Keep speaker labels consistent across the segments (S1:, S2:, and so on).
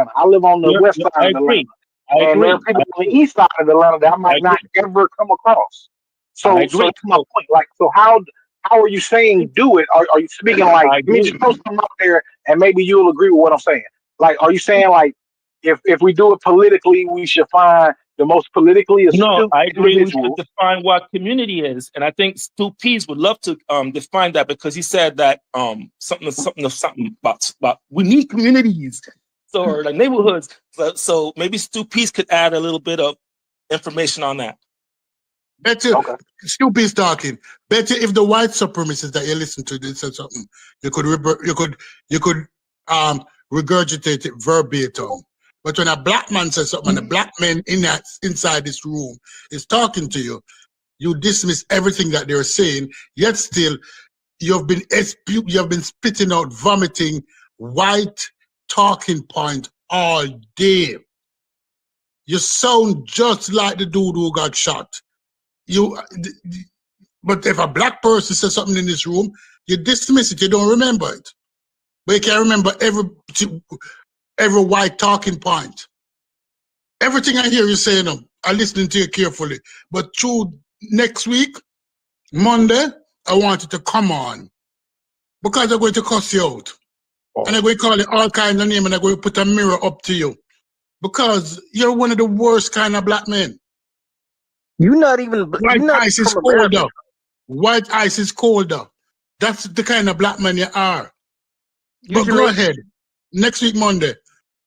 S1: Atlanta. I live on the west side
S2: I
S1: of Atlanta,
S2: agree. I
S1: and there are
S2: agree.
S1: people on the east side of Atlanta that I
S2: I
S1: might not
S2: agree.
S1: ever come across.
S2: I
S1: So
S2: agree.
S1: that's my point. Like, so how are you saying do it? Are you speaking like?
S2: I
S1: Let me
S2: agree.
S1: just throw something out there, and maybe you'll agree with what I'm saying. Like, are you saying like if we do it politically, we should find the most politically
S2: No,
S1: astute
S2: I agree. We should
S1: individual?
S2: define what community is, and I think Stu Pease would love to define that because he said that something about we need communities, so or like neighborhoods. So maybe Stu Pease could add a little bit of information on that.
S3: Better,
S1: Okay.
S3: Snoopy's talking. Better if the white supremacists that you listen to did say something, you could regurgitate it verbatim. But when a black man says something, and a black man inside this room is talking to you, you dismiss everything that they're saying. Yet still, you've been spitting out, vomiting white talking point all day. You sound just like the dude who got shot. But if a black person says something in this room, you dismiss it. You don't remember it. But you can remember every white talking point. Everything I hear you saying, I'm listening to you carefully. But through next week, Monday, I want you to come on. Because I'm going to cuss you out. And I'm going to call you all kinds of names and I'm going to put a mirror up to you. Because you're one of the worst kind of black men.
S4: You're not even
S3: White ice is colder. White ice is colder. That's the kind of black man you are. But go ahead. Next week, Monday.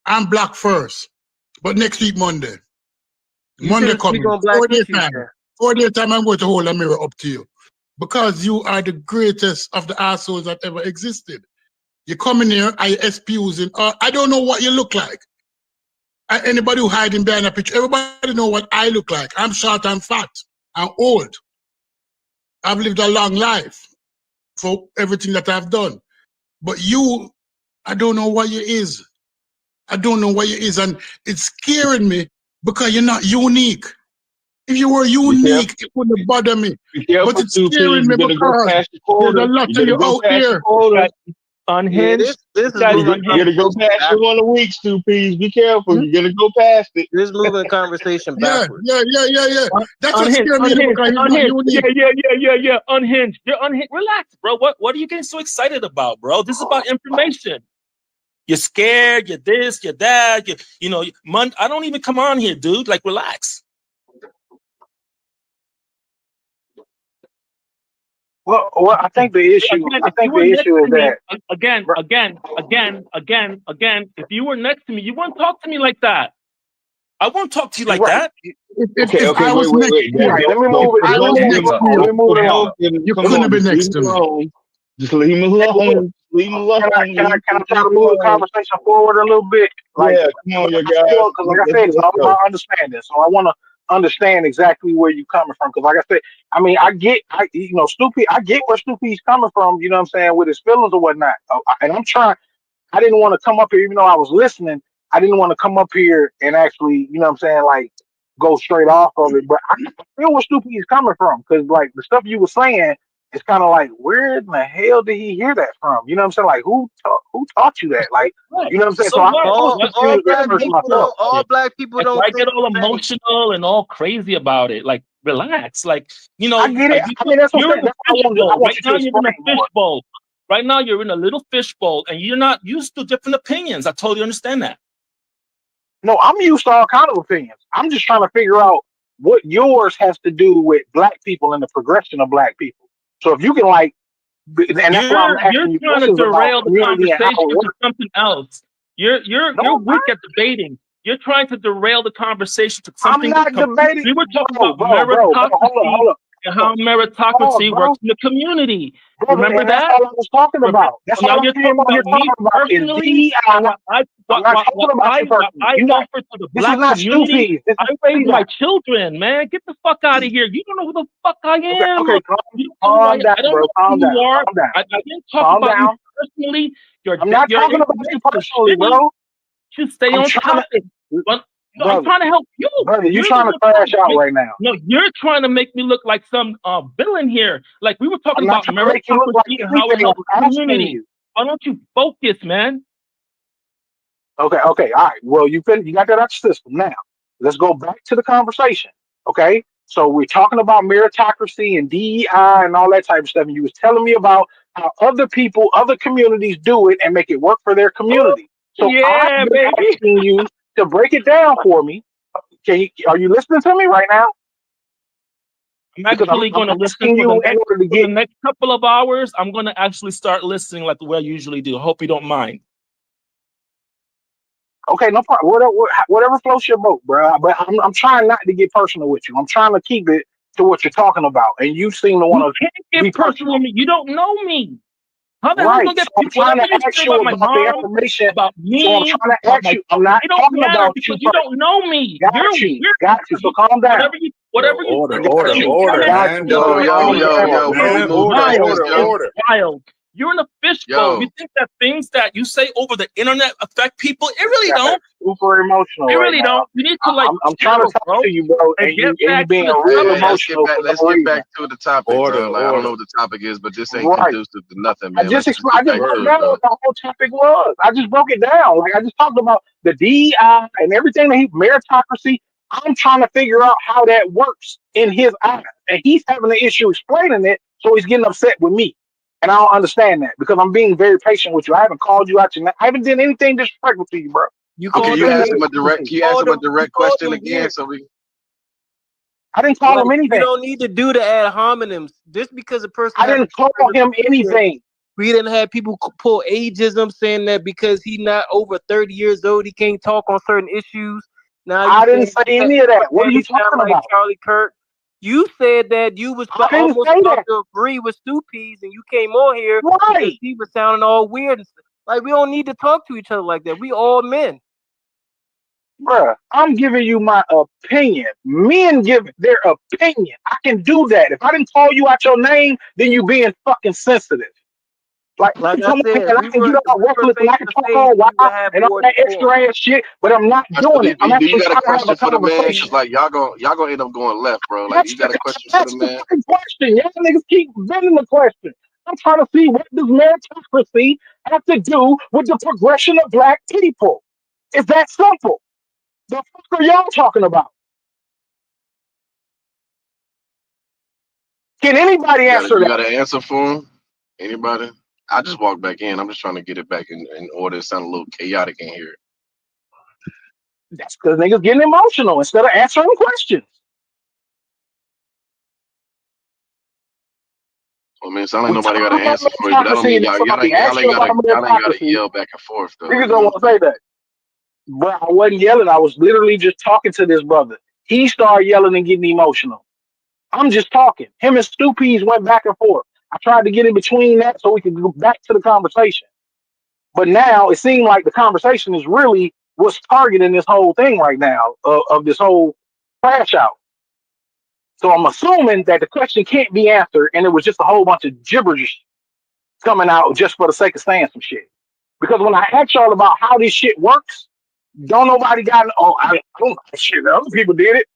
S3: I'm black first. But next week, Monday. Monday coming. 4 day time, I'm going to hold a mirror up to you. Because you are the greatest of the assholes that ever existed. You come in here, I espousing. I don't know what you look like. Anybody who hiding behind a picture, everybody know what I look like. I'm short, I'm fat, I'm old. I've lived a long life for everything that I've done. But you, I don't know what you is. I don't know what you is. And it's scaring me because you're not unique. If you were unique, it wouldn't bother me. But it's scaring me because there's a lot of you out there.
S2: Unhinged.
S4: This is
S5: you're gonna go past it 1 week, Stu Pease. Be careful. You're gonna go past it.
S4: This moving conversation backwards.
S3: Yeah. That's what scares me because you're not unique.
S2: Yeah. Unhinged. You're unhinged. Relax, bro. What are you getting so excited about, bro? This is about information. You're scared. You're this. You're that. I don't even come on here, dude. Like, relax.
S1: Well, I think the issue. Is that
S2: again. If you were next to me, you wouldn't talk to me like that. I won't talk to you like that.
S5: Okay, wait.
S1: Let me move it.
S3: You couldn't be next to me.
S5: Just leave him alone. Leave him alone.
S1: Can I try to move the conversation forward a little bit?
S5: Like, yeah, come on, you guys.
S1: Because like I said, it's all about understanding. So I want to understand exactly where you're coming from. Because like I said, I mean, I get where Snoopy's coming from. You know what I'm saying, with his feelings or whatnot. And I'm trying. I didn't want to come up here, even though I was listening. I didn't want to come up here and actually, you know what I'm saying, like go straight off of it. But I feel where Snoopy's coming from because like the stuff you were saying. It's kind of like, where in the hell did he hear that from? You know what I'm saying? Like, who taught you that? Like, you know what I'm saying?
S4: So all black people don't.
S2: I get all emotional and all crazy about it. Like, relax. Like,
S1: I get it. I mean, that's what I'm saying.
S2: Right now, you're in a little fishbowl, and you're not used to different opinions. I totally understand that.
S1: No, I'm used to all kinds of opinions. I'm just trying to figure out what yours has to do with black people and the progression of black people. So if you can and that's why I'm asking you
S2: trying to derail the conversation to something else. You're weak at debating. You're trying to derail the conversation to something.
S1: I'm not debating.
S2: We were talking about meritocracy and how meritocracy works in the community. Remember that?
S1: That's all I was talking about. That's all you're talking about. You're talking about is what I offer to the black community.
S2: I raise my children, man. Get the fuck out of here. You don't know who the fuck I am.
S1: Okay, calm down, bro. Calm down.
S2: I didn't talk about you personally.
S1: I'm not talking about you personally, bro.
S2: You stay on topic. I'm trying to help you.
S1: Brother, you're trying to crash out right now.
S2: No, you're trying to make me look like some villain here. Like we were talking about meritocracy and how it helps the community. Why don't you focus, man?
S1: Okay, okay, all right. Well, you got that out your system. Now, let's go back to the conversation. Okay, so we're talking about meritocracy and DEI and all that type of stuff. And you was telling me about how other people, other communities do it and make it work for their community. So I've
S2: Yeah,
S1: been
S2: baby.
S1: asking you to break it down for me. Are you listening to me right now?
S2: I'm
S1: Because
S2: actually
S1: I'm
S2: going to listen
S1: asking
S2: for
S1: you in order to
S2: for the
S1: get.
S2: next couple of hours. I'm going to actually start listening like the way I usually do. I hope you don't mind.
S1: Okay, no problem. Whatever floats your boat, bro. But I'm trying not to get personal with you. I'm trying to keep it to what you're talking about, and you seem to
S2: You
S1: want
S2: can't
S1: to be
S2: get personal
S1: personal.
S2: with me. You don't know me. How the hell
S1: Right.
S2: gonna get
S1: So I'm trying
S2: whatever
S1: to
S2: you
S1: ask
S2: say
S1: you
S2: about my
S1: about the
S2: mom,
S1: information.
S2: about
S1: So I'm
S2: me,
S1: trying to
S2: about
S1: ask
S2: my
S1: you. I'm not
S2: it don't
S1: talking
S2: matter
S1: about
S2: because
S1: you
S2: you
S1: personally.
S2: don't know me. You're
S1: Got you. Got you. So calm down.
S2: whatever you
S6: Order,
S2: freaking
S6: order,
S1: Got
S2: say
S1: you.
S2: on
S6: order,
S2: that
S1: Got
S6: man.
S1: you. So
S4: Yo,
S6: Order,
S4: yo,
S1: calm
S6: order,
S4: yo,
S1: down.
S4: yo.
S6: order,
S4: Can we
S6: man.
S2: is
S4: move
S6: Order,
S4: past
S2: wild.
S4: this,
S6: order,
S4: yo?
S2: It's
S6: order.
S2: wild. You're in a fishbowl.
S4: Yo,
S2: You think that things that you say over the internet affect people? It really
S1: Yeah,
S2: don't.
S1: super emotional
S2: It
S1: right
S2: really
S1: now.
S2: don't. You need to like
S1: I'm trying to
S2: chill,
S1: talk
S2: bro,
S1: to you, bro,
S2: and get
S1: and you
S2: back to
S1: being
S2: the
S4: hey,
S1: real
S4: hey,
S2: topic.
S4: let's get
S1: emotional
S4: back.
S1: for
S4: Let's
S1: no
S4: get
S1: reason.
S4: back to the topic,
S6: Order,
S4: bro. Like I don't know
S6: order.
S4: what the topic is, but this ain't
S1: Right.
S4: conducive to nothing,
S1: I
S4: man. Let's just
S1: I
S4: get
S1: just
S4: back
S1: broke
S4: to
S6: Word.
S4: it,
S1: down
S4: bro.
S1: what the whole topic was. I just broke it down. Like I just talked about the DEI and everything that meritocracy. I'm trying to figure out how that works in his eyes, and he's having an issue explaining it, so he's getting upset with me, and I don't understand that because I'm being very patient with you. I haven't called you out your name. I haven't done anything disrespectful to you, bro.
S4: You
S1: I'm
S4: can
S1: just
S4: you
S1: saying
S4: ask him a direct?
S1: meritocracy.
S4: Can you ask him a direct
S1: I
S4: question again? So we
S1: didn't call
S4: like
S1: him
S4: we
S1: anything.
S4: don't need to do the ad hominems just because a person
S1: I
S4: has a
S1: didn't call him anything.
S4: We didn't have people pull ageism saying that because he's not over 30 years old, he can't talk on certain issues. Now you
S1: I didn't
S4: saying
S1: say
S4: he
S1: any of that. What are
S4: he
S1: you
S4: sound
S1: talking
S4: like
S1: about?
S4: Charlie Kirk. You said that you was
S1: I didn't
S4: almost
S1: say
S4: about
S1: that.
S4: to agree with Stu Peas and you came on here because
S1: Right.
S4: he was sounding all weird. Like we don't need to talk to each other like that. We all men.
S1: Bruh, I'm giving you my opinion. Men give their opinion. I can do that. If I didn't call you out your name, then you being fucking sensitive. Like I
S4: Like
S1: can
S4: I
S1: come on here
S4: said,
S1: and I can get
S4: if
S1: all
S4: we were
S1: reckless and
S4: face
S1: I can
S4: to
S1: talk
S4: face,
S1: all
S4: we would
S1: wild
S4: have
S1: and all
S4: more
S1: that
S4: decorum.
S1: extra ass shit, but I'm not
S4: I
S1: doing it. I'm
S4: do you
S1: actually
S4: got a
S1: trying to have
S4: question
S1: a
S4: for the man?
S1: conversation.
S4: Cause like y'all gonna end up going left, bro. Like you got a question for the
S1: That's the
S4: man?
S1: fucking question. Y'all niggas keep bending the question. I'm trying to see what does meritocracy have to do with the progression of black people. It's that simple. The fuck are y'all talking about? Can anybody answer
S4: You
S1: that?
S4: got an answer for him? Anybody? I just walked back in. I'm just trying to get it back in order. It sounds a little chaotic in here.
S1: That's because niggas getting emotional instead of answering questions.
S4: Well, man, it sound like
S1: We
S4: nobody got
S1: talking
S4: an
S1: about
S4: answer for you, but that don't
S1: meritocracy,
S4: mean
S1: and then somebody
S4: y'all
S1: asks
S4: ain't
S1: you about
S4: gotta
S1: meritocracy.
S4: yell back and forth though.
S1: Niggas
S4: You
S1: don't
S4: know.
S1: want to say that. But I wasn't yelling. I was literally just talking to this brother. He started yelling and getting emotional. I'm just talking. Him and Stu Peas went back and forth. I tried to get in between that so we could go back to the conversation. But now it seemed like the conversation is really what's targeting this whole thing right now of this whole crash out. So I'm assuming that the question can't be answered, and it was just a whole bunch of gibberish coming out just for the sake of saying some shit. Because when I asked y'all about how this shit works, don't nobody got. Oh, I don't know shit. Other people did it.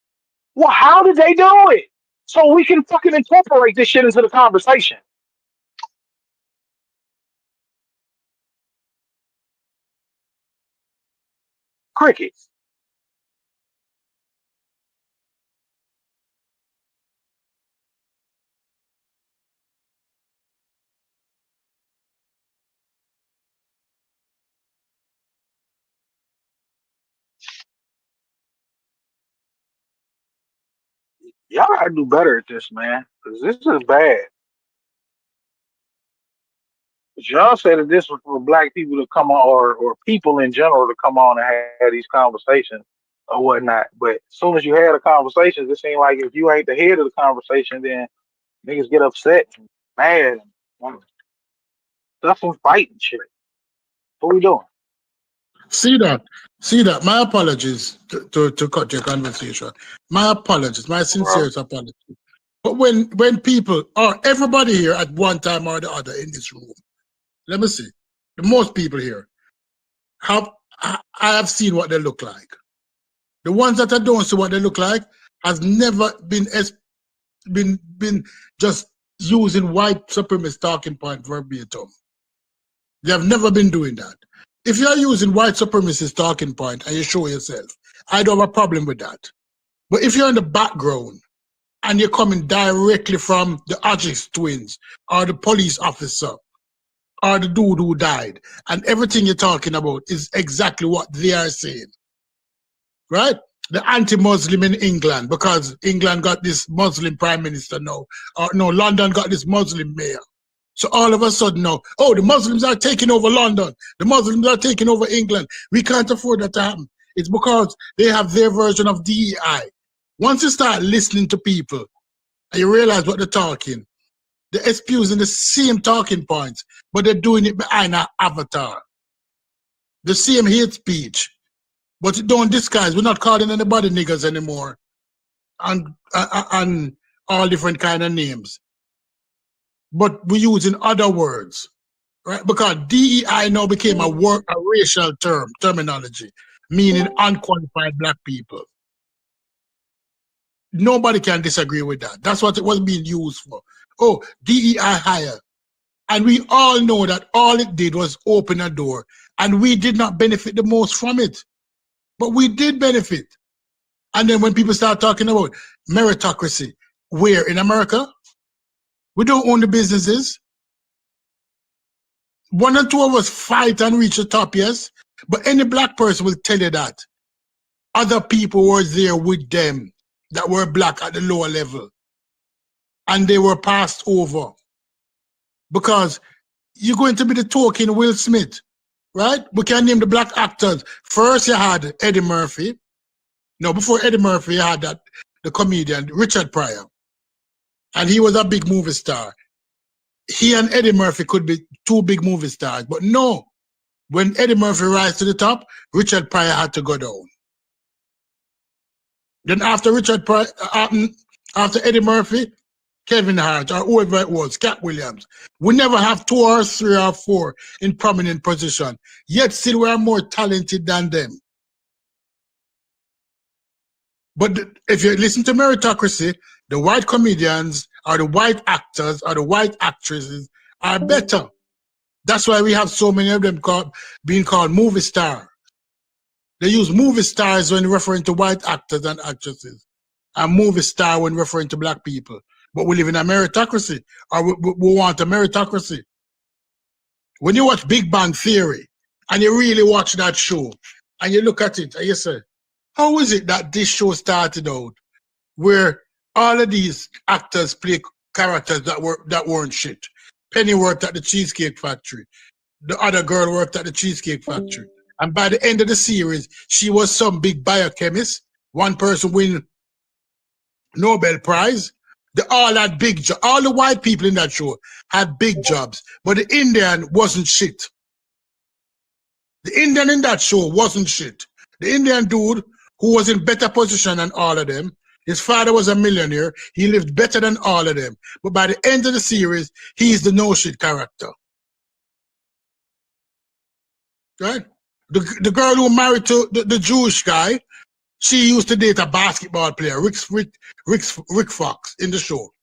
S1: Well, how did they do it? So we can fucking incorporate this shit into the conversation. Crickets. Y'all gotta do better at this, man. Because this is bad. But y'all said that this was for black people to come on, or people in general to come on and have these conversations or whatnot. But as soon as you had a conversation, it seemed like if you ain't the head of the conversation, then niggas get upset and mad and want stuff and fight and shit. What we doing?
S3: See that? See that? My apologies to cut your conversation. My apologies. My
S1: Bro.
S3: sincerest apologies. But when people or everybody here at one time or the other in this room, let me see, the most people here I have seen what they look like. The ones that I don't see what they look like has never been just using white supremacist talking point verbatim. They have never been doing that. If you're using white supremacist talking point and you show yourself, I don't have a problem with that. But if you're in the background and you're coming directly from the Hodges twins or the police officer or the dude who died, and everything you're talking about is exactly what they are saying, right? The anti-Muslim in England, because England got this Muslim prime minister now, or no, London got this Muslim mayor. So all of a sudden now, oh, the Muslims are taking over London. The Muslims are taking over England. We can't afford that to happen. It's because they have their version of DEI. Once you start listening to people and you realize what they're talking, they're espousing the same talking points, but they're doing it behind an avatar. The same hate speech, but it don't disguise. We're not calling anybody niggers anymore and all different kind of names. But we're using other words, right? Because DEI now became a racial terminology, meaning unqualified black people. Nobody can disagree with that. That's what it was being used for. Oh, DEI higher. And we all know that all it did was open a door, and we did not benefit the most from it. But we did benefit. And then when people start talking about meritocracy, where in America? We don't own the businesses. One or two of us fight and reach the top, yes. But any black person will tell you that other people were there with them that were black at the lower level. And they were passed over. Because you're going to be the token Will Smith, right? We can name the black actors. First you had Eddie Murphy. No, before Eddie Murphy, you had the comedian Richard Pryor. And he was a big movie star. He and Eddie Murphy could be two big movie stars, but no. When Eddie Murphy rise to the top, Richard Pryor had to go down. Then after after Eddie Murphy, Kevin Hart, or whoever it was, Cat Williams. We never have 2 or 3 or 4 in prominent position, yet still we are more talented than them. But if you listen to meritocracy, the white comedians or the white actors or the white actresses are better. That's why we have so many of them being called movie star. They use movie stars when referring to white actors and actresses, and movie star when referring to black people. But we live in a meritocracy, or we want a meritocracy. When you watch Big Bang Theory and you really watch that show and you look at it and you say, how is it that this show started out where all of these actors play characters that weren't shit? Penny worked at the Cheesecake Factory. The other girl worked at the Cheesecake Factory. And by the end of the series, she was some big biochemist. One person win Nobel Prize. They all had big jobs. All the white people in that show had big jobs. But the Indian wasn't shit. The Indian in that show wasn't shit. The Indian dude who was in better position than all of them. His father was a millionaire. He lived better than all of them. But by the end of the series, he's the no-shit character. Right? The girl who married to the Jewish guy, she used to date a basketball player, Rick Fox, in the show.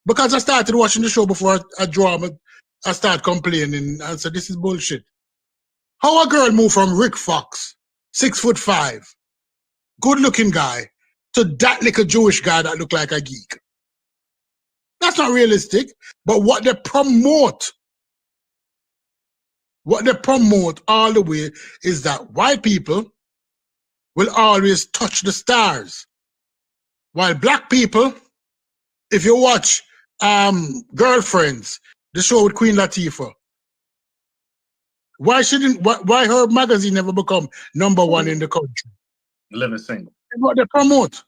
S3: Because I started watching the show before I started complaining and said, this is bullshit. How a girl moved from Rick Fox, 6'5", good-looking guy, to that little Jewish guy that looked like a geek? That's not realistic. But what they promote all the way is that white people will always touch the stars. While black people, if you watch Girlfriends, the show with Queen Latifah, why her magazine never become #1 in the country?
S2: Living single.
S3: It's what they promote.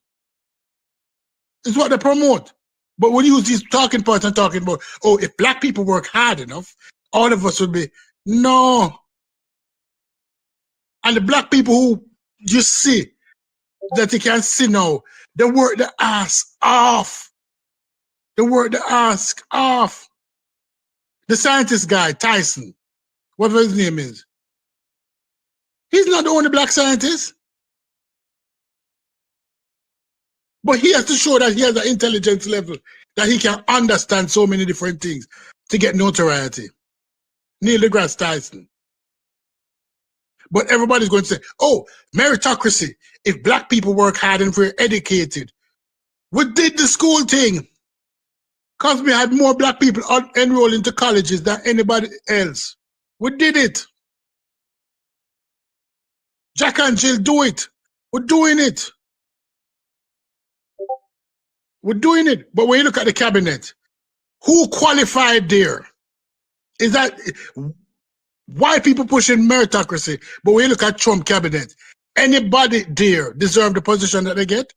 S3: It's what they promote. But when you use these talking points and talking about, oh, if black people work hard enough, all of us would be, no. And the black people who you see, that you can see now, they work their ass off. They work their ass off. The scientist guy, Tyson, whatever his name is, he's not the only black scientist. But he has to show that he has an intelligence level, that he can understand so many different things to get notoriety. Neil deGrasse Tyson. But everybody's going to say, oh, meritocracy. If black people work hard and if we're educated. We did the school thing. Because we had more black people enroll into colleges than anybody else. We did it. Jack and Jill do it. We're doing it. We're doing it. But when you look at the cabinet, who qualified there? Is that white people pushing meritocracy? But when you look at Trump cabinet, anybody there deserve the position that they get?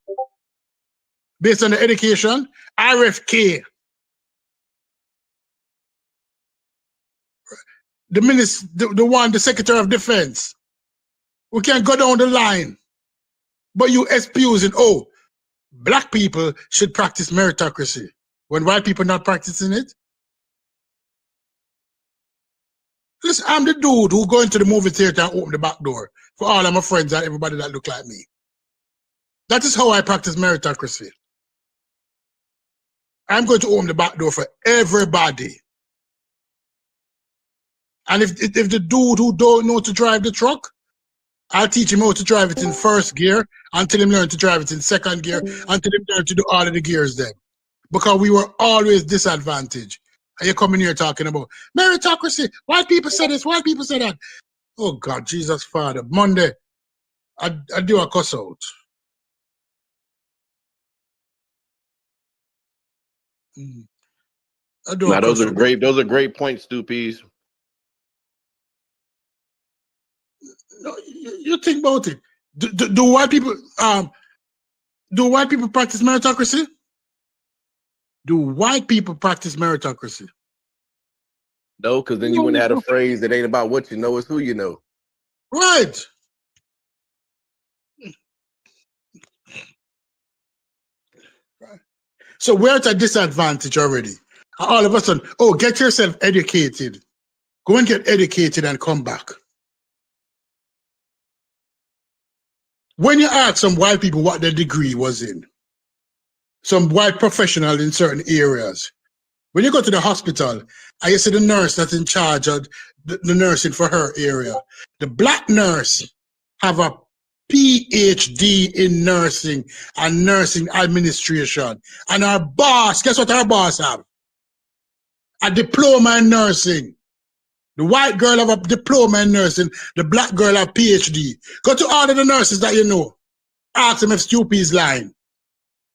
S3: Based on the education? RFK. The minister, the Secretary of Defense. We can go down the line. But you excusing, oh, black people should practice meritocracy when white people not practicing it? Listen, I'm the dude who go into the movie theater and open the back door for all of my friends and everybody that look like me. That is how I practice meritocracy. I'm going to open the back door for everybody. And if the dude who don't know to drive the truck, I'll teach him how to drive it in first gear until him learn to drive it in second gear, until him learn to do all of the gears then. Because we were always disadvantaged. And you're coming here talking about meritocracy. White people say this, white people say that. Oh God, Jesus Father. Monday, I do a cuss out.
S6: Now those are great points, Stoopies.
S3: No, you think about it. Do white people practice meritocracy? Do white people practice meritocracy?
S6: No, because then you wouldn't have a phrase that ain't about what you know, it's who you know.
S3: Right. So we're at a disadvantage already. All of a sudden, oh, get yourself educated. Go and get educated and come back. When you ask some white people what their degree was in, some white professional in certain areas, when you go to the hospital, and you see the nurse that's in charge of the nursing for her area, the black nurse have a PhD in nursing and nursing administration. And our boss, guess what our boss have? A diploma in nursing. The white girl have a diploma in nursing. The black girl have PhD. Go to all of the nurses that you know. Ask them if Stupid's lying.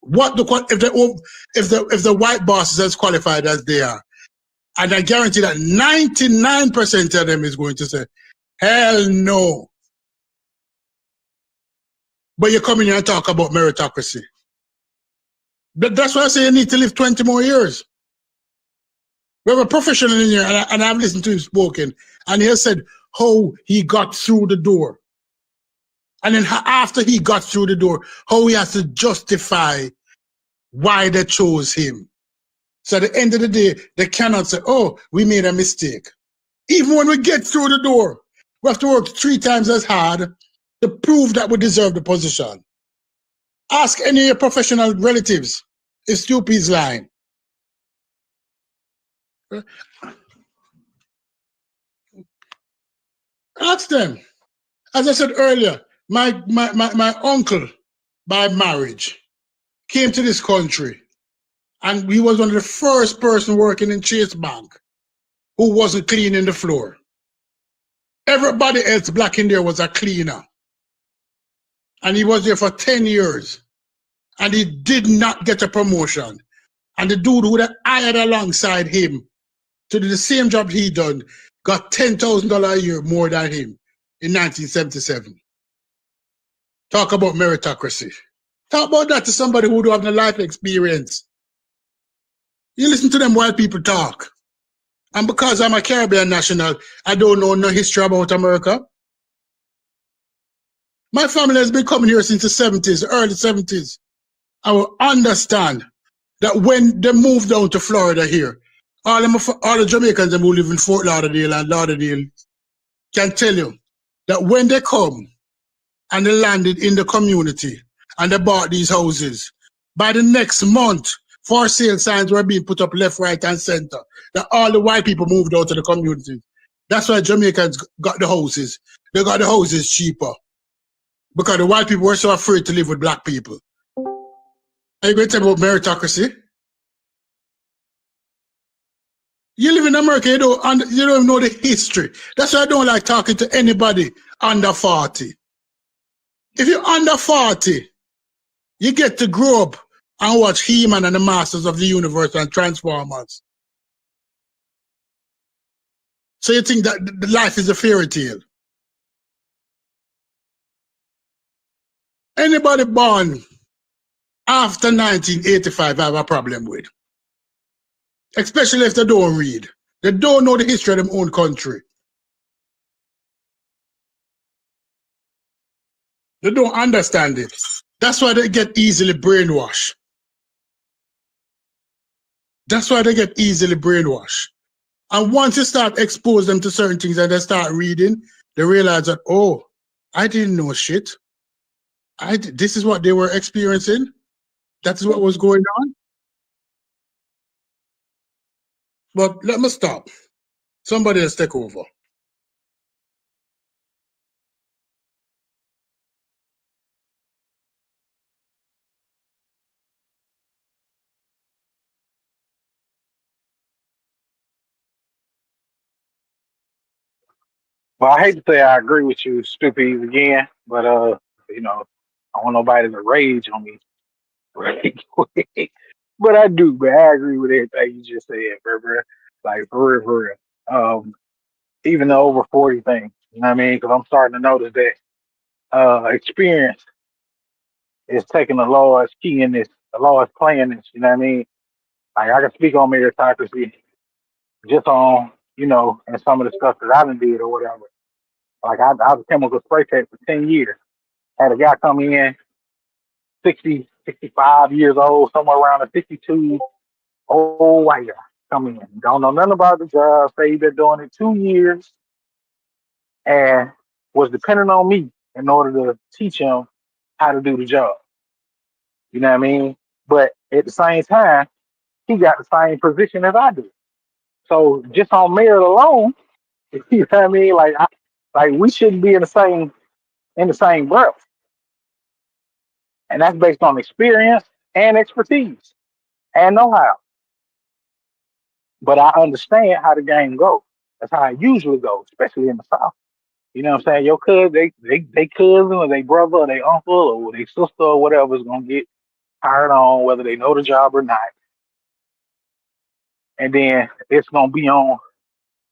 S3: What if the white boss is as qualified as they are? And I guarantee that 99% of them is going to say, hell no. But you come in here and talk about meritocracy. But that's why I say you need to live 20 more years. We have a professional in here, and I've listened to him spoken, and he has said how he got through the door. And then after he got through the door, how he has to justify why they chose him. So at the end of the day, they cannot say, oh, we made a mistake. Even when we get through the door, we have to work 3 times as hard to prove that we deserve the position. Ask any of your professional relatives if Stupid's lying. Ask them. As I said earlier, my uncle, by marriage, came to this country, and he was one of the first person working in Chase Bank who wasn't cleaning the floor. Everybody else black in there was a cleaner. And he was there for 10 years. And he did not get a promotion. And the dude who had hired alongside him to do the same job he done got $10,000 a year more than him in 1977. Talk about meritocracy. Talk about that to somebody who don't have no life experience. You listen to them white people talk. And because I'm a Caribbean national, I don't know no history about America. My family has been coming here since the 70s, early 70s. I will understand that when they moved down to Florida here, all the Jamaicans who live in Fort Lauderdale and Lauderdale can tell you that when they come and they landed in the community and they bought these houses, by the next month, for sale signs were being put up left, right, and center. That all the white people moved out to the community That's why Jamaicans got the houses. They got the houses cheaper. Because the white people were so afraid to live with black people. Are you going to tell me about meritocracy? You live in America, you don't even know the history. That's why I don't like talking to anybody under 40. If you're under 40, you get to grow up and watch He-Man and the Masters of the Universe and Transformers. So you think that the life is a fairy tale. Anybody born after 1985 I have a problem with. Especially if they don't read. They don't know the history of their own country. They don't understand it. That's why they get easily brainwashed. That's why they get easily brainwashed. And once you start expose them to certain things and they start reading, they realize that, oh, I didn't know shit. This is what they were experiencing. That is what was going on. But let me stop. Somebody else take over.
S1: Well, I hate to say I agree with you, stupid again, but you know, I don't want nobody to rage on me right quick. But I do, but I agree with everything you just said, bro. Like for real. Even the over 40 thing, you know what I mean? Because I'm starting to notice that experience is taking the large key in this, the large play in this, you know what I mean? Like I can speak on meritocracy just on, you know, and some of the stuff that I done did or whatever. Like I was a chemical spray tech for 10 years. Had a guy come in 60, 65 years old, somewhere around a 52 old white guy come in. Don't know nothing about the job, say he been doing it 2 years and was depending on me in order to teach him how to do the job. You know what I mean? But at the same time, he got the same position as I do. So just on merit alone, you know what I mean? Like we shouldn't be in the same breath. And that's based on experience and expertise and know-how. But I understand how the game goes. That's how it usually goes, especially in the South. You know what I'm saying? Your cousin, they cousin or they brother or they uncle or they sister or whatever is gonna get hired on, whether they know the job or not. And then it's gonna be on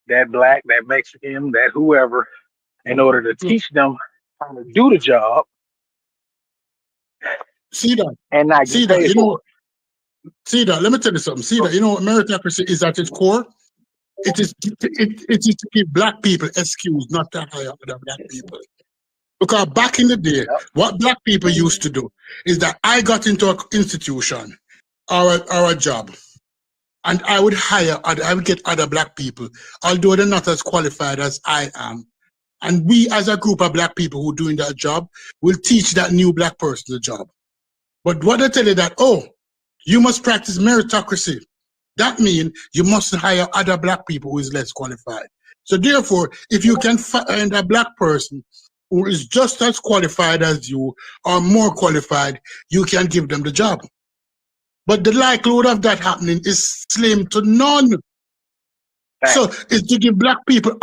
S1: that black, that Mexican, that whoever, in order to teach them how to do the job
S3: See that?
S1: and not
S3: See
S1: get
S3: that?
S1: paid
S3: You
S1: for
S3: know, see that? Let me tell you something. See that? You know what meritocracy is at its core? It is to give black people excuse not to hire other black people. Because back in the day,
S1: it. Yep.
S3: what black people used to do is that I got into an institution or a job, and I would get other black people, although they're not as qualified as I am. And we, as a group of black people who are doing that job, will teach that new black person the job. But what they tell you that, oh, you must practice meritocracy. That means you must hire other black people who is less qualified. So therefore, if you can find a black person who is just as qualified as you or more qualified, you can give them the job. But the likelihood of that happening is slim to none. So it's to give black people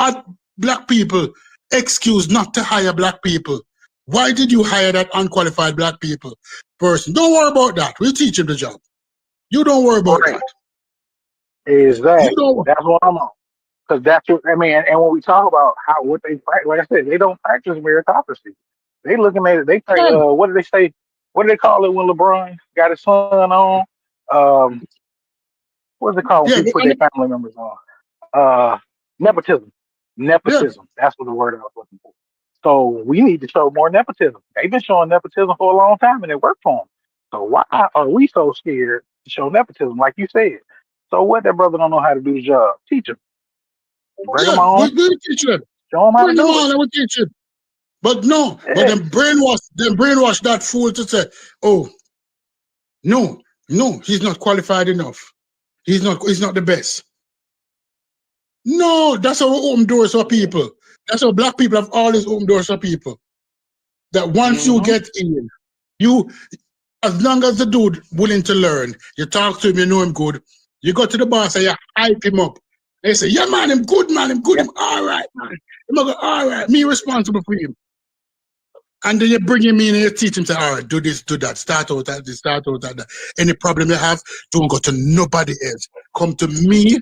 S3: excuse not to hire black people. Why did you hire that unqualified black people person? Don't worry about that. We'll teach him the job. You don't worry about that.
S1: Exactly.
S3: You don't.
S1: That's what I'm on. Because that's what I mean. And when we talk about what they practice, like I said, they don't practice meritocracy. They looking at it. They say, what do they say? What do they call it when LeBron got his son on? What's it called when people put their family members on? Nepotism. Nepotism. Yeah. That's what the word I was looking for. So we need to show more nepotism. They've been showing nepotism for a long time and it worked for them. So why are we so scared to show nepotism, like you said? So what? That brother don't know how to do the job. Teach him. Bring them on.
S3: We'll teach them.
S1: Show them how
S3: Bring
S1: to
S3: them
S1: do
S3: on
S1: it.
S3: and we'll teach them. But no, but them brainwash that fool to say, oh, no, he's not qualified enough. He's not the best. No, that's how we open doors for people. That's how black people have always opened doors for people. That once you get in, you, as long as the dude willing to learn, you talk to him, you know him good, you go to the boss and you hype him up. They say, yeah, man, him good, man, him good, him all right, man. Him go, all right, me responsible for him. And then you bring him in and you teach him, say, all right, do this, do that, start out at this, start out at that. Any problem you have, don't go to nobody else. Come to me,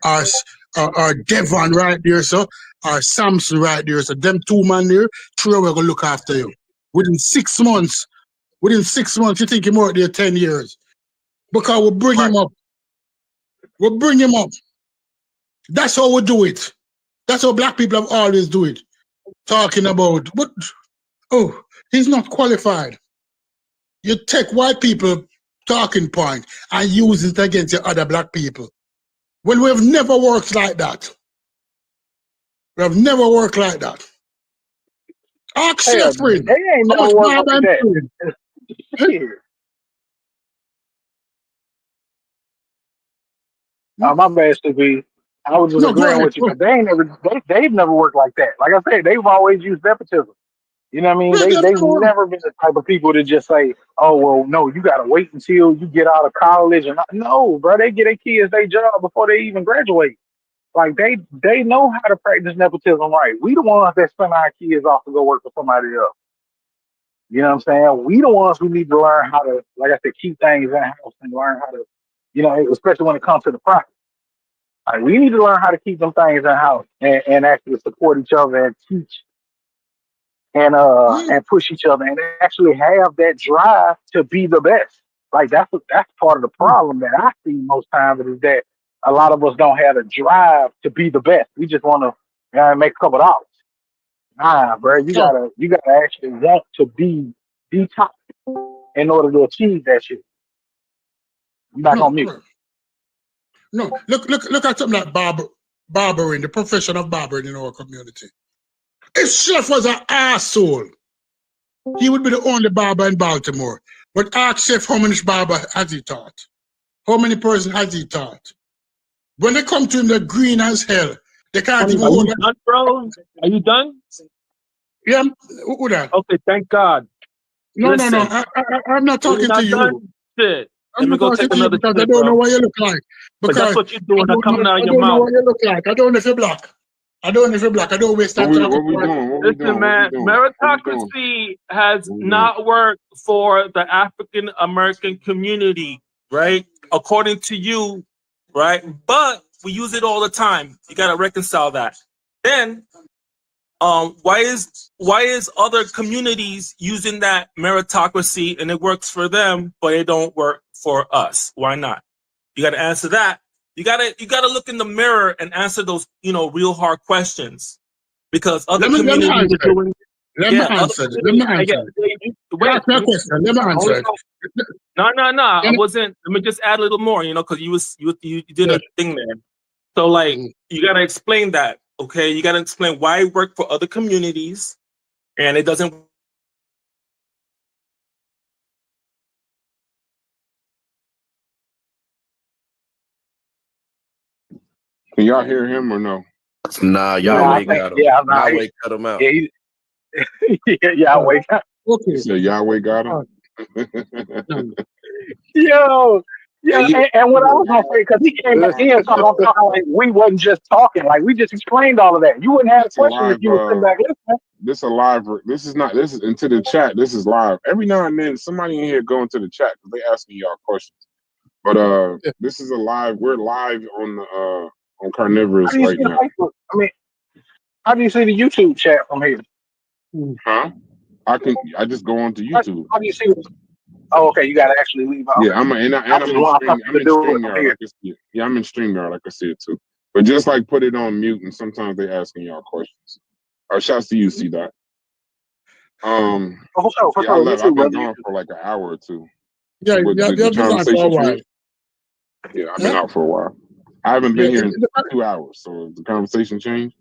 S3: or Devon right there, so, or Samson right there. So them two man there, three are gonna look after you. Within 6 months, you think him out there 10 years. Because we'll bring him up. We'll bring him up. That's how we do it. That's how black people have always do it. Talking about, but, oh, he's not qualified. You take white people talking point and use it against the other black people. Well, we've never worked like that. We have never worked like that. Ask your friend.
S1: They ain't
S3: How
S1: never
S3: much
S1: worked like that.
S3: doing?
S1: My bad, Stevie. I was just
S3: No, go
S1: agreeing
S3: ahead.
S1: with you, but they've never worked like that. Like I said, they've always used nepotism. You know what I mean? They've never been the type of people to just say, "Oh, well, no, you gotta wait until you get out of college." And no, bro, they get their kids their job before they even graduate. Like they know how to practice nepotism right. We the ones that send our kids off to go work for somebody else. You know what I'm saying? We the ones who need to learn how to, like I said, keep things in house and learn how to, especially when it comes to the profit. Like, we need to learn how to keep them things in house and actually support each other and teach and push each other and actually have that drive to be the best. Like that's part of the problem that I see most times is that a lot of us don't have the drive to be the best. We just want to make a couple dollars. Nah, bro, you gotta actually want to be the top in order to achieve that shit. I'm back on mute.
S3: No, look at something like barbering, the profession of barbering in our community. If Chef was an asshole, he would be the only barber in Baltimore. But ask Chef how many barber has he taught? How many person has he taught? When they come to him, they're green as hell. They can't even hold
S4: done, bro? Are you done?
S3: Yeah, who that?
S4: Okay, thank God.
S3: No,
S4: Listen,
S3: I'm not talking to you.
S4: Done? Shit.
S3: I'm not talking to you because I don't know what you look like.
S4: Because that's what you're doing. They're coming out of your
S3: mouth. I don't know
S4: mouth.
S3: what you look like. I don't know if you're black. I don't waste time talking.
S5: What we doing?
S4: Listen, man, meritocracy has not worked for the African American community, right? According to you, right? But we use it all the time. You got to reconcile that. Then, why is other communities using that meritocracy and it works for them, but it don't work for us? Why not? You got to answer that. You got to look in the mirror and answer those, real hard questions, because other communities are doing.
S3: Let me answer it. Let me answer it.
S4: No. I wasn't. Let me just add a little more, because you did a thing there. So, like, you got to explain that, okay? You got to explain why it worked for other communities, and it doesn't.
S5: Can y'all hear him or no?
S6: Nah, Yahweh got him.
S1: Yeah,
S6: Yahweh cut him out.
S1: Yeah, Yahweh.
S3: Okay.
S5: So Yahweh got him.
S1: Yo, and what I was gonna say, because he came back in talking like we wasn't just talking, like we just explained all of that. You wouldn't have a question if you were sitting back listening.
S5: This is into the chat. This is live. Every now and then somebody in here go into the chat because they asking y'all questions. But this is we're live on Carnivorous right now.
S1: I mean, how do you see the YouTube chat from here?
S5: Huh? I just go on to YouTube.
S1: How do you see it? Oh, okay, you gotta actually leave out.
S5: Yeah, I'm in StreamYard. Yeah, I'm in StreamYard. I can see it too. But just like put it on mute, and sometimes they asking y'all questions. Shouts to you, see that.
S1: For sure.
S5: I've been gone for like an hour or two.
S3: Yeah, you've been out for a while.
S5: Yeah, I've been out for a while. I haven't been here in 2 hours, so the conversation changed.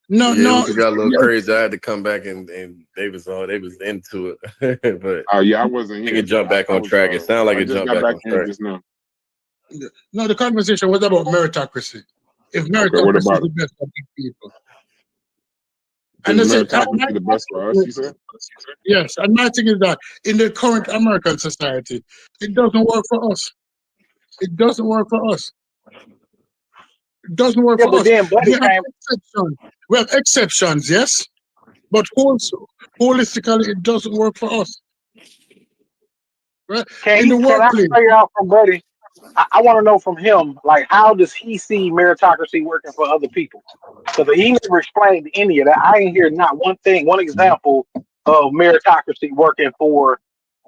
S6: No, it got a little crazy. I had to come back and they was into it. But
S5: I wasn't here.
S6: It jumped back on track. It sounded like it jumped back on track.
S5: Just now.
S3: No, the conversation was about meritocracy. if
S5: Okay, what
S3: meritocracy is
S5: about
S3: the
S5: it?
S3: best for these people. And
S5: Is
S3: I said,
S5: meritocracy the best for us, you said?
S3: yes, and my thing is that in the current American society, it doesn't work for us. It doesn't work for us. It doesn't work
S1: Yeah,
S3: for
S1: but
S3: us.
S1: then Buddy
S3: We have
S1: came.
S3: exceptions. We have exceptions, yes, but also holistically, it doesn't work for us. Right? In the
S1: Can I
S3: workplace,
S1: figure out from Buddy? I want to know from him, like, how does he see meritocracy working for other people? Because he never explained any of that. I ain't hear not one thing, one example of meritocracy working for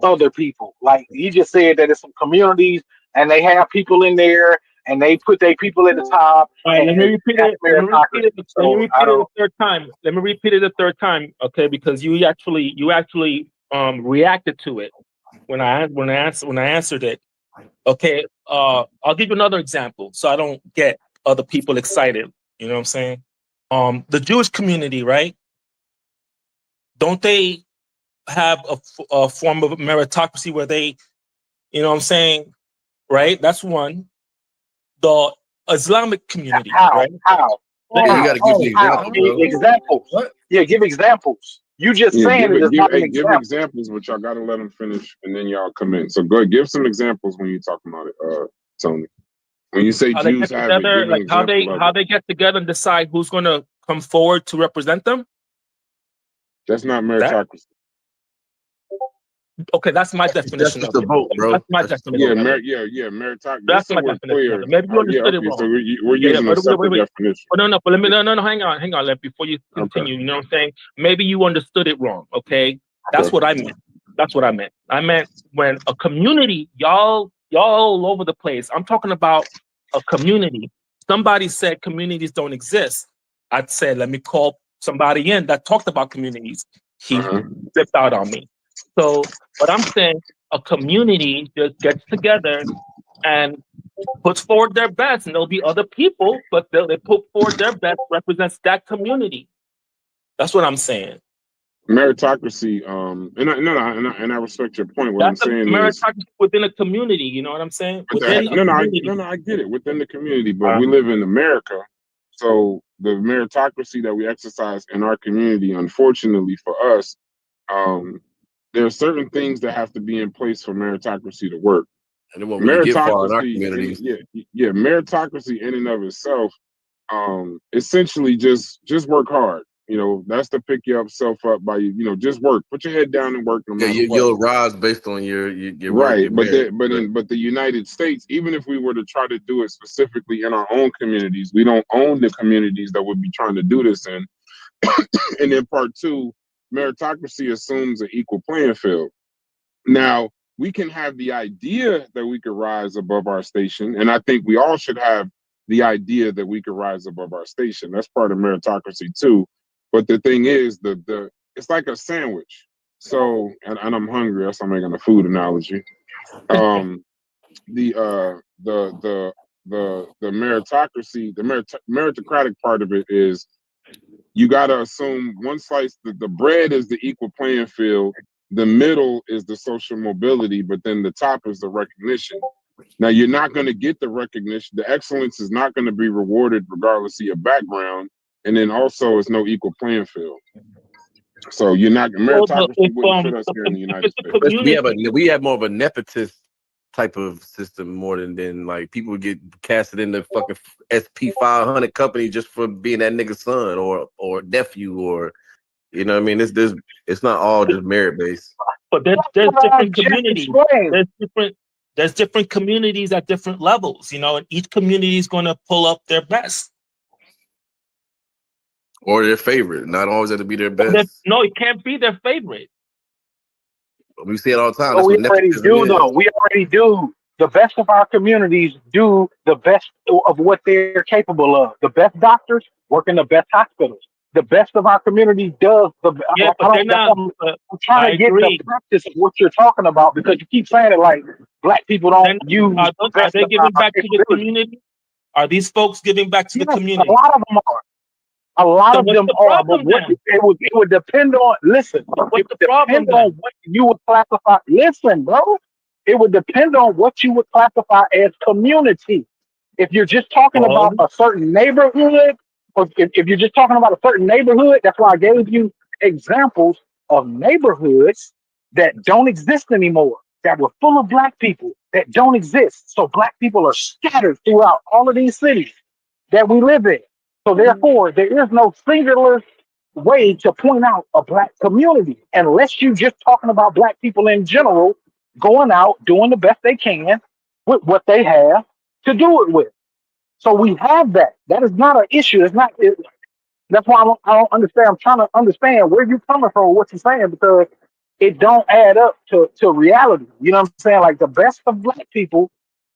S1: other people. Like, he just said that it's some communities and they have people in there and they put their people at the top
S4: All right,
S1: and
S4: let me repeat
S1: that's
S4: it. Let me repeat
S1: meritocracy.
S4: it. Let me
S1: So I
S4: repeat it a
S1: don't.
S4: third time. Let me repeat it a third time, okay? Because you actually reacted to it when I answered it. Okay, I'll give you another example so I don't get other people excited. You know what I'm saying? The Jewish community, right? Don't they have a form of meritocracy where they, you know what I'm saying, right? That's one. The Islamic community,
S1: How?
S4: right?
S1: How?
S6: Yeah, you
S1: How?
S6: got to give the
S1: How?
S6: example,
S1: Give me
S6: bro.
S1: examples.
S6: What?
S1: Yeah, give examples. You just
S5: Yeah,
S1: saying it is not an
S5: give
S1: example.
S5: examples, but y'all gotta let them finish and then y'all come in. So go ahead, give some examples when you talk about it, Tony. When you say
S4: How they
S5: Jews
S4: get
S5: have it,
S4: together,
S5: give an
S4: like
S5: example of
S4: how
S5: it.
S4: they get together and decide who's going to come forward to represent them.
S5: That's not
S4: That
S5: meritocracy.
S4: okay? That's my
S6: That's
S4: definition
S6: just
S4: of
S6: a
S4: it.
S6: vote, bro.
S4: That's my
S6: That's just a
S5: Yeah,
S6: vote.
S4: definition of it.
S5: meritocracy.
S4: That's
S5: Just so
S4: my
S5: we're
S4: definition of
S5: clear.
S4: it. Maybe you
S5: Yeah,
S4: understood it
S5: okay. So
S4: wrong.
S5: we're
S4: Yeah,
S5: using a
S4: but
S5: separate
S4: wait.
S5: definition.
S4: But no. But let me no. Hang on. Before you
S5: Okay.
S4: continue, you know what I'm saying? Maybe you understood it wrong. Okay, that's
S5: Okay.
S4: what I meant. That's what I meant. I meant when a community, y'all all over the place. I'm talking about a community. Somebody said communities don't exist. I'd say let me call somebody in that talked about communities. He
S5: Uh-huh.
S4: flipped out on me. So, but I'm saying a community just gets together and puts forward their best, and there'll be other people, but they put forward their best represents that community. That's what I'm saying.
S5: Meritocracy, and I respect your point. What I'm
S4: That's a
S5: saying is
S4: meritocracy within a community. You know what I'm saying? Within a community.
S5: I get it within the community, but we live in America, so the meritocracy that we exercise in our community, unfortunately for us, there are certain things that have to be in place for meritocracy to work.
S6: And it won't really get far in our
S5: Meritocracy,
S6: communities.
S5: meritocracy in and of itself, essentially just work hard. You know, that's to pick yourself up by just work. Put your head down and work no
S6: Yeah,
S5: matter what.
S6: you'll rise based on your work,
S5: Right,
S6: your
S5: but
S6: merit.
S5: the United States, even if we were to try to do it specifically in our own communities, we don't own the communities that we'd be trying to do this in. And then part two, meritocracy assumes an equal playing field. Now, we can have the idea that we could rise above our station, and I think we all should have the idea that we could rise above our station. That's part of meritocracy too. But the thing is, the it's like a sandwich. So, and I'm hungry. That's why I'm making a food analogy. Um, the meritocracy, meritocratic part of it is you got to assume one slice, the bread is the equal playing field, the middle is the social mobility, but then the top is the recognition. Now, you're not going to get the recognition. The excellence is not going to be rewarded regardless of your background. And then also, it's no equal playing field. So you're not,
S4: Well,
S5: meritocracy wouldn't fit us here in the
S4: if
S5: United
S4: it's a
S5: States.
S4: community,
S6: We have more of a nepotist type of system more than like people get casted in the fucking SP 500 company just for being that nigga's son or nephew or you know what I mean. It's not all just merit based.
S4: but there's
S1: That's what I
S4: different
S1: just
S4: communities.
S1: explained.
S4: There's different communities at different levels. You know, and each community is going to pull up their best.
S6: Or their favorite, not always have to be their best.
S4: No, it can't be their favorite.
S6: We see it all the time.
S1: But
S6: That's
S1: we
S6: what
S1: already
S6: nepotism
S1: do,
S6: is.
S1: though. We already do. The best of our communities do the best of what they're capable of. The best doctors work in the best hospitals. The best of our community does the.
S4: Yeah, but they're not.
S1: I'm trying
S4: I
S1: to get
S4: agree.
S1: the practice of what you're talking about because you keep saying it like black people don't use the
S4: Are
S1: best
S4: they
S1: of
S4: giving
S1: our
S4: back to the
S1: capabilities.
S4: community? Are these folks giving back to the
S1: Yes,
S4: community?
S1: a lot of them are. A lot
S4: So
S1: of
S4: what's
S1: them
S4: the
S1: are, but
S4: problem
S1: what
S4: then?
S1: it would depend on. Listen, it
S4: What's
S1: would
S4: the problem
S1: depend on
S4: then?
S1: what you would classify. Listen, bro, it would depend on what you would classify as community. If you're just talking
S2: Well,
S1: about a certain neighborhood, or if you're just talking about a certain neighborhood, that's why I gave you examples of neighborhoods that don't exist anymore, that were full of black people that don't exist. So black people are scattered throughout all of these cities that we live in. So therefore, there is no singular way to point out a black community unless you just talking about black people in general going out doing the best they can with what they have to do it with. So we have that. That is not an issue. It's not. That's why I don't understand. I'm trying to understand where you coming from, what you're saying, because it don't add up to reality. You know what I'm saying? Like the best of black people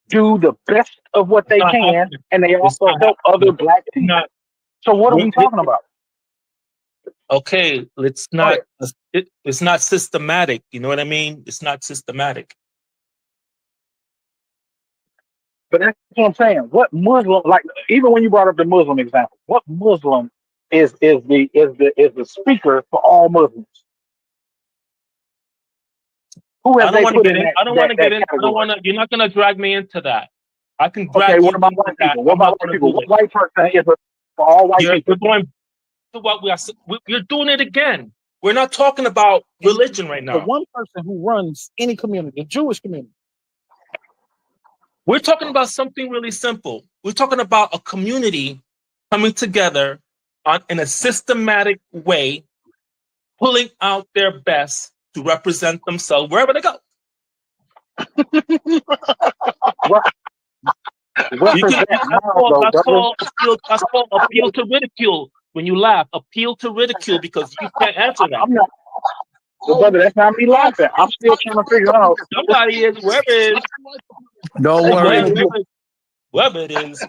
S1: do the best of what
S4: It's
S1: they
S4: not
S1: can,
S4: happening.
S1: and they
S4: It's
S1: also
S4: not
S1: help other
S4: happening.
S1: black
S4: It's
S1: people.
S4: not.
S1: So what are
S4: We're,
S1: we talking about?
S4: okay, it's
S1: Go
S4: not.
S1: ahead.
S4: It's not systematic. You know what I mean? It's not systematic.
S1: But that's what I'm saying. What Muslim, like even when you brought up the Muslim example, what Muslim is the speaker for all Muslims? Who
S4: I
S1: have
S4: don't
S1: they
S4: want to
S1: put
S4: get
S1: in
S4: in.
S1: that
S4: I don't want
S1: that
S4: to get
S1: that
S4: in. I don't
S1: category?
S4: want to. You're not going to drag me into that. I can
S1: Okay,
S4: drag you
S1: what about
S4: into
S1: white
S4: that.
S1: people? What
S4: I'm not
S1: about white
S4: going to
S1: people?
S4: do
S1: What
S4: it.
S1: white person is it for all white
S4: You're
S1: people?
S4: going to what we are. You're doing it again. We're not talking about
S2: and
S4: religion right
S2: the
S4: now.
S2: one person who runs any community, the Jewish community.
S4: We're talking about something really simple. We're talking about a community coming together in a systematic way, pulling out their best to represent themselves wherever they go.
S1: Re-
S4: You can.
S1: represent
S4: That's
S1: now,
S4: called.
S1: though,
S4: That's
S1: brother.
S4: called appeal. That's called appeal to ridicule. When you laugh, appeal to ridicule because you can't answer that.
S1: I'm not, brother. That's not me laughing. I'm still trying to figure out.
S4: Somebody is whoever it is.
S7: Don't worry,
S1: Man,
S4: Whoever it is.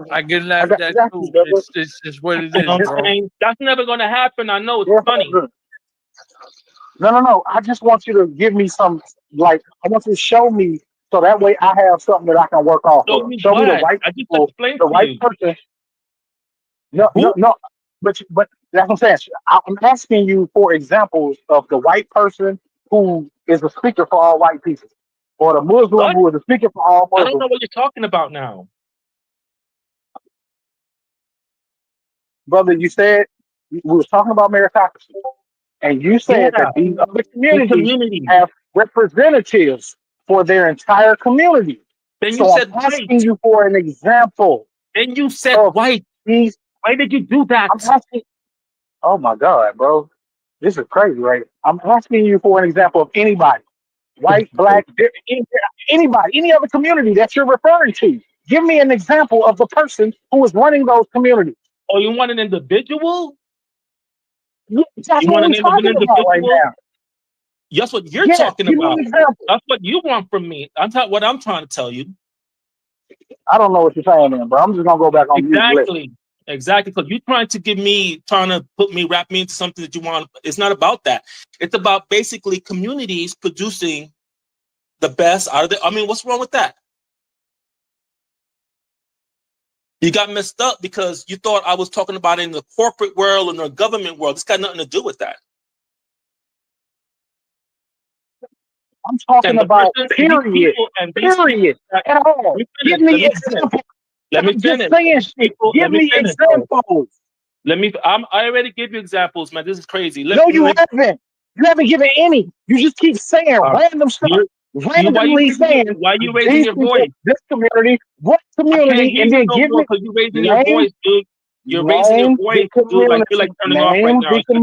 S7: I can
S1: I
S7: laugh at
S1: got, I
S7: that
S1: got you,
S7: too.
S1: brother.
S7: It's just what it
S4: You know
S7: is,
S4: what
S1: Yes,
S4: I'm
S7: bro.
S4: saying? That's never going to happen. I know it's
S1: yes,
S4: funny.
S1: brother. No. I just want you to give me some, like, I want you to show me so that way I have something that I can work off
S4: So
S1: of.
S4: you
S1: Show me the
S4: what?
S1: white
S4: I just
S1: people,
S4: explained
S1: the
S4: to
S1: right
S4: you.
S1: person. No, no,
S4: Who?
S1: no. But that's what I'm saying. I'm asking you for examples of the white person who is a speaker for all white people, or the Muslim
S4: What?
S1: who is a speaker for all
S4: I don't know
S1: Muslims.
S4: what you're talking about now.
S1: Brother, you said we was talking about meritocracy, and you
S4: Yeah,
S1: said that these other
S4: the
S1: communities
S4: community.
S1: have representatives for their entire community.
S4: Then you
S1: So I'm
S4: said white.
S1: asking you for an example
S4: Then you said
S1: of
S4: white.
S1: these.
S4: Why did you do that?
S1: I'm asking. Oh my God, bro, this is crazy, right? I'm asking you for an example of anybody, white, black, anybody, any other community that you're referring to. Give me an example of the person who is running those communities.
S4: Oh, you want an individual?
S1: That's
S4: You
S1: what
S4: want
S1: we're
S4: an
S1: talking about right
S4: individual?
S1: now.
S4: That's what you're
S1: Yes,
S4: talking
S1: give me an
S4: about.
S1: example.
S4: That's what you want from me. I'm what I'm trying to tell you.
S1: I don't know what you're saying, man, but I'm just gonna go back on mute and listen.
S4: Exactly. Exactly. Because you're trying to trying to wrap me into something that you want. It's not about that. It's about basically communities producing the best out of I mean, what's wrong with that? You got messed up because you thought I was talking about it in the corporate world and the government world. It's got nothing to do with that.
S1: I'm talking
S4: And the
S1: about
S4: person and these
S1: period,
S4: people and these people.
S1: period, at all. Give
S4: Let
S1: me
S4: me finish.
S1: examples.
S4: Let me
S1: Not just
S4: finish.
S1: saying shit.
S4: People,
S1: Give
S4: let me
S1: me
S4: finish, bro.
S1: examples.
S4: I already gave you examples, man. This is crazy.
S1: No, you haven't. You haven't given any. You just keep saying random stuff. Randomly saying
S4: why you raising
S1: these
S4: your
S1: people,
S4: voice?
S1: this community, what
S4: I can't
S1: community,
S4: hear
S1: and
S4: you
S1: then
S4: no
S1: give
S4: more
S1: me
S4: because you're raising your
S1: name,
S4: voice, dude. You're raising your
S1: name
S4: voice,
S1: the
S4: dude. Like you're like
S1: community,
S4: turning off right now. Like you're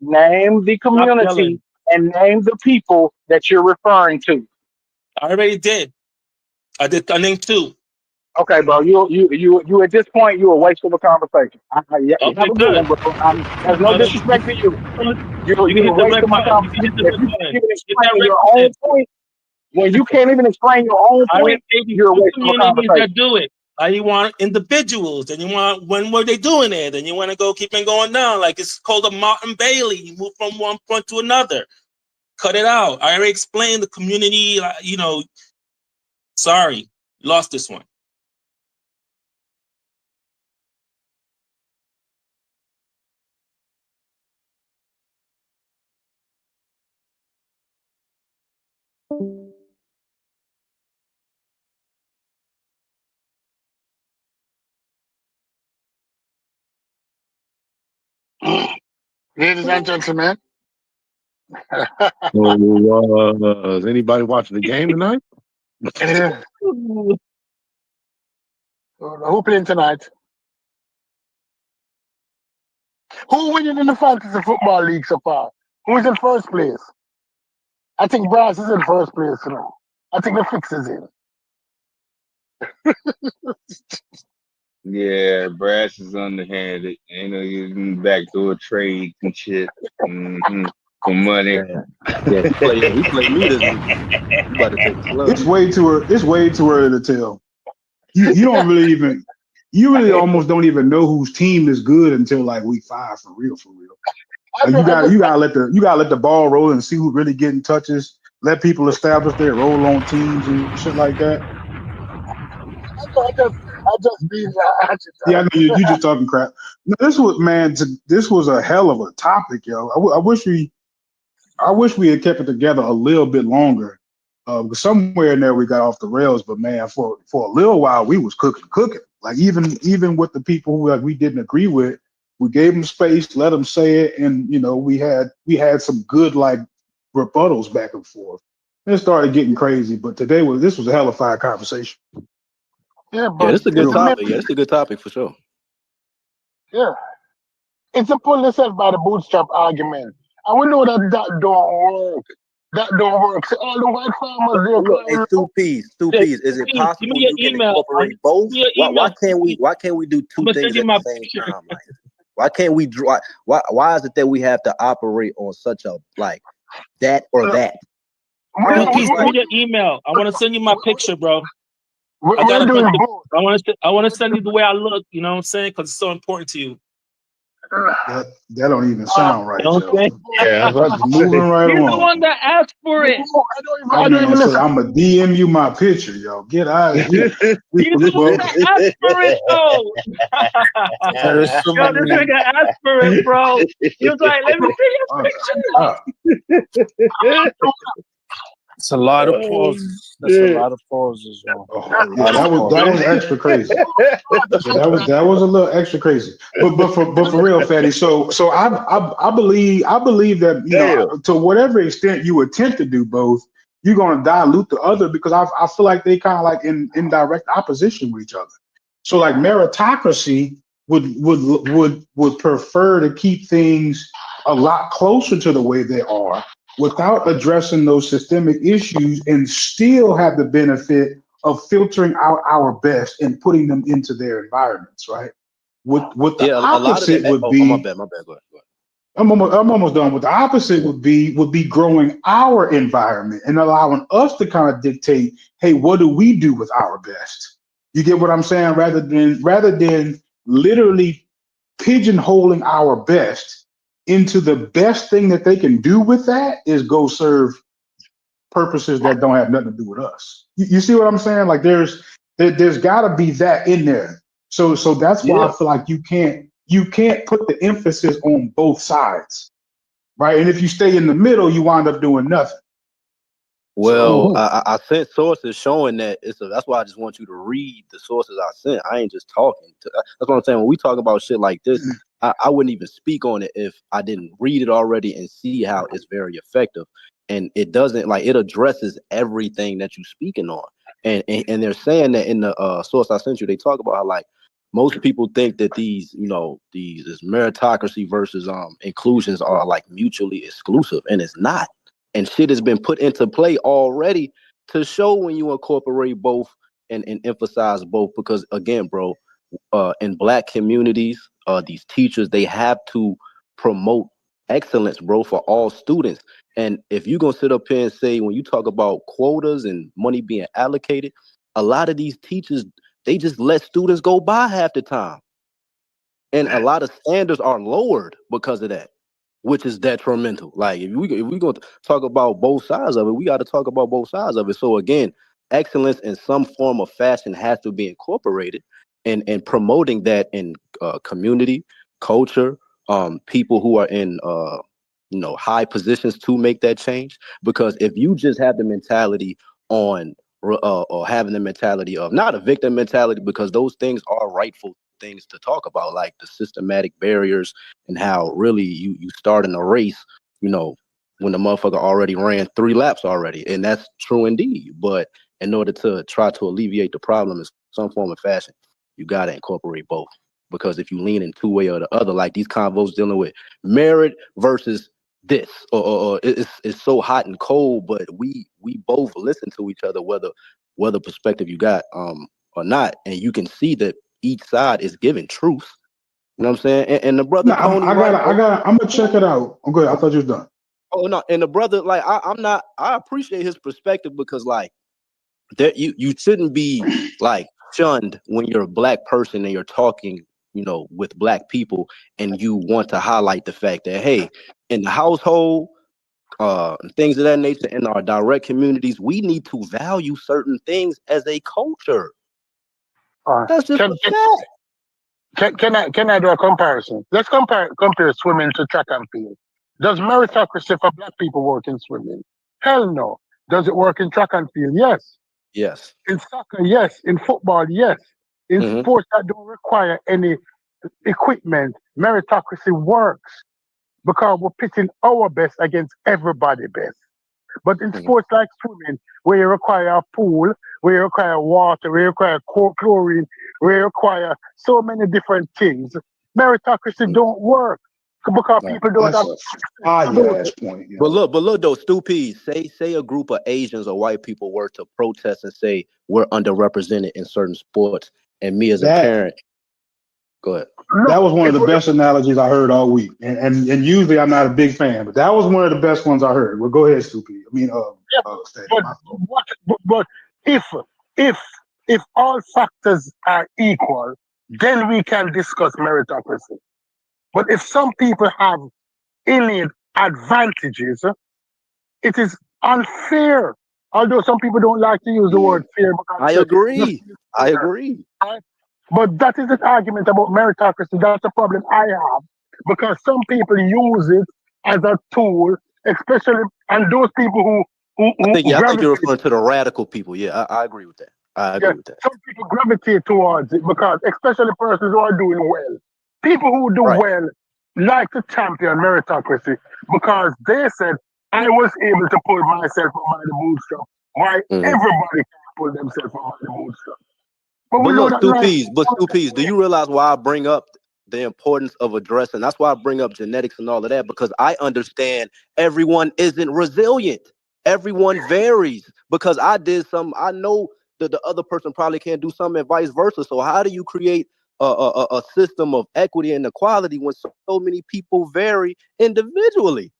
S1: name the
S4: stop
S1: community,
S4: yelling.
S1: and name the people that you're referring to.
S4: I already did. I named two.
S1: Okay, bro. You at this point you a waste of a conversation. Yeah, you have
S4: Okay,
S1: a good
S4: good.
S1: one, bro. There's no disrespect to you.
S4: You can
S1: You're
S4: hit
S1: a
S4: the
S1: waste
S4: red
S1: of my
S4: button. You can hit
S1: conversation
S4: the
S1: if
S4: red
S1: you can't
S4: button.
S1: even
S4: Hit that
S1: explain
S4: red
S1: your own
S4: button.
S1: point. When you can't even explain your own
S4: I already
S1: point,
S4: gave you
S1: you're a
S4: two
S1: waste of a
S4: communities
S1: conversation.
S4: that do it. You want individuals, and you want when were they doing it, and you want to go keep on going down. Like it's called a Martin Bailey. You move from one point to another. Cut it out. I already explained the community. Sorry, lost this one.
S3: Ladies and gentlemen.
S5: So, is anybody watching the game tonight?
S3: Who playing tonight? Who winning in the fantasy football league so far? Who's in first place? I think Brass is in first place now. I think the fix is in.
S8: Yeah, Brass is underhanded. Ain't no using backdoor trades and shit. For money.
S6: Yeah, he played me this week. You about to take a slug.
S9: It's way too early to tell. You don't really even you really almost don't even know whose team is good until like week 5 for real. Like you gotta let the ball roll and see who really getting touches. Let people establish their role on teams and shit like that.
S3: I just being
S9: Yeah, I know you just talking crap. No, this was a hell of a topic, yo. I wish we had kept it together a little bit longer. Because somewhere in there we got off the rails, but man, for a little while we was cooking. Like even with the people who we didn't agree with, we gave them space, let them say it, and we had some good like rebuttals back and forth. And it started getting crazy, but this was a hell of a fire conversation.
S3: Yeah, but
S6: Yeah, it's a good topic. Yeah, it's a good topic for sure.
S3: Yeah, it's a pull yourself by the bootstrap argument. And we know that don't work. That don't work. So all the white farmers,
S6: Look, it's two P's. Is it possible
S4: Give me your
S6: you can
S4: email.
S6: incorporate both?
S4: Give me your
S6: Why
S4: email.
S6: can't we do two
S4: I'm gonna
S6: things
S4: send you
S6: at
S4: my
S6: the same
S4: picture.
S6: time? Like, why can't we draw? Why is it that we have to operate on such a like that or that?
S4: Please give me your email. I want to send you my picture, bro. I got
S3: We're
S4: a
S3: doing
S4: bunch of.
S3: both.
S4: I want to send you the way I look. You know what I'm saying? Because it's so important to you.
S9: That don't even sound right,
S4: You know what I'm
S9: Joe.
S4: saying?
S5: Yeah, I was about to
S9: Moving
S5: say.
S9: right
S4: You're the
S9: along.
S4: one that asked for it.
S3: I don't even
S9: Said,
S3: listen.
S9: I'm gonna DM you my picture, yo. Get out of here.
S4: You're the one that asked for it, though.
S7: There's so
S4: Yo, this
S7: many.
S4: nigga asked for it, bro. He was like, "Let me see your picture."
S7: It's a lot of pauses. That's a lot of pauses, yo.
S9: Yeah, that was extra crazy. Yeah, that was a little extra crazy. But for real, Fatty. So I believe that to whatever extent you attempt to do both, you're gonna dilute the other because I feel like they kind of like in direct opposition with each other. So like meritocracy would prefer to keep things a lot closer to the way they are without addressing those systemic issues and still have the benefit of filtering out our best and putting them into their environments, right? What the opposite would be.
S6: My bad. Go ahead.
S9: I'm almost done. What the opposite would be growing our environment and allowing us to kind of dictate, hey, what do we do with our best? You get what I'm saying? Rather than literally pigeonholing our best into the best thing that they can do with that is go serve purposes that don't have nothing to do with us. You see what I'm saying? Like there's got to be that in there. So that's why I feel like you can't put the emphasis on both sides, right? And if you stay in the middle, you wind up doing nothing.
S6: Well, I sent sources showing that that's why I just want you to read the sources I sent. I ain't just talking. That's what I'm saying. When we talk about shit like this, I wouldn't even speak on it if I didn't read it already and see how it's very effective. And it doesn't it addresses everything that you're speaking on. And they're saying that in the source I sent you, they talk about how like most people think that this meritocracy versus inclusions are like mutually exclusive, and it's not. And shit has been put into play already to show when you incorporate both and emphasize both. Because again, bro, in Black communities, these teachers, they have to promote excellence, bro, for all students. And if you're gonna sit up here and say when you talk about quotas and money being allocated, a lot of these teachers, they just let students go by half the time. And a lot of standards are lowered because of that, which is detrimental. Like if we going to talk about both sides of it, we got to talk about both sides of it. So again, excellence in some form of fashion has to be incorporated, and promoting that in community, culture, people who are in high positions to make that change. Because if you just have the mentality on or having the mentality of not a victim mentality, because those things are rightful
S10: things to talk about, like the systematic barriers and how really you start in a race, when the motherfucker already ran 3 laps already. And that's true indeed. But in order to try to alleviate the problem in some form of fashion, you got to incorporate both. Because if you lean in two way or the other, like these convos dealing with merit versus this, or it's so hot and cold, but we both listen to each other, whether perspective you got or not, and you can see that each side is giving truth. You know what I'm saying? And the brother Tony,
S9: I'm gonna check it out. I'm good. I thought you was done.
S10: Oh no, and the brother, like I appreciate his perspective, because like that you shouldn't be like shunned when you're a black person and you're talking, with black people, and you want to highlight the fact that, hey, in the household, things of that nature, in our direct communities, we need to value certain things as a culture. That's just a fact.
S1: Can I do a comparison? Let's compare swimming to track and field. Does meritocracy for black people work in swimming? Hell no. Does it work in track and field? Yes.
S10: Yes.
S1: In soccer, yes. In football, yes. In sports that don't require any equipment, meritocracy works because we're pitting our best against everybody best. But in sports like swimming, where you require a pool, where you require water, where you require chlorine, where you require so many different things, meritocracy don't work because people don't have.
S9: Point.
S10: But look though, Stupides, say a group of Asians or white people were to protest and say we're underrepresented in certain sports, and me as a parent, go ahead.
S9: That was one of the best analogies I heard all week, and usually I'm not a big fan, but that was one of the best ones I heard. Well, go ahead, Stupid. I mean,
S1: but if all factors are equal, then we can discuss meritocracy. But if some people have innate advantages, it is unfair. Although some people don't like to use the word fair.
S10: I agree.
S1: But that is the argument about meritocracy. That's the problem I have. Because some people use it as a tool, especially, and those people who
S10: I think you're referring to the radical people. Yeah, I agree with that. I agree with that.
S1: Some people gravitate towards it because, especially persons who are doing well. People who do well like to champion meritocracy because they said, I was able to pull myself from my bootstrap. Why everybody can pull themselves from my bootstrap.
S10: But look, Stupides, do you realize why I bring up the importance of addressing? That's why I bring up genetics and all of that, because I understand everyone isn't resilient. Everyone varies, because I did some. I know that the other person probably can't do something and vice versa. So how do you create a system of equity and equality when so many people vary individually?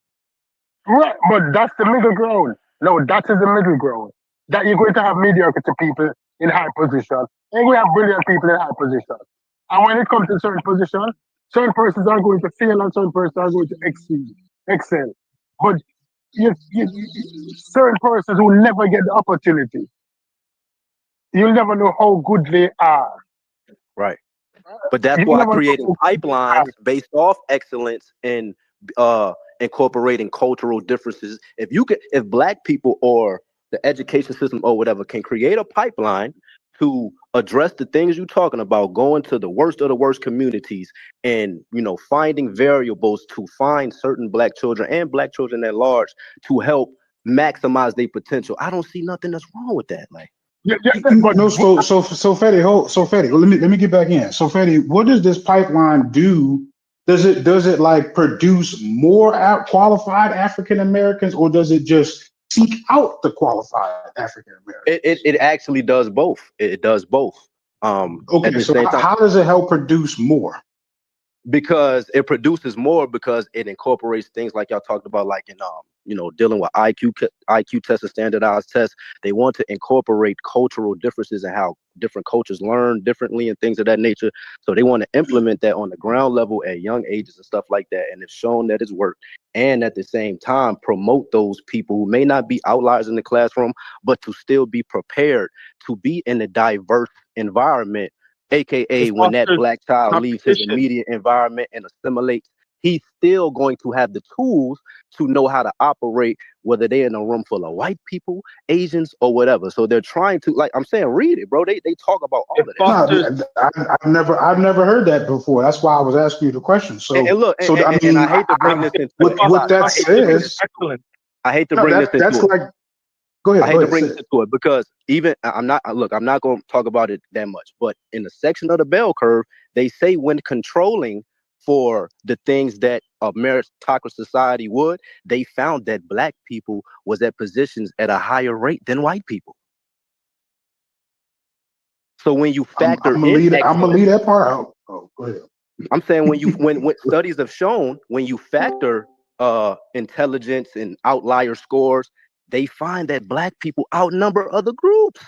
S1: Right, but that's the middle ground. No, that is the middle ground. That you're going to have mediocrity people in high position, and we have brilliant people in high position. And when it comes to certain positions, certain persons are going to fail and certain persons are going to excel. But certain persons will never get the opportunity. You'll never know how good they are.
S10: Right. But that's why creating pipelines based off excellence and incorporating cultural differences. If black people or the education system or whatever can create a pipeline to address the things you're talking about, going to the worst of the worst communities and, finding variables to find certain black children and black children at large to help maximize their potential. I don't see nothing that's wrong with that. Like,
S9: so Fetty, let me get back in. So Fetty, what does this pipeline do? Does it like produce more qualified African Americans, or does it just seek out the qualified African Americans?
S10: It actually does both. It does both.
S9: Okay, so how does it help produce more?
S10: Because it produces more because it incorporates things like y'all talked about, like in dealing with IQ tests and standardized tests. They want to incorporate cultural differences and how different cultures learn differently and things of that nature. So they want to implement that on the ground level at young ages and stuff like that. And it's shown that it's worked. And at the same time, promote those people who may not be outliers in the classroom, but to still be prepared to be in a diverse environment. AKA when that black child leaves his immediate environment and assimilates he's still going to have the tools to know how to operate, whether they're in a room full of white people, Asians, or whatever. So they're trying to, like I'm saying, read it, bro. They talk about all of that.
S9: No, I've never heard that before. That's why I was asking you the question. So,
S10: And look,
S9: so I
S10: and
S9: mean,
S10: I hate to bring this into
S9: what that says.
S10: I hate to
S9: No,
S10: bring this into
S9: that's
S10: it.
S9: like. Go ahead.
S10: I hate to bring this into it because even I'm not going to talk about it that much, but in the section of the bell curve, they say when controlling for the things that a meritocracy society would, they found that black people was at positions at a higher rate than white people. So when you factor
S9: I'm
S10: in
S9: gonna leave that part out. Oh, go ahead.
S10: I'm saying when studies have shown when you factor intelligence and outlier scores, they find that black people outnumber other groups.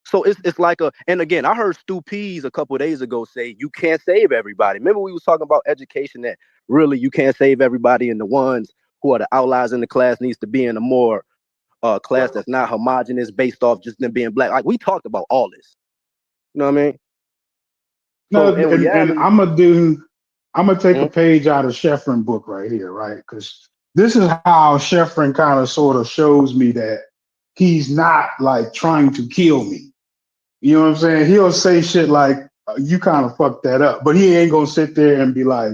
S10: So it's like and again, I heard Stu Pease a couple of days ago say you can't save everybody. Remember we was talking about education, that really you can't save everybody, and the ones who are the outliers in the class needs to be in a more class that's not homogenous based off just them being black. Like we talked about all this. You know what I mean?
S9: No,
S10: So
S9: and I'm gonna take a page out of Sheffrin's book right here, right? Because this is how Sheffrin kind of sort of shows me that he's not like trying to kill me. You know what I'm saying? He'll say shit like, "You kind of fucked that up," but he ain't gonna sit there and be like,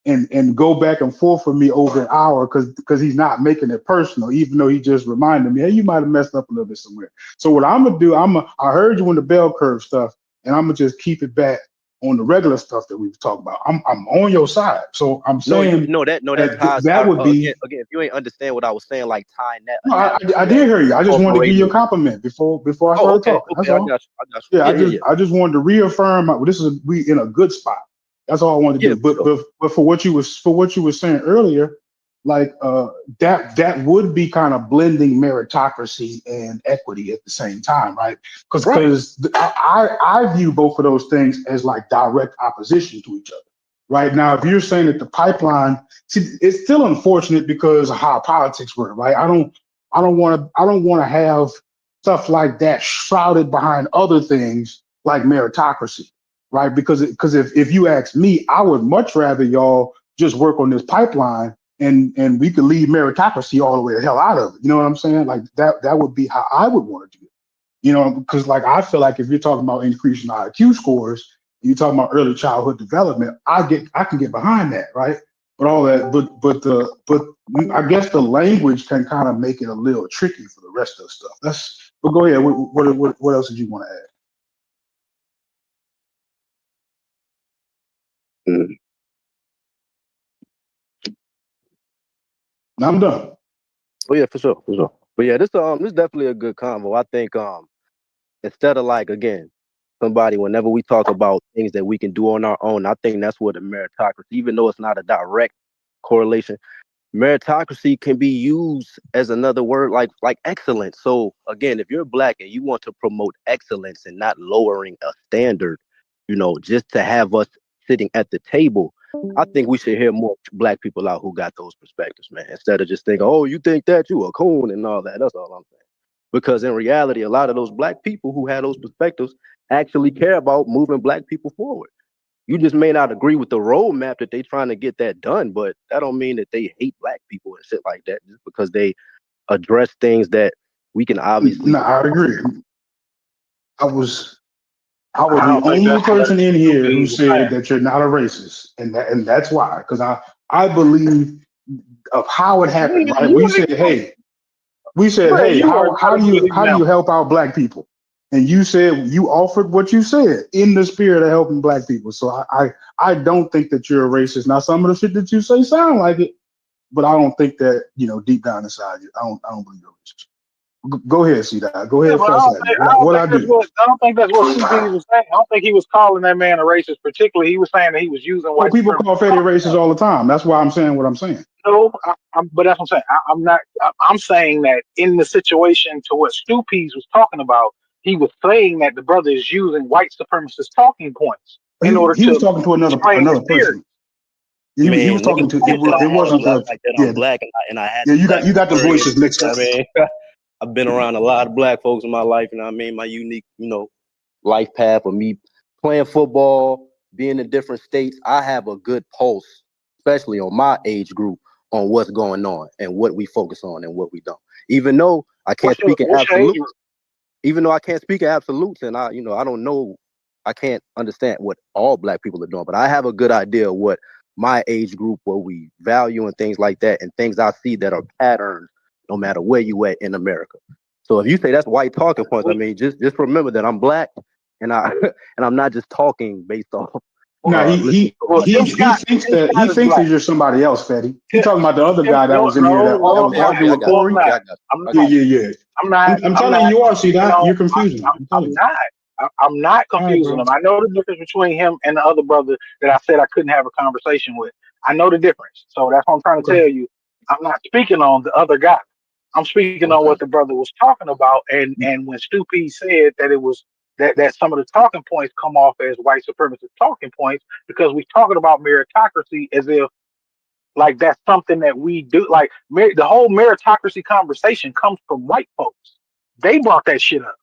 S9: and go back and forth with me over an hour because he's not making it personal, even though he just reminded me, hey, you might have messed up a little bit somewhere. So what I'm gonna do, I heard you in the bell curve stuff, and I'm gonna just keep it back on the regular stuff that we've talked about. I'm on your side. So I'm saying that would be
S10: again, if you ain't understand what I was saying, like tying that.
S9: No, I did hear you. I just wanted to give you a compliment before I started talking. That's all.
S10: I got you.
S9: Yeah, I just wanted to reaffirm we in a good spot. That's all I wanted to do. But for what you were saying earlier, like that would be kind of blending meritocracy and equity at the same time, right? Because I view both of those things as like direct opposition to each other. Right now, if you're saying that the pipeline, see, it's still unfortunate because of how politics work, right? I don't want to have stuff like that shrouded behind other things like meritocracy, right? Because if you ask me, I would much rather y'all just work on this pipeline and we could leave meritocracy all the way the hell out of it. You know what I'm saying? Like that would be how I would want to do it. You know, because like I feel like if you're talking about increasing IQ scores, you're talking about early childhood development, I can get behind that, right? But all that, but I guess the language can kind of make it a little tricky for the rest of the stuff. But go ahead. What else did you want to add? I'm done.
S10: Oh yeah, for sure. But yeah, this is definitely a good convo. I think instead of like again, somebody whenever we talk about things that we can do on our own, I think that's what the meritocracy, even though it's not a direct correlation, meritocracy can be used as another word like excellence. So again, if you're black and you want to promote excellence and not lowering a standard, you know, just to have us sitting at the table, I think we should hear more black people out who got those perspectives, man, instead of just thinking, oh, you think that you a coon and all that. That's all I'm saying. Because in reality, a lot of those black people who had those perspectives actually care about moving black people forward. You just may not agree with the roadmap that they trying to get that done, but that don't mean that they hate black people and shit like that just because they address things that we can obviously.
S9: No, I agree. I was the only person in here who said that you're not a racist, and that's why, because I believe of how it happened. Right? We said, hey, how do you help out black people? And you said you offered what you said in the spirit of helping black people. So I don't think that you're a racist. Now some of the shit that you say sound like it, but I don't think that, you know, deep down inside you, I don't believe you're a racist. Go ahead, C-Dot. Go ahead.
S1: I don't think that's what CB was saying. I don't think he was calling that man a racist. Particularly, he was saying that he was using white.
S9: People call Fetty racist all the time. That's why I'm saying what I'm saying.
S1: No, but that's what I'm saying. I'm not. I'm saying that in the situation to what Stu Pease was talking about, he was saying that the brother is using white supremacist talking points in order
S9: he was talking to another person. He was talking to. It wasn't
S10: like that. I'm black, and I had.
S9: Yeah, you got the voices mixed up.
S10: I mean, I've been around a lot of black folks in my life, and I mean, my unique, you know, life path of me playing football, being in different states. I have a good pulse especially on my age group, on what's going on and what we focus on and what we don't. Even though I can't speak in absolutes, even though I can't speak in absolutes, and I don't know, I can't understand what all black people are doing, but I have a good idea of what my age group, what we value and things like that, and things I see that are patterns no matter where you at in America. So if you say that's white talking points, I mean, just remember that I'm black, and I'm not just talking based off.
S9: No, he thinks that you're somebody else, Fetty. He talking about the other guy that was in here that was arguing with Corey. Yeah.
S1: I'm not.
S9: I'm telling you are. See that you're confusing.
S1: I'm not confusing him. I know the difference between him and the other brother that I said I couldn't have a conversation with. I know the difference. So that's what I'm trying to tell you. I'm not speaking on the other guy. I'm speaking on what the brother was talking about. And when Stu P said that it was that some of the talking points come off as white supremacist talking points because we're talking about meritocracy as if like that's something that we do. Like the whole meritocracy conversation comes from white folks. They brought that shit up.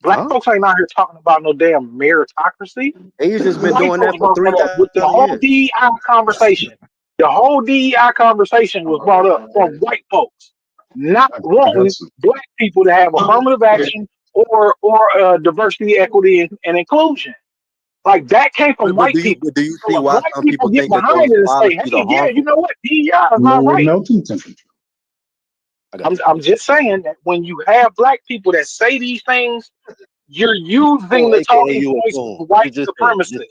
S1: Black folks ain't out here talking about no damn meritocracy.
S10: He's just been doing that for 3,000
S1: years. The whole DEI conversation. The whole DEI conversation was brought up from white folks, not wanting black people to have affirmative action or diversity, equity, and inclusion. Like that came from white people.
S10: Do you see why some people
S1: get
S10: think that
S1: behind
S10: those
S1: it and say,
S10: policies
S1: "Hey,
S10: are
S1: yeah,
S10: harmful?
S1: you know what? DEI is not right." I'm just saying that when you have black people that say these things, you're using the talking points of white supremacists.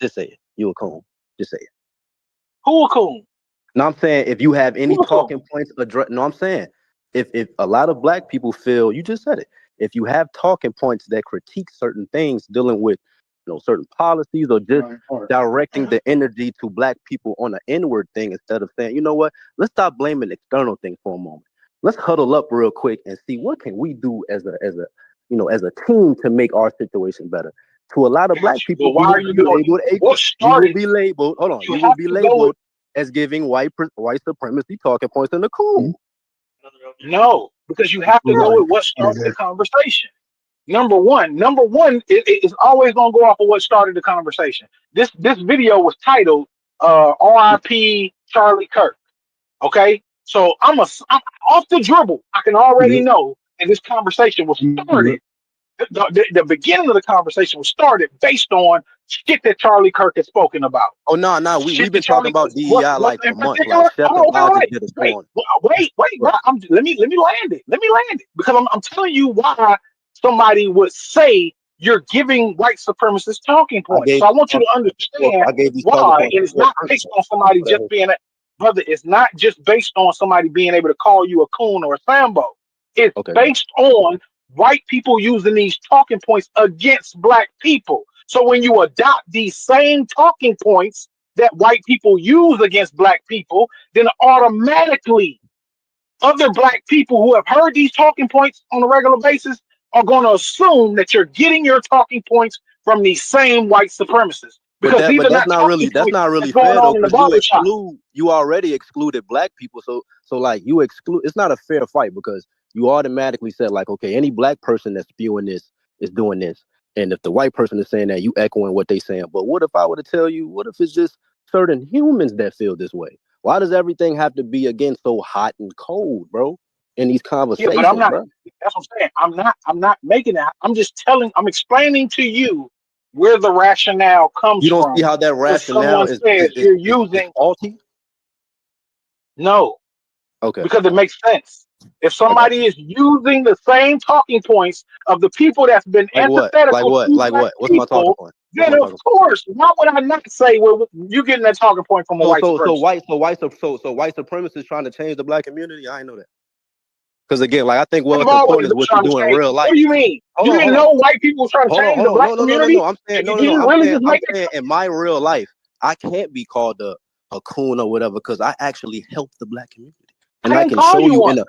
S10: Just say it. You a coon. Just say it.
S1: Who a coon?
S10: No, I'm saying if you have any talking points address. No, I'm saying if a lot of black people feel, you just said it. If you have talking points that critique certain things dealing with certain policies or just directing the energy to black people on an inward thing instead of saying, you know what, let's stop blaming external things for a moment. Let's huddle up real quick and see what can we do as a team to make our situation better. To a lot of black people,
S1: why are you doing
S10: you will be labeled. Hold on, you will be labeled as giving white supremacy talking points in the cool.
S1: No, because you have to go with what started the conversation. Number one, it's always gonna go off of what started the conversation. This video was titled "R.I.P. Charlie Kirk." Okay, so I'm off the dribble. I can already know that this conversation was started. The beginning of the conversation was started based on shit that Charlie Kirk had spoken about.
S10: Oh no, we've been talking about DEI like for months. Like
S1: Wait. Let me land it because I'm telling you why somebody would say you're giving white supremacists talking points. So I want you to understand why, and it's not based on somebody just being brother. It's not just based on somebody being able to call you a coon or a Sambo. It's based on white people using these talking points against black people. So when you adopt these same talking points that white people use against black people, then automatically other black people who have heard these talking points on a regular basis are going to assume that you're getting your talking points from these same white supremacists. Because
S10: that's not really fair though, because you already excluded black people. So like you exclude, it's not a fair fight because you automatically said like, okay, any black person that's spewing this is doing this. And if the white person is saying that, you echoing what they saying. But what if I were to tell you, what if it's just certain humans that feel this way? Why does everything have to be again so hot and cold, bro? In these conversations,
S1: but I'm not.
S10: Bro.
S1: That's what I'm saying. I'm not making that. I'm explaining to you where the rationale comes from.
S10: You don't see how that rationale is
S1: you're using
S10: faulty?
S1: No.
S10: Okay.
S1: Because it makes sense. If somebody is using the same talking points of the people that's been antithetical
S10: like what? What's my talking point?
S1: Then of course, why would I not say, well, you getting that talking point from a white supremacist?
S10: So white supremacists trying to change the black community? I ain't know that. Because again, like I think what's important is what you do in real life.
S1: What do you mean? You didn't know white people were trying to change the black community?
S10: No. I'm saying in my real life, I can't be called a coon or whatever because I actually help the black community. And I can show you in a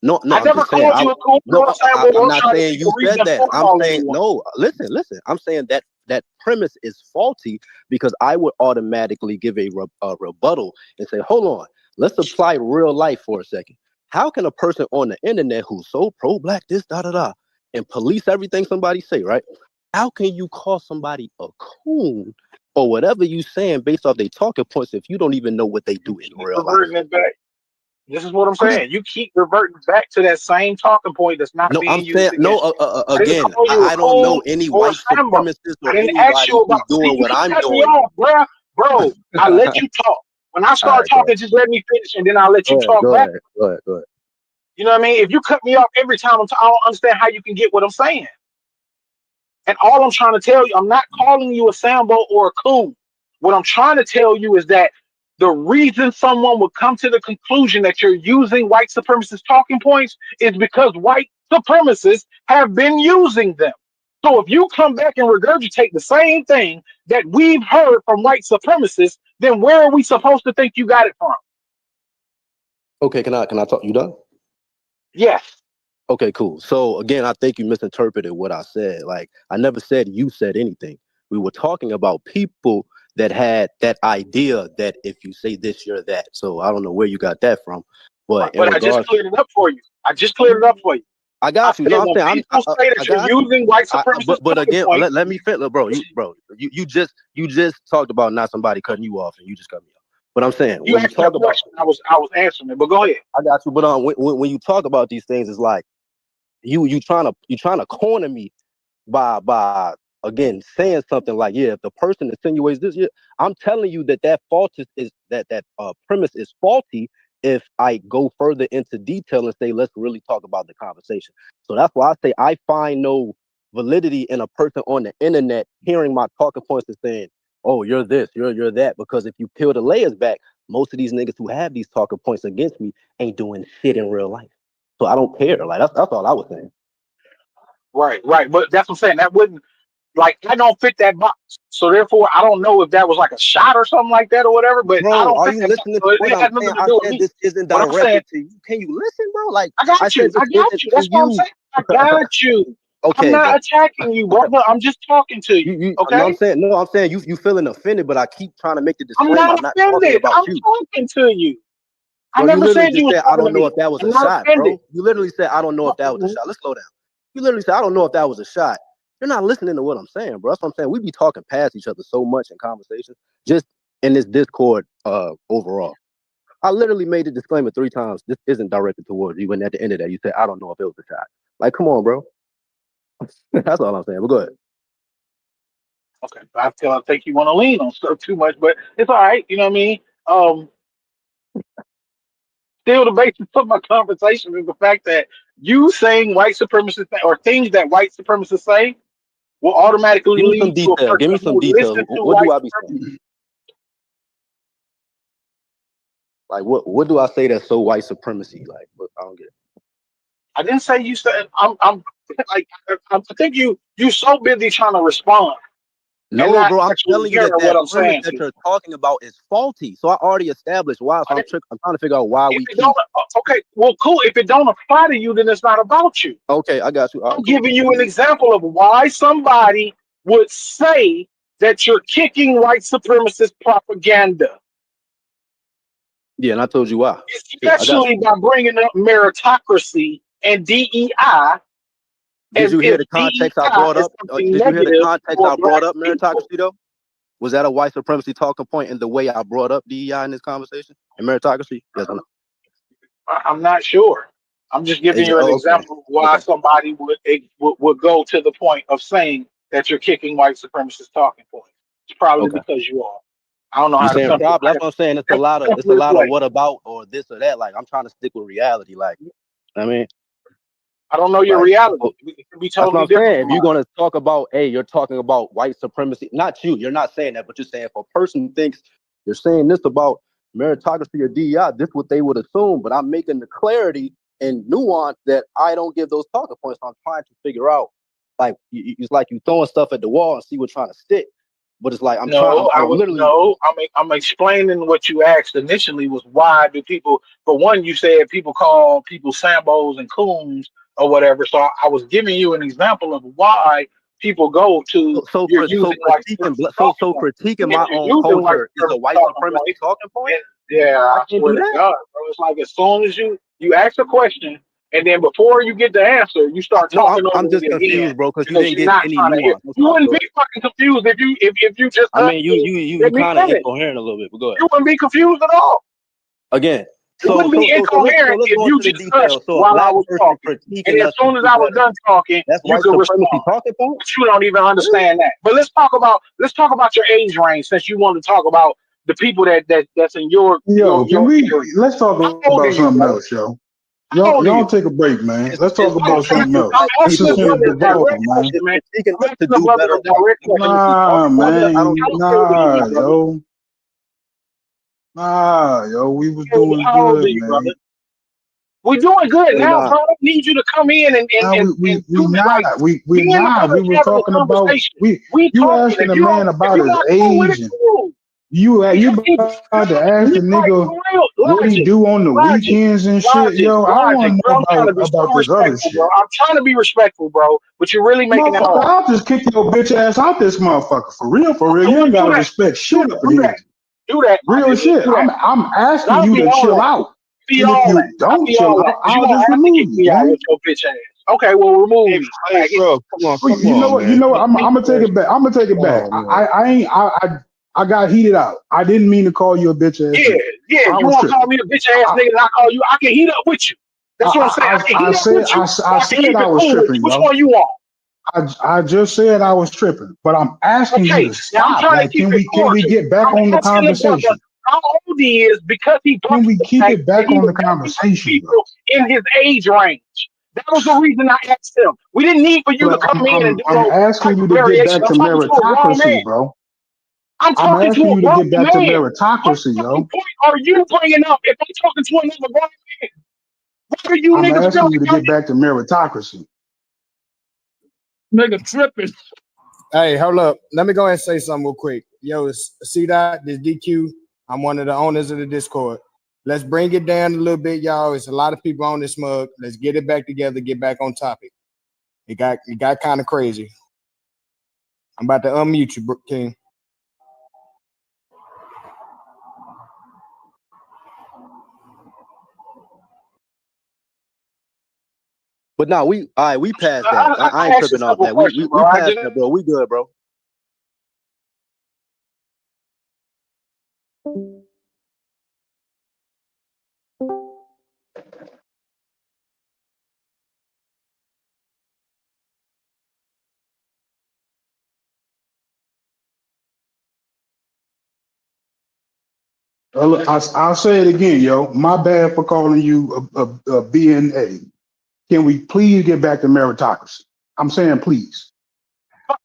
S10: No,
S1: I never called you a coon.
S10: I'm not saying you said that. I'm saying no. Listen. I'm saying that premise is faulty because I would automatically give a rebuttal and say, hold on, let's apply real life for a second. How can a person on the internet who's so pro-black, this, and police everything somebody say, right? How can you call somebody a coon or whatever you saying based off their talking points if you don't even know what they do in real life.
S1: Reverting it back. This is what I'm
S10: I'm just,
S1: saying. You keep reverting back to that same talking point that's not
S10: no, I'm
S1: being used
S10: saying no.
S1: against you. I didn't
S10: Again,
S1: call you a
S10: I don't know
S1: coon
S10: any
S1: or a
S10: white
S1: Sambo.
S10: supremacist
S1: I
S10: or
S1: didn't ask
S10: anybody
S1: you
S10: who's
S1: about. See,
S10: doing
S1: you
S10: what
S1: keep
S10: I'm
S1: cutting me
S10: doing.
S1: off, bro. I let you talk. When I
S10: All
S1: start
S10: right, go ahead.
S1: talking, just let me finish, and then I'll let you talk
S10: Go
S1: back.
S10: ahead. Go ahead. Go ahead.
S1: You know what I mean? If you cut me off every time, I don't understand how you can get what I'm saying. And all I'm trying to tell you, I'm not calling you a Sambo or a coon. What I'm trying to tell you is that the reason someone would come to the conclusion that you're using white supremacist talking points is because white supremacists have been using them. So if you come back and regurgitate the same thing that we've heard from white supremacists, then where are we supposed to think you got it from?
S10: Okay, can I talk? You done?
S1: Yes.
S10: Okay, cool. So again, I think you misinterpreted what I said. Like, I never said you said anything. We were talking about people that had that idea that if you say this, you're that. So I don't know where you got that from, but in
S1: But I just
S10: regards,
S1: cleared it up for you. I just cleared it up for you.
S10: I
S1: I
S10: got you.
S1: said
S10: No, I'm
S1: when
S10: saying
S1: people say
S10: I
S1: that you're
S10: got you.
S1: using white supremacist
S10: But
S1: talking
S10: again,
S1: points,
S10: let me fit, bro. You just talked about not somebody cutting you off, and you just cut me off. But I'm saying
S1: you
S10: when you
S1: asked me a
S10: talk about,
S1: question. I was answering it, but go ahead.
S10: I got you. But when you talk about these things, it's like you trying to corner me by again saying something like, yeah, if the person insinuates this, yeah, I'm telling you that fault is that premise is faulty. If I go further into detail and say, let's really talk about the conversation. So that's why I say I find no validity in a person on the internet hearing my talking points and saying, oh, you're this, you're that. Because if you peel the layers back, most of these niggas who have these talking points against me ain't doing shit in real life. So I don't care. Like that's all I was saying.
S1: Right. But that's what I'm saying. That wouldn't I don't fit that box. So therefore, I don't know if that was like a shot or something like that or whatever. But I
S10: Bro,
S1: don't
S10: are
S1: fit
S10: you
S1: that box.
S10: listening
S1: So
S10: to
S1: it,
S10: what
S1: it
S10: I'm
S1: has
S10: saying?
S1: nothing to
S10: I
S1: do with
S10: said
S1: me.
S10: this isn't
S1: But I'm saying
S10: directed to you. Can you listen, bro? Like
S1: I
S10: I
S1: got you.
S10: said this
S1: I got
S10: isn't
S1: you.
S10: to
S1: That's what I'm
S10: you.
S1: saying. I got you. I'm
S10: Okay,
S1: not
S10: but
S1: attacking you, brother. I'm just talking to you.
S10: no,
S1: Okay.
S10: I'm saying you feeling offended, but I keep trying to make the
S1: I'm
S10: disclaimer.
S1: not
S10: I'm not talking
S1: offended.
S10: about
S1: I'm
S10: you.
S1: talking to you. I
S10: Bro, you
S1: never
S10: literally
S1: said you
S10: just
S1: was
S10: said, I
S1: talking to
S10: don't know
S1: me.
S10: if that was
S1: I'm
S10: a
S1: not
S10: shot,
S1: offended.
S10: bro. You literally said, I don't know if that was a shot. Let's slow down. You literally said, I don't know if that was a shot. You're not listening to what I'm saying, bro. That's what I'm saying. We be talking past each other so much in conversations, just in this Discord overall. I literally made the disclaimer 3 times. This isn't directed towards you. And at the end of that, you said, I don't know if it was a shot. Like, come on, bro. That's all I'm saying. But go ahead.
S1: Okay. I think you want to lean on stuff too much, but it's all right. You know what I mean? Still, the basis of my conversation is the fact that you saying white supremacists or things that white supremacists say will automatically
S10: Give me some
S1: lead to a
S10: detail. Give
S1: person
S10: me
S1: who
S10: some
S1: would
S10: details.
S1: listen to
S10: What
S1: white
S10: do I be saying?
S1: supremacists.
S10: Like, what do I say that's so white supremacy? Like, I don't get it.
S1: I didn't say you said I'm like I think you so busy trying to respond and
S10: No,
S1: not
S10: bro, I'm
S1: actually
S10: telling you
S1: hearing
S10: that
S1: what
S10: that
S1: I'm
S10: premise
S1: saying to
S10: that
S1: you.
S10: you're talking about is faulty. So I already established why. So I'm trying to figure out why
S1: If
S10: we
S1: it don't,
S10: keep.
S1: okay, well, cool. If it don't apply to you, then it's not about you.
S10: Okay, I got you. All right,
S1: I'm
S10: cool.
S1: giving you an example of why somebody would say that you're kicking white supremacist propaganda.
S10: Yeah, and I told you why. Yeah, I got you.
S1: Especially by bringing up meritocracy and DEI
S10: Did
S1: as
S10: you hear
S1: if
S10: the context I
S1: DEI
S10: brought
S1: is
S10: up?
S1: something
S10: Did you hear the
S1: negative
S10: context
S1: for
S10: I brought
S1: black
S10: up,
S1: people.
S10: meritocracy, though? Was that a white supremacy talking point in the way I brought up DEI in this conversation and meritocracy? Yes or no?
S1: I'm not sure. I'm just giving you an
S10: Oh, okay.
S1: example of why
S10: Okay.
S1: somebody would go to the point of saying that you're kicking white supremacist talking points. It's probably
S10: Okay.
S1: because you are. I don't know
S10: You
S1: how to
S10: saying
S1: simplify
S10: problem? That's
S1: it.
S10: what I'm saying. It's a lot of what about or this or that. Like I'm trying to stick with reality. Like I mean,
S1: I don't know your
S10: like
S1: reality. It can be
S10: that's what
S1: totally
S10: I'm
S1: different
S10: saying.
S1: from
S10: If you're
S1: mine.
S10: gonna talk about, hey, you're talking about white supremacy. Not you. You're not saying that, but you're saying for a person who thinks you're saying this about meritocracy or DEI, this is what they would assume. But I'm making the clarity and nuance that I don't give those talking points. I'm trying to figure out, like, it's like you throwing stuff at the wall and see what's trying to stick. But it's like I'm
S1: No, I
S10: I'm
S1: would
S10: literally.
S1: no. I'm explaining what you asked initially was why do people? For one, you said people call people Sambos and coons or whatever. So I was giving you an example of why people go to you're using white supremacist talking points.
S10: Critiquing
S1: If
S10: my
S1: you're
S10: own
S1: using white
S10: culture is a
S1: supremacist
S10: white
S1: talking
S10: supremacy
S1: points,
S10: talking point.
S1: yeah,
S10: I
S1: I
S10: can't
S1: swear
S10: do
S1: to
S10: that.
S1: God, bro. It's like as soon as you ask a question And then before you get the answer, you start
S6: No,
S1: talking over
S6: I'm just
S1: it again
S6: confused, bro, because you
S1: because
S6: didn't
S1: you're
S6: give
S1: not
S6: any
S1: trying to hear.
S6: nuance. I'm
S1: You
S6: sorry.
S1: wouldn't
S6: Go
S1: be
S6: ahead.
S1: fucking confused if you just
S10: I mean, you
S1: let me
S10: kind of
S1: finish.
S10: incoherent a little bit, but go ahead.
S1: You wouldn't be confused at all.
S10: Again,
S1: It wouldn't be incoherent
S10: let's
S1: if
S10: go
S1: you
S10: into the
S1: just hushed
S10: details. So a
S1: while I
S10: black
S1: was
S10: person
S1: talking. And
S10: critiquing
S1: as
S10: us
S1: soon as I was done talking,
S10: that's
S1: you
S10: white
S1: could
S10: supremacy
S1: respond.
S10: talking point?
S1: But you don't even understand that. But let's talk about your age range since you want to talk about the people that's in your
S9: Yo, can we
S1: area.
S9: let's talk
S1: How old are
S9: about
S1: you,
S9: something
S1: brother?
S9: else, yo.
S1: How old are
S9: Y'all
S1: you?
S9: take a break, man. Let's
S6: It's
S9: talk about something else.
S1: I'm
S6: black
S9: This
S1: asking
S9: is
S1: the
S6: people
S9: finna
S1: brother a
S9: devolve,
S1: direct
S9: man.
S1: question, man.
S6: critiquing
S1: I'm
S6: us to
S1: asking the
S6: do
S1: brother
S6: better
S1: a
S6: white
S1: direct question.
S6: supremacy
S9: Nah,
S6: talking point.
S9: man.
S1: I don't care what you need, brother.
S9: Nah, yo. We was doing
S1: How old are
S9: good,
S1: you,
S9: man.
S1: brother? We're doing good
S10: Hey,
S1: now,
S10: nah.
S1: bro. I don't need you to come in and
S9: Nah,
S1: do
S9: we
S1: it like
S9: not. We
S1: me and the
S9: not.
S1: brother
S9: We was
S1: having a
S9: talking about
S1: conversation. We
S9: you
S1: talking.
S9: asking
S1: If
S9: a
S1: you
S9: man
S1: don't, if
S9: about
S1: you're
S9: his
S1: not cool with it,
S9: age and
S1: cool.
S9: you
S1: Because he,
S9: about to ask the
S1: like
S9: nigga
S1: for real,
S9: what he do on the weekends and shit, yo. I want to
S1: bro. I'm trying
S9: know
S1: to be
S9: about
S1: so
S9: this other
S1: respectful, bro.
S9: shit.
S1: I'm trying to be respectful, bro. But you're really making it
S9: Motherfucker,
S1: hard.
S9: I'll just kick your bitch ass out this motherfucker. For real, for real.
S1: Okay,
S9: You
S1: well,
S9: ain't
S1: do
S9: gotta
S1: that.
S9: respect shit up in
S1: Do
S9: here.
S1: that. Do that, my
S9: Real
S1: nigga.
S9: shit.
S1: Do that.
S9: I'm asking
S1: I'll
S9: you
S1: be
S9: to
S1: all
S9: chill
S1: that.
S9: out.
S1: Be
S9: And if
S1: all
S9: you
S1: that. I'll
S9: don't
S1: be
S9: chill
S1: all that.
S9: out,
S1: Because you
S9: I'll
S1: won't
S9: just
S1: have to
S9: remove
S1: kick
S9: you,
S1: me out
S9: man.
S1: with your bitch ass. Okay, well, remove
S8: Hey,
S1: me.
S8: hey,
S1: Faggot.
S8: bro, come on,
S9: Well,
S8: come on,
S9: you know
S8: man.
S9: what? I'm gonna take it back. I'm gonna take it back.
S8: Oh man.
S9: I got heated out. I didn't mean to call you a bitch ass
S1: Yeah,
S9: nigga.
S1: yeah.
S9: I
S1: You
S9: was
S1: want to call
S9: tripping.
S1: me a bitch ass
S9: I
S1: nigga and I call you? I can heat up with you. That's what I'm saying. I can heat up with you, or
S9: I
S1: I can
S9: said
S1: keep
S9: I
S1: it
S9: was
S1: cool with you.
S9: tripping,
S1: Which
S9: yo.
S1: one you want?
S9: I just said I was tripping, but I'm asking you
S1: Okay,
S9: to
S1: now I'm
S9: stop.
S1: trying to
S9: Like,
S1: keep
S9: can
S1: it
S9: we
S1: cordial.
S9: get back
S1: I'm
S9: on the
S1: asking the brother
S9: conversation?
S1: how old he is because he
S9: Can
S1: brought
S9: we
S1: the
S9: keep
S1: fact
S9: it
S1: that
S9: back
S1: he
S9: on
S1: was
S9: the
S1: dealing with
S9: conversation, bro?
S1: people in his age range. That was the reason I asked him. We didn't need for you to
S9: But
S1: come in and do
S9: I'm
S1: no
S9: asking
S1: type
S9: you
S1: of
S9: to get
S1: variation.
S9: back
S1: I'm
S9: to
S1: talking to a grown man.
S9: meritocracy, bro.
S1: I'm
S9: I'm
S1: talking to
S9: asking
S1: a
S9: you to
S1: grown
S9: get back to
S1: man. What
S9: meritocracy,
S1: fucking
S9: yo.
S1: point are you bringing up if I'm talking to another grown man? Why do you
S9: I'm
S1: niggas feel
S9: asking you
S1: like
S9: to get back to meritocracy.
S2: Nigga tripping.
S7: Hey, hold up. Let me go ahead and say something real quick. Yo, see that? This DQ. I'm one of the owners of the Discord. Let's bring it down a little bit, y'all. It's a lot of people on this mug. Let's get it back together, get back on topic. It got kind of crazy. I'm about to unmute you, King.
S10: But no, we passed that. I
S1: I
S10: ain't
S1: asked a
S10: tripping off
S1: simple
S10: that. We
S1: question,
S10: we,
S1: bro.
S10: we
S1: I
S10: passed
S1: just
S10: that, bro. We good, bro.
S9: I'll say it again, yo. My bad for calling you a BNA. Can we please get back to meritocracy? I'm saying please.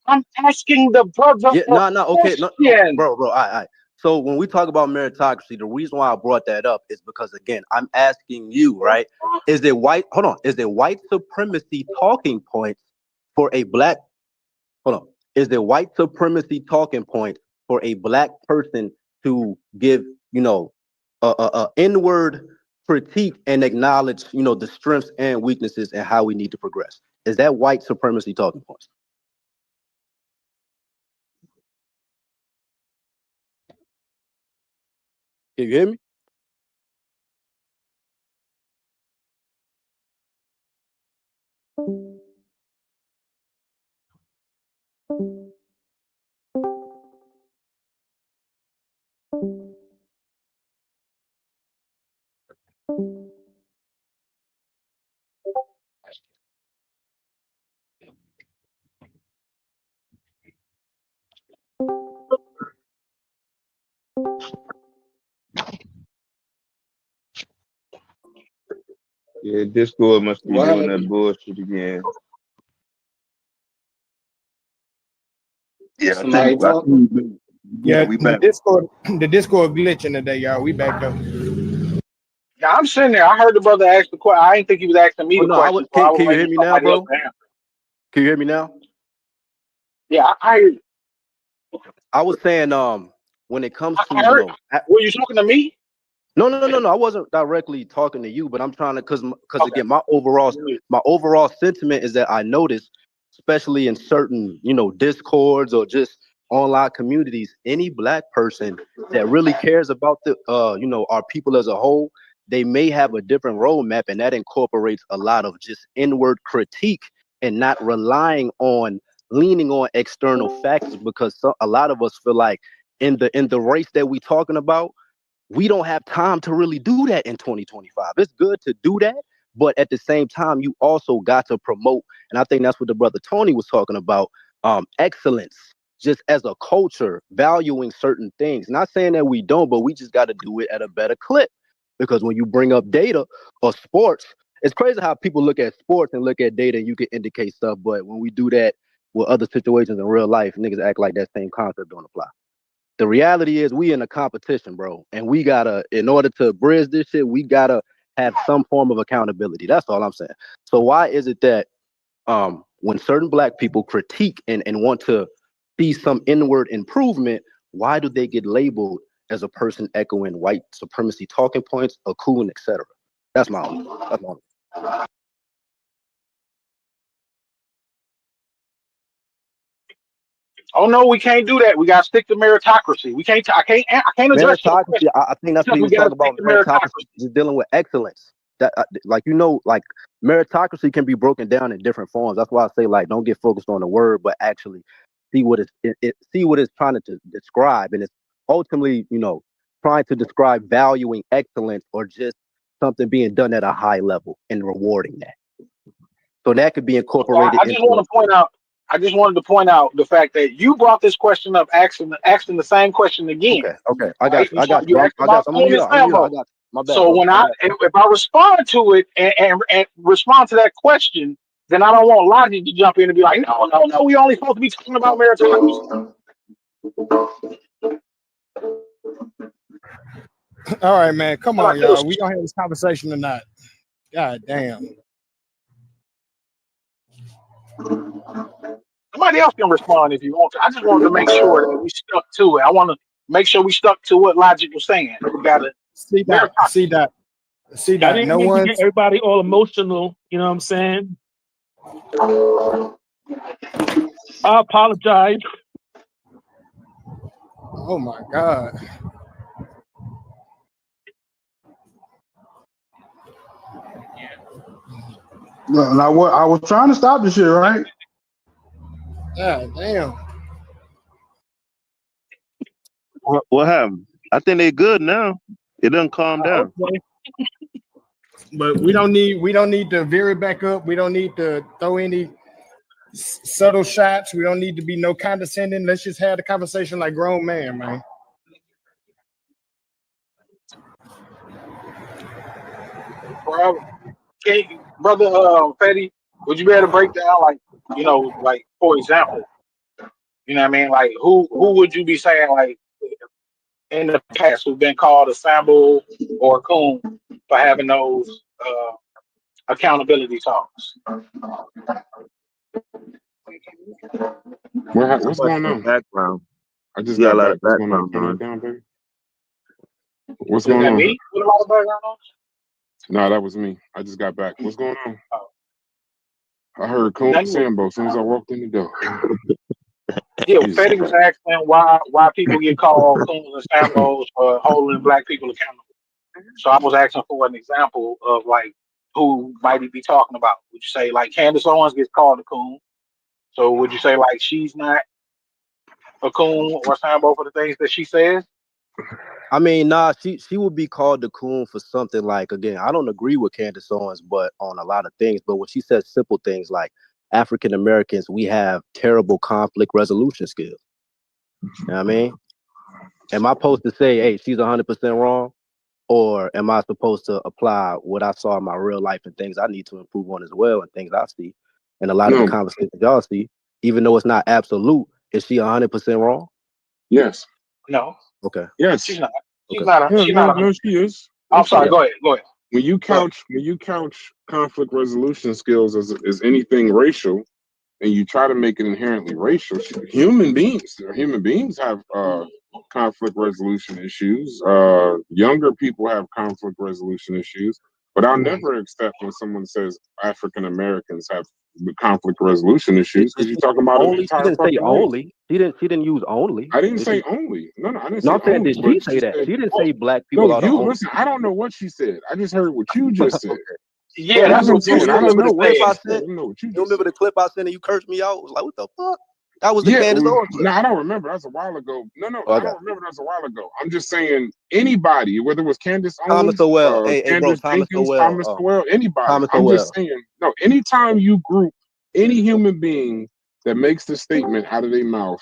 S1: I'm asking the brother
S10: Yeah,
S1: a
S10: okay, no,
S1: question.
S10: bro. All right. So when we talk about meritocracy, the reason why I brought that up is because again, I'm asking you, right? Is there white supremacy talking points for a black? Hold on. Is there white supremacy talking point for a black person to give, a inward critique and acknowledge, the strengths and weaknesses and how we need to progress? Is that white supremacy talking points? Can you hear me?
S8: Yeah, Discord must be
S5: What
S8: doing that
S5: happened?
S8: bullshit again.
S11: Yeah,
S9: Somebody
S11: I
S9: talking?
S11: think
S7: Yeah,
S11: we
S7: the
S11: back.
S7: Discord glitching today, y'all. We back though.
S1: Now I'm sitting there. I heard the brother ask the question. I didn't think he was asking me
S10: Oh
S1: the
S10: no,
S1: question, so I
S10: can
S1: was
S10: you
S1: waiting
S10: hear
S1: for
S10: me now,
S1: somebody else
S10: bro?
S1: to answer.
S10: Can you hear me now?
S1: Yeah, I heard.
S10: I was saying, when it comes to,
S1: I heard. Were you talking to me?
S10: no. I wasn't directly talking to you, but I'm trying to, because
S1: Okay.
S10: again, my overall sentiment is that I noticed, especially in certain, discords or just online communities, any black person that really cares about our people as a whole, they may have a different roadmap, and that incorporates a lot of just inward critique and not leaning on external factors, because a lot of us feel like in the race that we talking about, we don't have time to really do that in 2025. It's good to do that, but at the same time, you also got to promote, and I think that's what the brother Tony was talking about, excellence, just as a culture, valuing certain things. Not saying that we don't, but we just got to do it at a better clip. Because when you bring up data or sports, it's crazy how people look at sports and look at data and you can indicate stuff, but when we do that with other situations in real life, niggas act like that same concept don't apply. The reality is we in a competition, bro, and we gotta, in order to bridge this shit, we gotta have some form of accountability. That's all I'm saying. So why is it that when certain black people critique and want to see some inward improvement, why do they get labeled as a person echoing white supremacy talking points, a coon, etc.? That's my only.
S1: Oh no, we can't do that. We gotta stick to meritocracy. We can't. I can't address your question.
S10: I think that's what he was talking about. Meritocracy, just dealing with excellence. That like meritocracy can be broken down in different forms. That's why I say like don't get focused on the word, but actually see what it's trying to describe, and it's ultimately trying to describe valuing excellence or just something being done at a high level and rewarding that. So that could be incorporated.
S1: I just wanted to point out the fact that you brought this question up, asking the same question again.
S10: Okay. I got you. My bad,
S1: so
S10: bro.
S1: if I respond to it and respond to that question, then I don't want Logic to jump in and be like, no, we only supposed to be talking about meritocracy.
S7: All right, man. Come on, y'all. We gonna have this conversation tonight. God damn.
S1: Somebody else can respond if you want to. I just wanted to make sure that we stuck to it. I want to make sure we stuck to what Logic was saying. We gotta
S7: see that.
S2: I didn't mean to get everybody all emotional. You know what I'm saying? I apologize.
S7: Oh my God.
S9: Well, now what? I was trying to stop this shit, right?
S7: God damn.
S11: What happened? I think they're good now. It doesn't calm down.
S7: Okay. But we don't need to veer it back up. We don't need to throw any subtle shots. We don't need to be no condescending. Let's just have the conversation like grown man.
S1: Brother Fetty, would you be able to break down like for example, you know what I mean? Like who would you be saying like in the past who've been called a Sambo or a coon for having those accountability talks?
S5: What's going on?
S11: Background.
S5: I just got back. What's going on? Turn it down, baby. What's going on?
S1: Me? With a lot of background noise?
S5: No, that was me. I just got back. What's going on? I heard Coon and Sambo as soon as I walked in the door.
S1: Yeah, Fetty was asking why people get called coons and Sambos for holding black people accountable. So I was asking for an example of like who might he be talking about. Would you say like Candace Owens gets called a coon? So would you say like she's not a coon or Sambo for the things that she says?
S10: I mean, nah, she would be called the coon for something like, again, I don't agree with Candace Owens, but on a lot of things. But when she says simple things like African Americans, we have terrible conflict resolution skills. You know what I mean? Am I supposed to say, hey, she's 100% wrong? Or am I supposed to apply what I saw in my real life and things I need to improve on as well and things I see? And a lot of the conversations y'all see, even though it's not absolute, is she 100% wrong?
S5: Yes.
S1: No.
S10: Okay.
S5: Yes.
S1: She's not. She's
S10: Okay.
S1: not. She's not.
S5: No, she is.
S1: I'm sorry. Go ahead.
S5: When you couch conflict resolution skills as anything racial, and you try to make it inherently racial, human beings have conflict resolution issues. Younger people have conflict resolution issues. But I'll never accept when someone says African Americans have conflict resolution issues because you're talking about an
S10: Only, she
S5: entire
S10: didn't say
S5: fucking race.
S10: only. She didn't use only.
S5: I didn't
S10: Did
S5: say
S10: she?
S5: only. No, I didn't
S10: No,
S5: say
S10: I'm saying,
S5: only.
S10: did
S5: But
S10: she say
S5: she
S10: that?
S5: said,
S10: She didn't say black
S5: no,
S10: people are the
S5: you
S10: only.
S5: listen. I don't know what she said. I just heard what you just said.
S1: Yeah,
S5: That's
S1: that's
S5: what I'm
S1: what you
S5: saying. I don't
S10: remember
S5: know
S10: the
S5: what
S10: clip
S5: she
S10: I
S5: said. I
S10: sent?
S5: don't know what you
S10: You
S5: just
S10: remember
S5: said.
S10: the clip I sent and you cursed me out? I was like, what the fuck? That was the
S5: Yeah,
S10: Candace Owens clip.
S5: no, I don't remember. That's a while ago. No, I
S10: Okay.
S5: don't remember. That's a while ago. I'm just saying anybody, whether it was Candace
S10: Thomas
S5: Owens,
S10: Sowell. Hey, bro,
S5: Candace
S10: Thomas
S5: Jenkins,
S10: Sowell.
S5: Thomas Sowell, anybody.
S10: Thomas
S5: I'm just
S10: Sowell.
S5: saying, no, anytime you group any human being that makes the statement out of their mouth,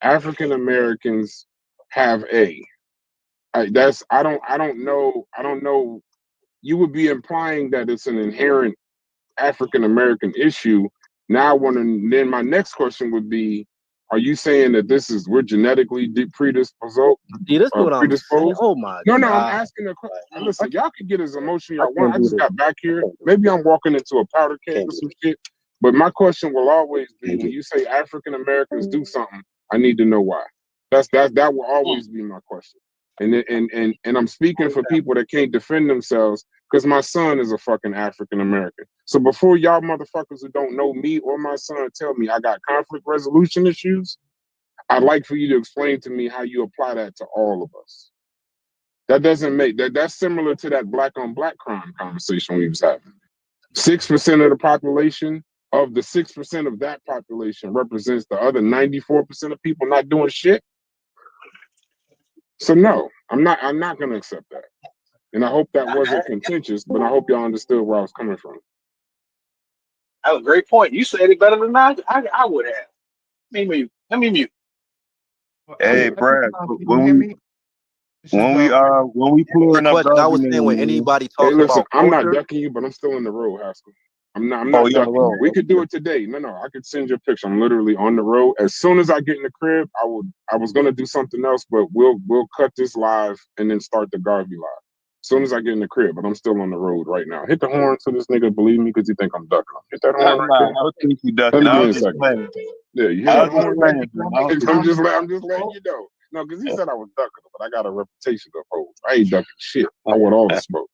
S5: African Americans have I don't know. You would be implying that it's an inherent African American issue. Now, then my next question would be: are you saying that we're genetically predisposed?
S10: See, this is what I'm saying.
S5: Predisposed?
S10: Oh my
S5: No, I'm
S10: God.
S5: asking a question. Listen, y'all can get as emotional
S10: I
S5: y'all want.
S10: can't
S5: I
S10: do
S5: just
S10: this.
S5: got back here. Maybe I'm walking into a powder keg or some shit. But my question will always be: when you say African Americans do something, I need to know why. That will always be my question. And I'm speaking for people that can't defend themselves because my son is a fucking African American. So before y'all motherfuckers who don't know me or my son tell me I got conflict resolution issues, I'd like for you to explain to me how you apply that to all of us. That doesn't make that's similar to that black on black crime conversation we was having. 6% of the population of the 6% of that population represents the other 94% of people not doing shit. So no, I'm not gonna accept that. And I hope that wasn't contentious, but I hope y'all understood where I was coming from.
S1: That was a great point. You said it better than I would have. Let me mute.
S11: Hey, Brad, when we
S10: The
S11: clearing up
S10: question I was
S11: argument,
S10: saying when
S11: man.
S10: anybody
S5: Hey,
S10: talks
S5: listen,
S10: about
S5: I'm not
S10: culture,
S5: ducking you, but I'm still in the road, Haskell. I'm
S11: Oh,
S5: not
S11: you on the
S5: ducking you.
S11: road?
S5: We could do it today. No, I could send you a picture. I'm literally on the road. As soon as I get in the crib, I was gonna do something else, but we'll cut this live and then start the Garvey live. As soon as I get in the crib, but I'm still on the road right now. Hit the horn so this nigga believe me because you think I'm ducking him. Hit that horn right
S11: Nah,
S5: there.
S11: I don't think you
S5: Let
S11: ducking.
S5: me
S11: I
S5: get in
S11: was
S5: a
S11: just
S5: second.
S11: playing.
S5: Yeah, you hear
S11: I
S5: that
S11: was just
S5: horn, baby?
S11: playing, man.
S5: I'm just letting you know. No, because he said I was ducking him, but I got a reputation to uphold. I ain't ducking shit. I want all the smoke.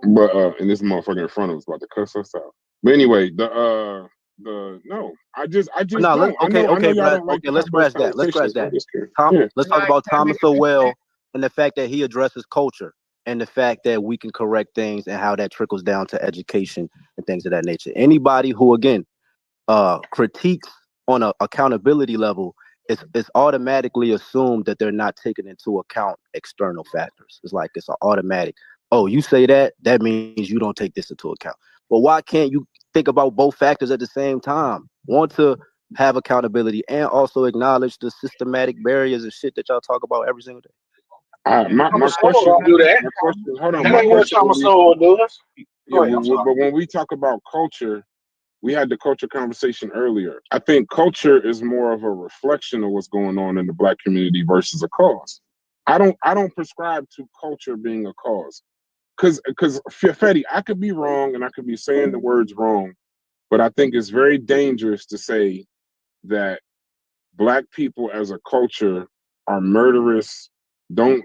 S5: But and this motherfucker in front of us about to cuss us out. But anyway, no, I just
S10: no,
S5: don't. I know
S10: okay,
S5: y'all
S10: Brad.
S5: don't like
S10: Okay,
S5: to
S10: let's
S5: have those
S10: scratch that. Let's scratch
S5: conversations. I'm
S10: that.
S5: just kidding.
S10: Let's talk about Thomas Sowell and the fact that he addresses culture and the fact that we can correct things and how that trickles down to education and things of that nature. Anybody who again critiques on a accountability level, it's automatically assumed that they're not taking into account external factors. It's like it's an automatic. Oh, you say that means you don't take this into account. Well, why can't you think about both factors at the same time? Want to have accountability and also acknowledge the systematic barriers and shit that y'all talk about every single day.
S5: My
S1: Thomas
S5: question.
S1: Sowell don't do that.
S5: My question. Hold on.
S1: That
S5: My
S1: ain't what
S5: question.
S1: Thomas Sowell does.
S5: Yeah,
S1: Go ahead, I'm sorry.
S5: but when we talk about culture, we had the culture conversation earlier. I think culture is more of a reflection of what's going on in the black community versus a cause. I don't prescribe to culture being a cause. Because Fetty, I could be wrong and I could be saying the words wrong, but I think it's very dangerous to say that black people as a culture are murderous, don't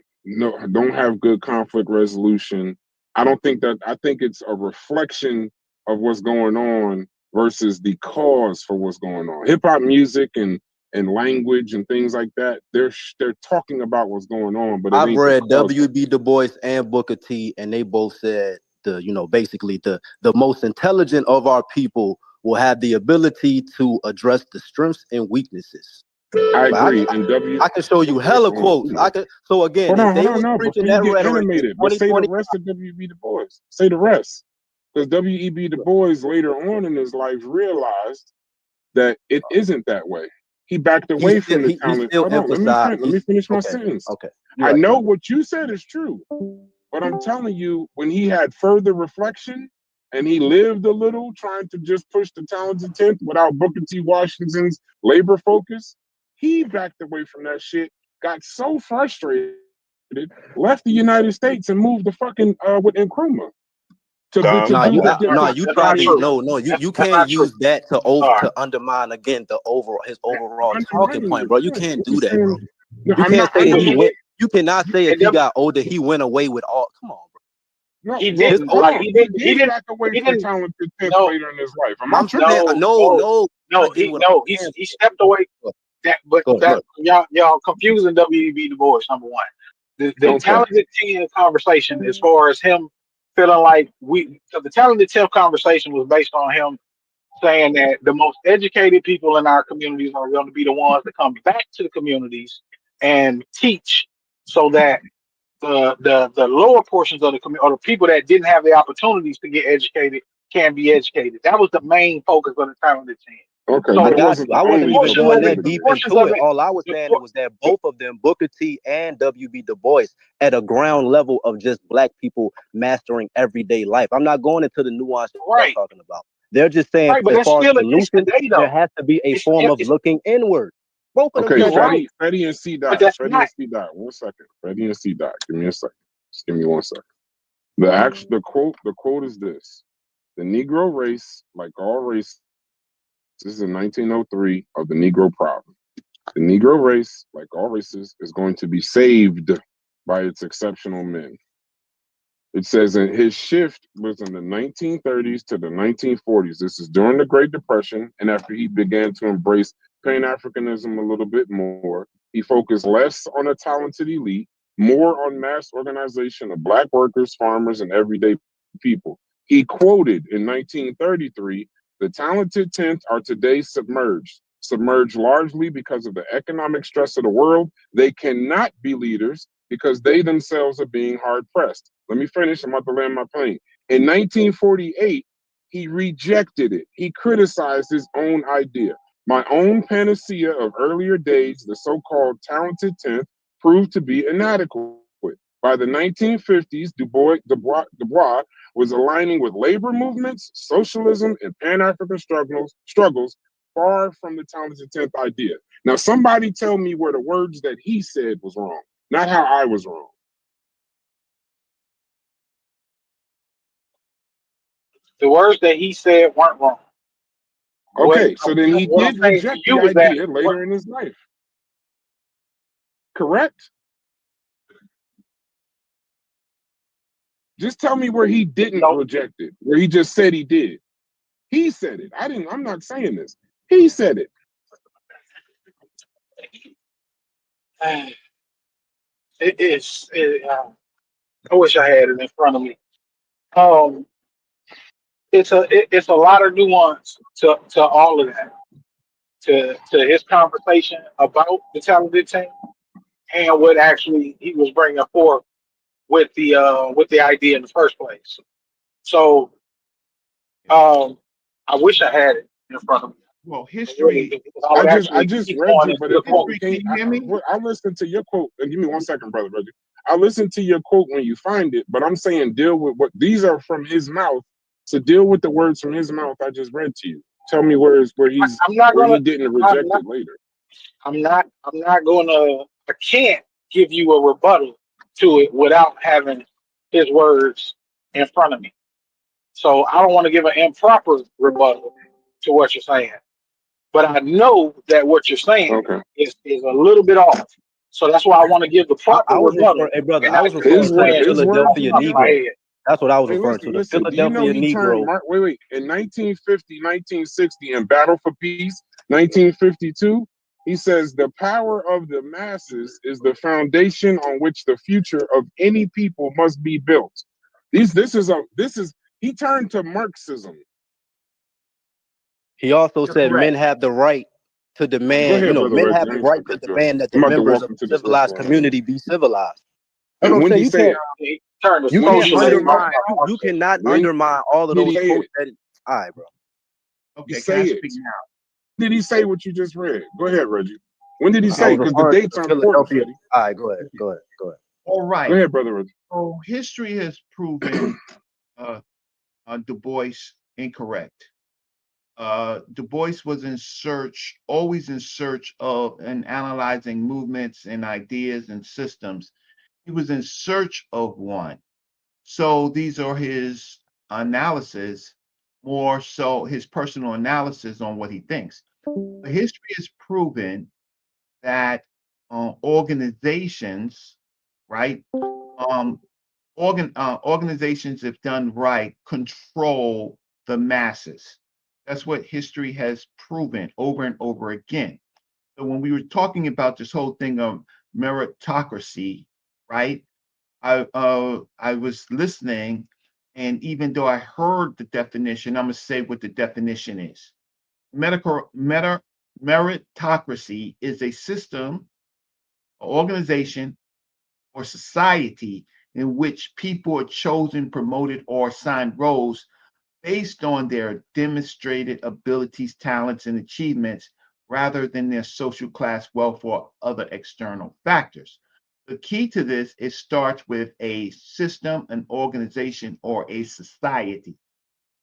S5: have good conflict resolution. I think it's a reflection of what's going on versus the cause for what's going on. Hip hop music and language and things like that, they're talking about what's going on, but
S10: I've read W.B. Du Bois and Booker T, and they both said basically the most intelligent of our people will have the ability to address the strengths and weaknesses.
S5: I agree.
S10: I can show you hella quotes. So again, if they was preaching that rhetoric in 2020,
S5: say the rest of W.B. Du Bois. Say the rest. Because W.E.B. Du Bois later on in his life realized that it isn't that way. He backed away from the talent. Hold on, let me finish my sentence.
S10: Okay.
S5: I know what you said is true, but I'm telling you, when he had further reflection and he lived a little, trying to just push the talented 10th without Booker T. Washington's labor focus, he backed away from that shit, got so frustrated, left the United States and moved to fucking with Nkrumah. You
S10: can't use that to undermine again his overall talking point, bro. You can't do that, bro. You can't say that he went. You cannot say if he got older, he went away with all. Come on, bro.
S5: No,
S1: He
S5: well,
S1: didn't.
S5: hold
S1: Like
S5: on.
S1: he
S5: He
S1: didn't. He
S5: did
S1: didn't.
S5: back away
S1: He
S5: from
S1: didn't.
S5: talented 10th
S1: No,
S5: later in his life. Am I
S6: I'm
S5: tripping?
S6: saying
S1: no,
S6: no,
S1: no,
S6: no.
S1: no.
S6: Trying to get
S1: He
S6: what
S1: no.
S6: I'm saying.
S1: He stepped away. That, but
S6: Go
S1: that
S6: ahead.
S1: y'all confusing WB Du Bois, number one. The
S5: Okay.
S1: talented 10 conversation, as far as him feeling like so the talented 10 conversation was based on him saying that the most educated people in our communities are going to be the ones that come back to the communities and teach, so that the lower portions of the community, or the people that didn't have the opportunities to get educated, can be educated. That was the main focus of the talented 10.
S5: Okay,
S1: So
S5: but
S10: I
S5: it
S10: got
S5: wasn't
S10: you.
S5: the
S10: I wasn't
S5: only
S10: even
S1: portions
S10: going
S1: of
S5: focus
S1: it,
S10: that
S5: of
S1: the
S5: the
S10: deep
S5: debate.
S1: portions
S10: into
S1: of
S10: it.
S1: it,
S10: All I was
S1: the,
S10: saying
S1: por-
S10: was that
S1: the
S10: both of them, Booker T and WB Du Bois, at a ground level of just black people mastering everyday life. I'm not going into the nuances y'all
S1: right,
S10: talking about. They're just saying,
S1: right, but
S10: as
S1: that's
S10: far as
S1: still against
S10: solutions,
S1: today,
S10: there
S1: though.
S10: has to be a form of
S1: It's
S10: looking inward. Both of them
S5: Okay,
S1: you're
S10: said that.
S1: right,
S5: Freddie and C
S1: but
S5: Dot.
S1: that's
S5: Freddie
S1: not.
S5: and C Dot. 1 second. Freddie and C Dot. Give me a second. Just give me 1 second. The quote is this: the Negro race, like all races, this is in 1903 of the Negro problem. The Negro race, like all races, is going to be saved by its exceptional men. It says in his shift was in the 1930s to the 1940s. This is during the Great Depression, and after he began to embrace Pan Africanism a little bit more, he focused less on a talented elite, more on mass organization of black workers, farmers, and everyday people. He quoted in 1933, "The talented 10th are today submerged largely because of the economic stress of the world. They cannot be leaders because they themselves are being hard pressed." Let me finish. I'm about to land my plane. In 1948, he rejected it. He criticized his own idea. "My own panacea of earlier days, the so-called talented 10th, proved to be inadequate. By the 1950s, Du Bois was aligning with labor movements, socialism, and Pan-African struggles far from the talented 10th idea." Now, somebody tell me where the words that he said was wrong, not how I was wrong.
S1: The words that he said weren't wrong.
S5: Okay, so then he
S1: What I'm
S5: did
S1: saying to
S5: reject the
S1: you is that
S5: idea later in his life. Correct? Just tell me where he didn't
S1: no,
S5: reject it, where he just said he did. He said it. I'm not saying this. He said it.
S1: it is. I wish I had it in front of me. Um, it's a lot of nuance to all of that. To his conversation about the talented team and what actually he was bringing forth with the idea in the first place. So I wish I had it in front of me.
S12: Well,
S1: Really,
S12: history.
S1: because I would
S5: I
S1: actually
S5: just
S1: keep
S5: read
S1: going
S5: you,
S1: into
S5: but
S1: the
S5: if you
S1: quote.
S12: History,
S5: can't,
S12: can you hear me?
S5: I listened to your quote. And give me 1 second, brother Reggie. I listened to your quote when you find it, but I'm saying deal with what these are from his mouth. So deal with the words from his mouth I just read to you. Tell me where
S1: I'm not
S5: he
S1: gonna.
S5: didn't
S1: I'm
S5: reject
S1: not.
S5: it later.
S1: I'm not gonna. I can't give you a rebuttal to it without having his words in front of me. So I don't want to give an improper rebuttal to what you're saying. But I know that what you're saying
S5: Okay.
S1: is a little bit off. So that's why I want to give the proper
S10: I was
S1: rebuttal
S10: referring, hey brother,
S1: and
S10: I
S1: not
S10: was
S1: just
S10: referring
S5: His
S10: to the
S5: word,
S1: saying
S5: his
S1: something off
S5: words
S1: the
S10: Philadelphia
S1: top of my
S10: Negro.
S5: again.
S1: head.
S10: That's what I was
S5: Hey,
S10: referring to. The
S5: listen. Do you know
S10: Philadelphia
S5: he turned
S10: Negro.
S5: wait, in 1950, 1960, in Battle for Peace, 1952, he says the power of the masses is the foundation on which the future of any people must be built. This is he turned to Marxism.
S10: He also
S12: You're
S10: said men
S12: correct.
S10: have the right to
S5: Go
S10: demand,
S5: ahead, brother
S10: men
S5: Reggie.
S10: have
S5: I
S10: the
S5: ain't trying
S10: right
S5: to
S10: to
S5: cut you off.
S10: demand that the
S5: I'm about to
S10: members
S5: walk
S10: of
S5: him
S10: a
S5: to this
S10: civilized
S5: restaurant.
S10: community be civilized. That's what I'm
S5: When did
S10: saying.
S5: he say it?
S1: He turned to
S10: You
S5: When did
S10: can't
S5: he say
S1: socialism.
S5: it?
S10: undermine, you cannot
S5: When
S10: undermine all of
S5: did he
S10: those
S5: say
S10: quotes
S5: it?
S10: that, all right, bro.
S5: He
S12: Okay, can
S5: say
S12: I
S5: it.
S12: speak now?
S5: Did he say what you just read? Go ahead, Reggie. When did he
S10: I
S5: say
S10: was
S5: it? Because the
S10: referring to
S5: dates
S10: the
S5: are important,
S10: Philadelphia.
S5: Freddie.
S10: All right, go ahead,
S12: Okay.
S10: go ahead, go ahead.
S12: All
S5: Go
S12: right.
S5: ahead, brother Reggie.
S12: So history has proven uh, Du Bois incorrect. Du Bois was always in search of and analyzing movements and ideas and systems. He was in search of one. So these are his analysis, more so his personal analysis on what he thinks. But history has proven that organizations, right, um, organizations, if done right, control the masses. That's what history has proven over and over again. So when we were talking about this whole thing of meritocracy, right? I was listening, and even though I heard the definition, I'm gonna say what the definition is. Meritocracy is a system, organization, or society in which people are chosen, promoted, or assigned roles based on their demonstrated abilities, talents, and achievements rather than their social class, wealth, or other external factors. The key to this, it starts with a system, an organization, or a society.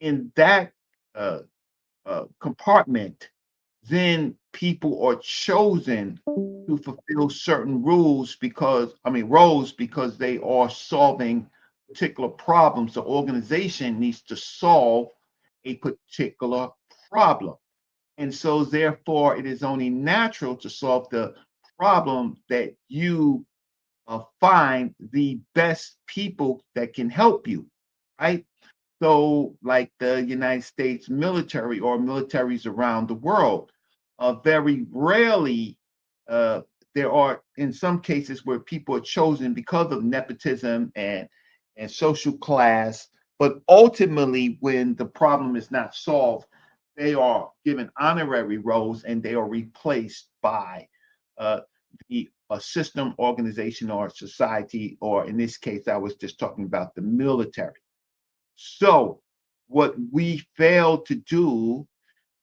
S12: In that uh, compartment, then people are chosen to fulfill certain roles because they are solving particular problems. The organization needs to solve a particular problem. And so therefore it is only natural to solve the problem that you find the best people that can help you, right? So, like the United States military or militaries around the world, very rarely uh, there are, in some cases, where people are chosen because of nepotism and social class. But ultimately, when the problem is not solved, they are given honorary roles and they are replaced by uh, a system, organization, or society, or in this case, I was just talking about the military. So, what we fail to do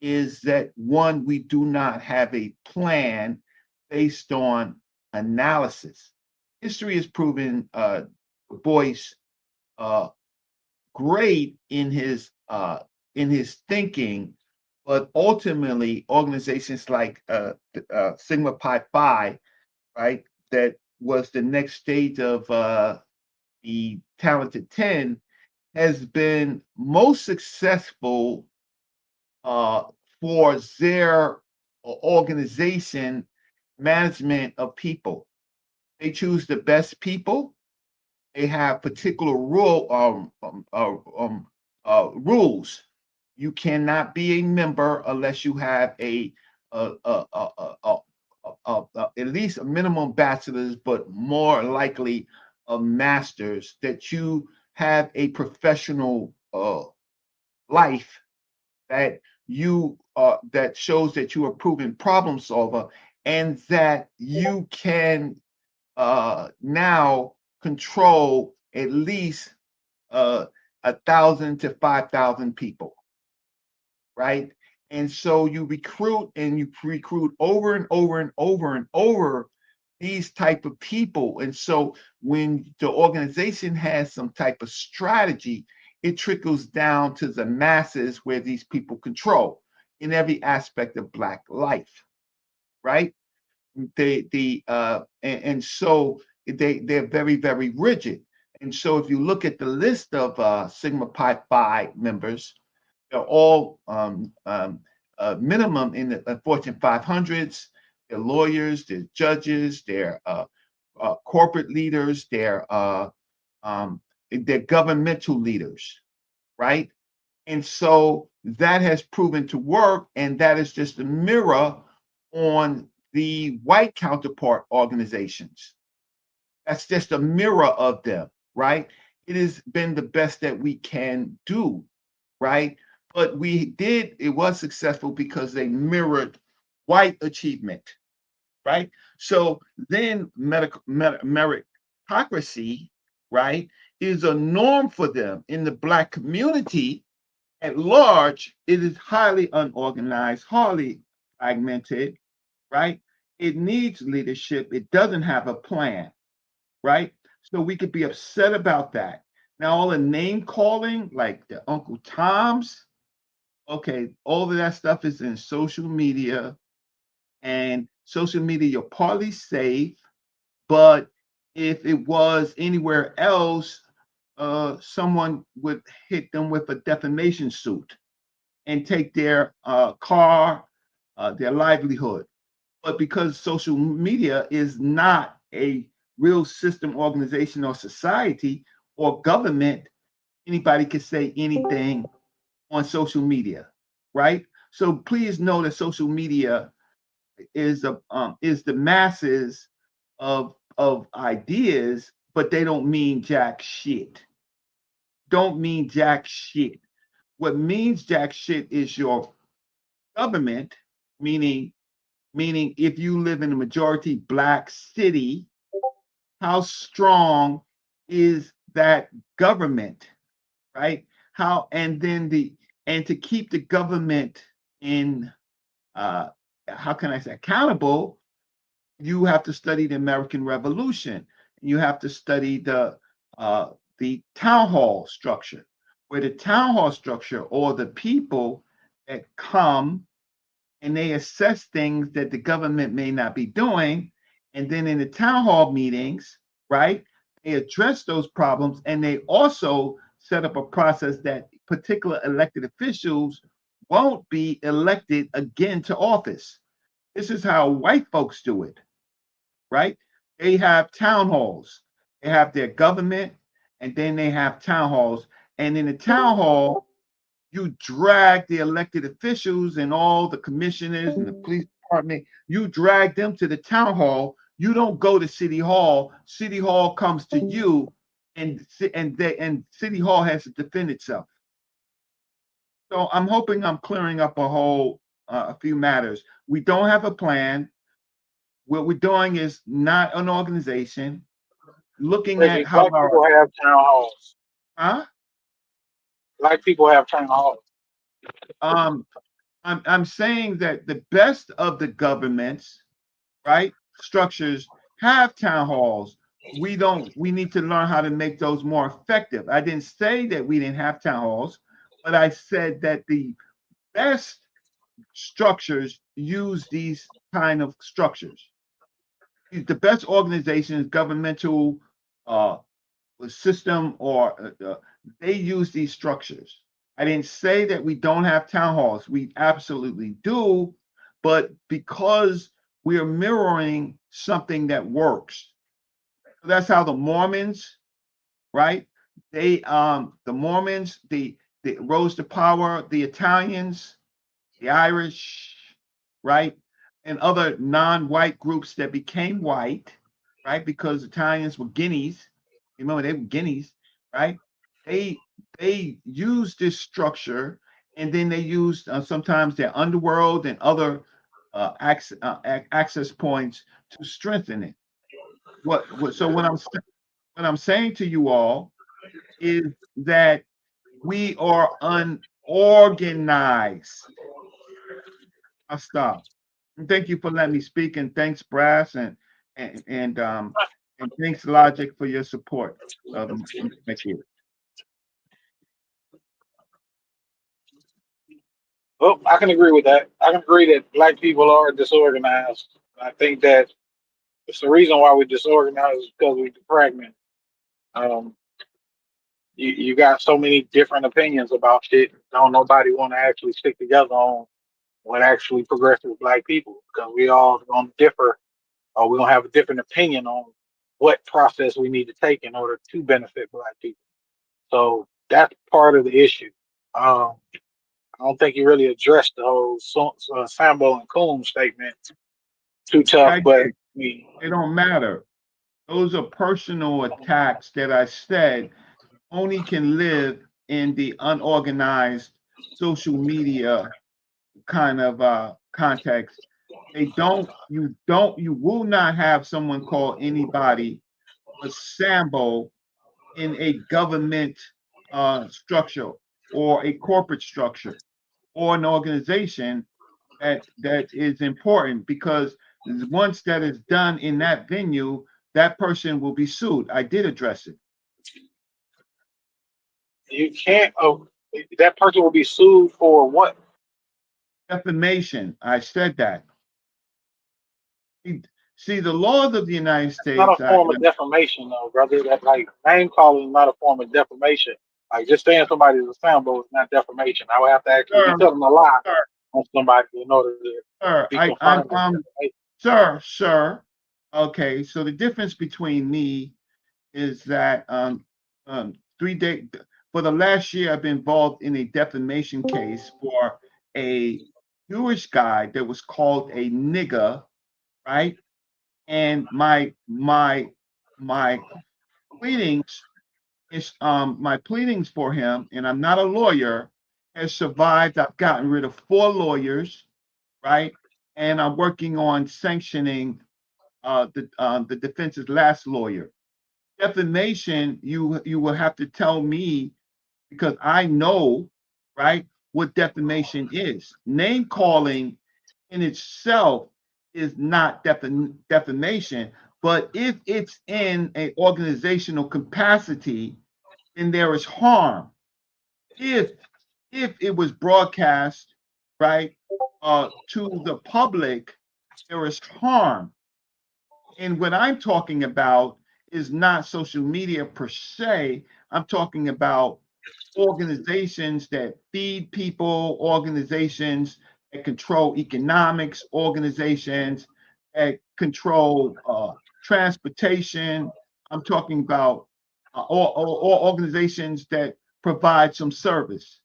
S12: is that one, we do not have a plan based on analysis. History has proven Du Bois uh, great in his thinking, but ultimately organizations like Sigma Pi Phi, right, that was the next stage of the Talented 10, has been most successful uh, for their organization management of people. They choose the best people. They have particular rules. You cannot be a member unless you have at least a minimum bachelor's, but more likely a master's. That you have a professional life that that shows that you are proven problem solver, and that you can now control at least 1,000 to 5,000 people, right? And so you recruit over and over and over and over these type of people. And so when the organization has some type of strategy, it trickles down to the masses where these people control in every aspect of Black life, right? And so they're very, very rigid. And so if you look at the list of Sigma Pi Phi members, they're all minimum in the Fortune 500s. They're lawyers, they're judges, they're corporate leaders, they're governmental leaders, right? And so that has proven to work, and that is just a mirror on the white counterpart organizations. That's just a mirror of them, right? It has been the best that we can do, right? But it was successful because they mirrored white achievement, right? So then meritocracy, right, is a norm for them. In the Black community at large, it is highly unorganized, highly fragmented, right? It needs leadership. It doesn't have a plan, right? So we could be upset about that. Now, all the name calling, like the Uncle Toms, okay, all of that stuff is in social media, and social media, you're partly safe, but if it was anywhere else, someone would hit them with a defamation suit and take their car, their livelihood. But because social media is not a real system, organization, or society, or government, anybody can say anything on social media, right? So please know that social media is the masses of ideas, but they don't mean jack shit. Don't mean jack shit. What means jack shit is your government, meaning if you live in a majority black city, how strong is that government, right? How and to keep the government in how can I say accountable, you have to study the American Revolution. You have to study the town hall structure, where the town hall structure or the people that come and they assess things that the government may not be doing. And then in the town hall meetings, right, they address those problems and they also set up a process that particular elected officials won't be elected again to office. This is how white folks do it, right? They have town halls, they have their government, and then they have town halls. And in the town hall, you drag the elected officials and all the commissioners and the police department, you drag them to the town hall. You don't go to city hall. City hall comes to you, and city hall has to defend itself. So I'm hoping I'm clearing up a few matters. We don't have a plan. What we're doing is not an organization. Looking at how
S1: black people have town halls.
S12: huh?
S1: Black people have town halls.
S12: I'm saying that the best of the governments, right, structures have town halls. We need to learn how to make those more effective. I didn't say that we didn't have town halls, but I said that the best structures use these kind of structures. The best organizations, governmental system, or they use these structures. I didn't say that we don't have town halls. We absolutely do, but because we are mirroring something that works. That's how the Mormons, right? The Mormons, the rose to power, the Italians, the Irish, right? And other non-white groups that became white, right? Because Italians were guineas. Remember, they were guineas, right? They used this structure, and then they used sometimes their underworld and other access points to strengthen it. So what I'm saying to you all is that we are unorganized. I'll stop. And thank you for letting me speak, and thanks, Brass, and thanks, Logic, for your support of my kid.
S1: Well, I can agree with that. I can agree that black people are disorganized. I think that it's the reason why we're disorganized is because we're fragmented. Um, you got so many different opinions about shit. Don't nobody want to actually stick together on what actually progresses black people, because we all gonna differ, or we're gonna have a different opinion on what process we need to take in order to benefit black people. So that's part of the issue. Um, I don't think he really addressed the whole Sambo and Coon statement too tough, but I mean,
S12: it don't matter. Those are personal attacks that I said only can live in the unorganized social media kind of context. You will not have someone call anybody a Sambo in a government structure or a corporate structure or an organization that is important, because once that is done in that venue, that person will be sued. I did address it.
S1: You can't. That person will be sued for what?
S12: Defamation. I said that. See, the laws of the United States.
S1: Not a form of defamation, though, brother. That like name calling is not a form of defamation. Like just saying somebody's a Sambo is not defamation. I would have to actually be telling a lie on somebody in order to be confirmed.
S12: Sir. Okay, so the difference between me is that 3 days. For the last year, I've been involved in a defamation case for a Jewish guy that was called a nigger, right? And my pleadings is my pleadings for him, and I'm not a lawyer, has survived. I've gotten rid of 4 lawyers, right? And I'm working on sanctioning the defense's last lawyer. Defamation, you will have to tell me, because I know, right, what defamation is. Name calling in itself is not defamation, but if it's in an organizational capacity, then there is harm. If it was broadcast, right, to the public, there is harm. And what I'm talking about is not social media per se. I'm talking about organizations that feed people, organizations that control economics, organizations that control transportation. I'm talking about or organizations that provide some service.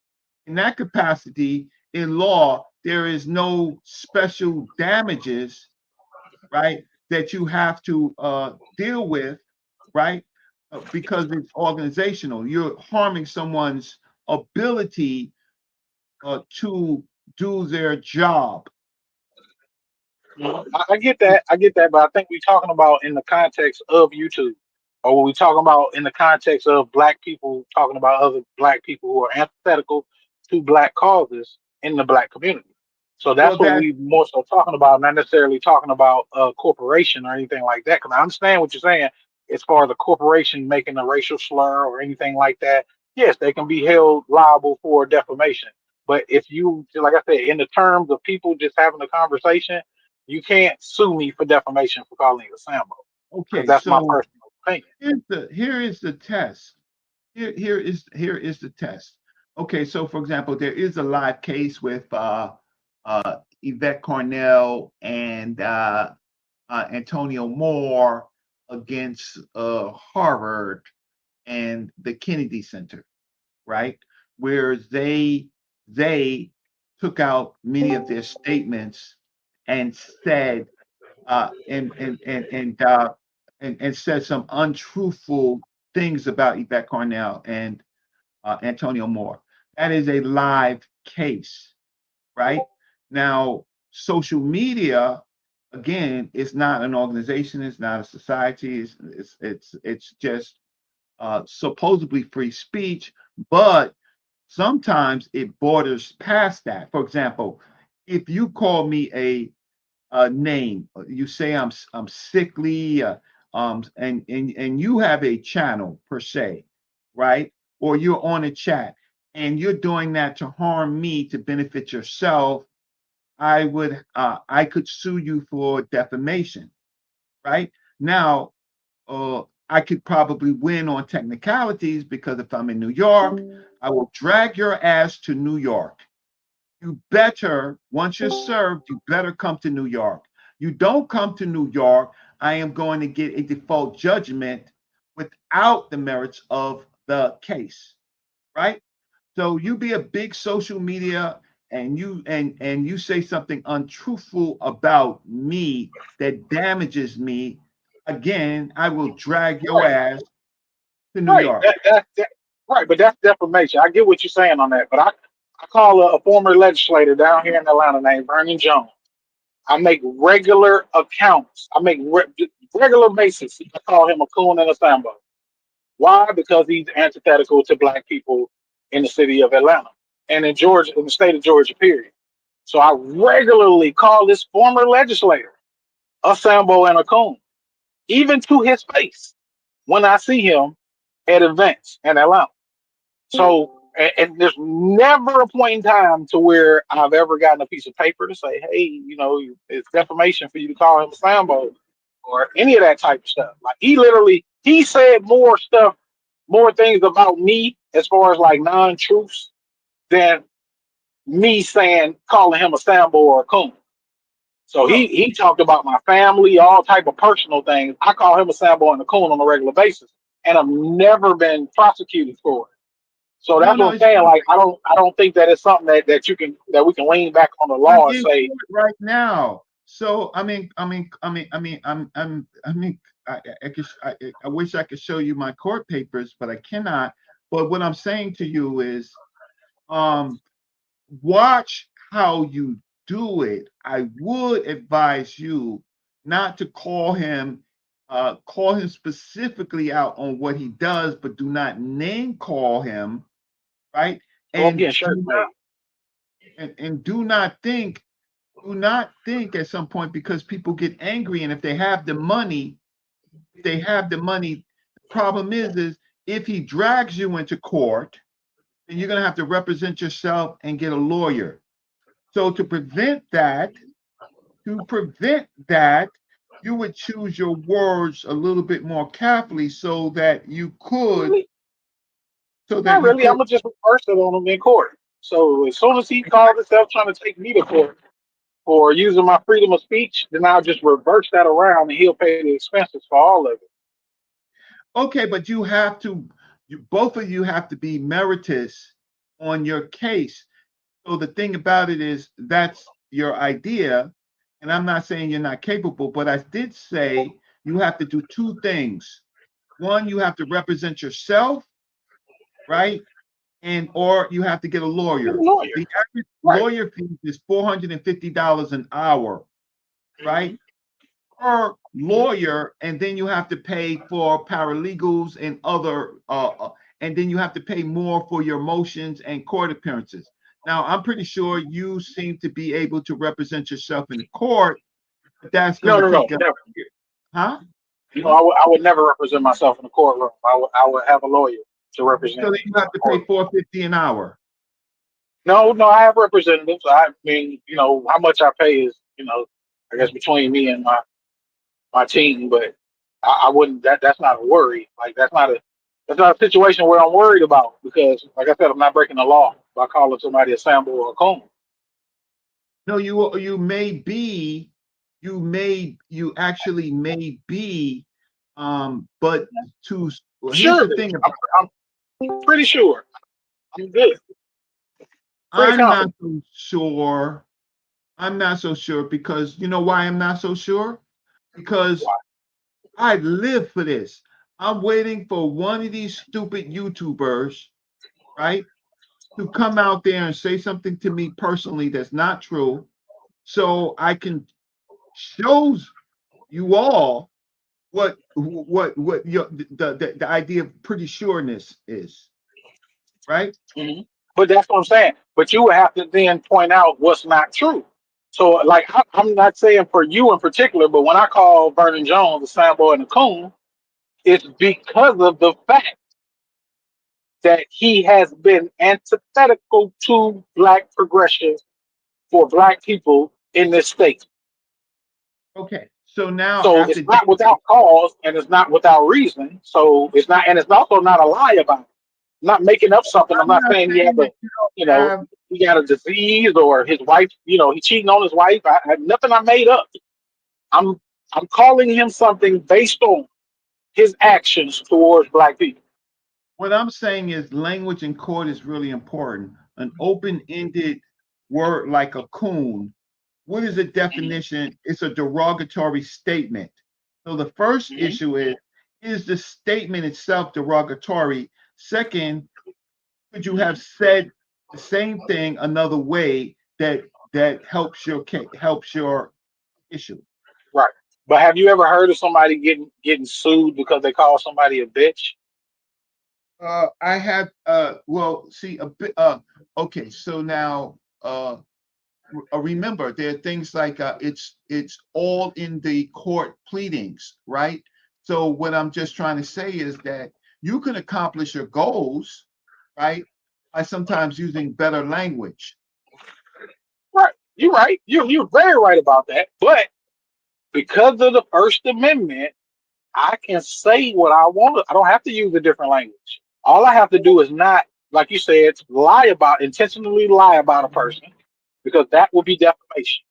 S12: In that capacity, in law, there is no special damages, right, that you have to deal with, right? Because it's organizational. You're harming someone's ability to do their job.
S1: I get that. I get that, but I think we're talking about in the context of YouTube, or we talking about in the context of black people talking about other black people who are antithetical to black causes in the black community. So that's
S12: Well,
S1: what
S12: that
S1: we more so talking about, not necessarily talking about a corporation or anything like that. Because I understand what you're saying as far as a corporation making a racial slur or anything like that. Yes, they can be held liable for defamation. But if you, like I said, in the terms of people just having a conversation, you can't sue me for defamation for calling it a Sambo, because
S12: okay.
S1: that's my
S12: So
S1: personal opinion.
S12: here is the test. Here is the test. Okay, so for example, there is a live case with Yvette Cornell and Antonio Moore against Harvard and the Kennedy Center, right? Where they took out many of their statements and said and said some untruthful things about Yvette Cornell and Antonio Moore. That is a live case, right? Now, social media, again, is not an organization, it's not a society, it's just supposedly free speech, but sometimes it borders past that. For example, if you call me a name, you say I'm sickly, and you have a channel per se, right? Or you're on a chat and you're doing that to harm me to benefit yourself, I could sue you for defamation, right? Now, I could probably win on technicalities because if I'm in New York, I will drag your ass to New York. You better, once you're served, you better come to New York. You don't come to New York, I am going to get a default judgment without the merits of the case, right? So you be a big social media and you say something untruthful about me that damages me, again, I will drag your
S1: Right,
S12: ass to New
S1: right,
S12: York.
S1: right. But that's defamation. I get what you're saying on that. But I call a former legislator down here in Atlanta named Vernon Jones. I make regular accounts. I make regular basis. I call him a coon and a sambo. Why? Because he's antithetical to black people in the city of Atlanta and in Georgia, in the state of Georgia, period. So I regularly call this former legislator a sambo and a coon, even to his face when I see him at events in Atlanta. So, and there's never a point in time to where I've ever gotten a piece of paper to say, hey, it's defamation for you to call him a Sambo or any of that type of stuff. Like he said more stuff, more things about me as far as like non-truths than me calling him a Sambo or a coon. So he talked about my family, all type of personal things. I call him a Sambo and a coon on a regular basis. and have never been prosecuted for it. So
S12: No,
S1: that's
S12: no,
S1: what I'm
S12: it's
S1: saying. Like I don't think that it's something that we can lean back on the
S12: I'm
S1: law and
S12: in
S1: say,
S12: court right now. So I wish I could show you my court papers, but I cannot. But what I'm saying to you is, watch how you do it. I would advise you not to call him specifically out on what he does, but do not name call him, right?
S1: "Oh, I'm
S12: And
S1: getting shirts made."
S12: and do not think at some point, because people get angry, and if they have the money, the problem is if he drags you into court, then you're going to have to represent yourself and get a lawyer. So to prevent that, you would choose your words a little bit more carefully so that you could
S1: Not really. I'm gonna just reverse it on him in court. So as soon as he calls himself trying to take me to court for using my freedom of speech, then I'll just reverse that around and he'll pay the expenses for all of it.
S12: Okay, but both of you have to be meritorious on your case. So the thing about it is, that's your idea, and I'm not saying you're not capable, but I did say you have to do two things. One, you have to represent yourself, right? Or you have to get a lawyer. The average lawyer fee is $450 an hour, right? Per lawyer, and then you have to pay for paralegals and other, and then you have to pay more for your motions and court appearances. Now, I'm pretty sure you seem to be able to represent yourself in the court, but that's going to take
S1: never.
S12: Huh?
S1: You know, I would never represent myself in the courtroom. I would have a lawyer to represent.
S12: So then you have to pay $450 an hour.
S1: No, I have representatives. I mean, you know, how much I pay is, you know, I guess between me and my team, but I wouldn't. That's not a worry. Like that's not a situation where I'm worried about, because, like I said, I'm not breaking the law by calling somebody a Sambo or a coon.
S12: No, you may be, you actually may be, but here's
S1: Sure,
S12: the thing.
S1: I'm pretty sure. I'm good.
S12: I'm not so sure. I'm not so sure, because you know why I'm not so sure? Because I live for this. I'm waiting for one of these stupid YouTubers, right, to come out there and say something to me personally that's not true, so I can show you all what the idea of pretty sureness is, right?
S1: Mm-hmm. But that's what I'm saying. But you would have to then point out what's not true. So, like, I'm not saying for you in particular, but when I call Vernon Jones a Sambo and a coon, it's because of the fact that he has been antithetical to black progression for black people in this state.
S12: Okay, so now
S1: So it's not without cause and it's not without reason. So it's not, and it's also not a lie about it. I'm not making up something. I'm not saying he has he got a disease or his wife, you know, he cheating on his wife. Nothing I made up. I'm calling him something based on his actions towards black people.
S12: What I'm saying is language in court is really important. An open-ended word like a coon, what is the definition? It's a derogatory statement. So the first issue is the statement itself derogatory? Second, could you have said the same thing another way that helps your issue?
S1: Right. But have you ever heard of somebody getting sued because they call somebody a bitch?
S12: I have well, see, a bit okay, so now remember, there are things like it's all in the court pleadings, right? So what I'm just trying to say is that you can accomplish your goals, right, by sometimes using better language.
S1: Right. You're right. You're very right about that. But because of the First Amendment, I can say what I want. I don't have to use a different language. All I have to do is not, like you said, intentionally lie about a person, because that would be defamation.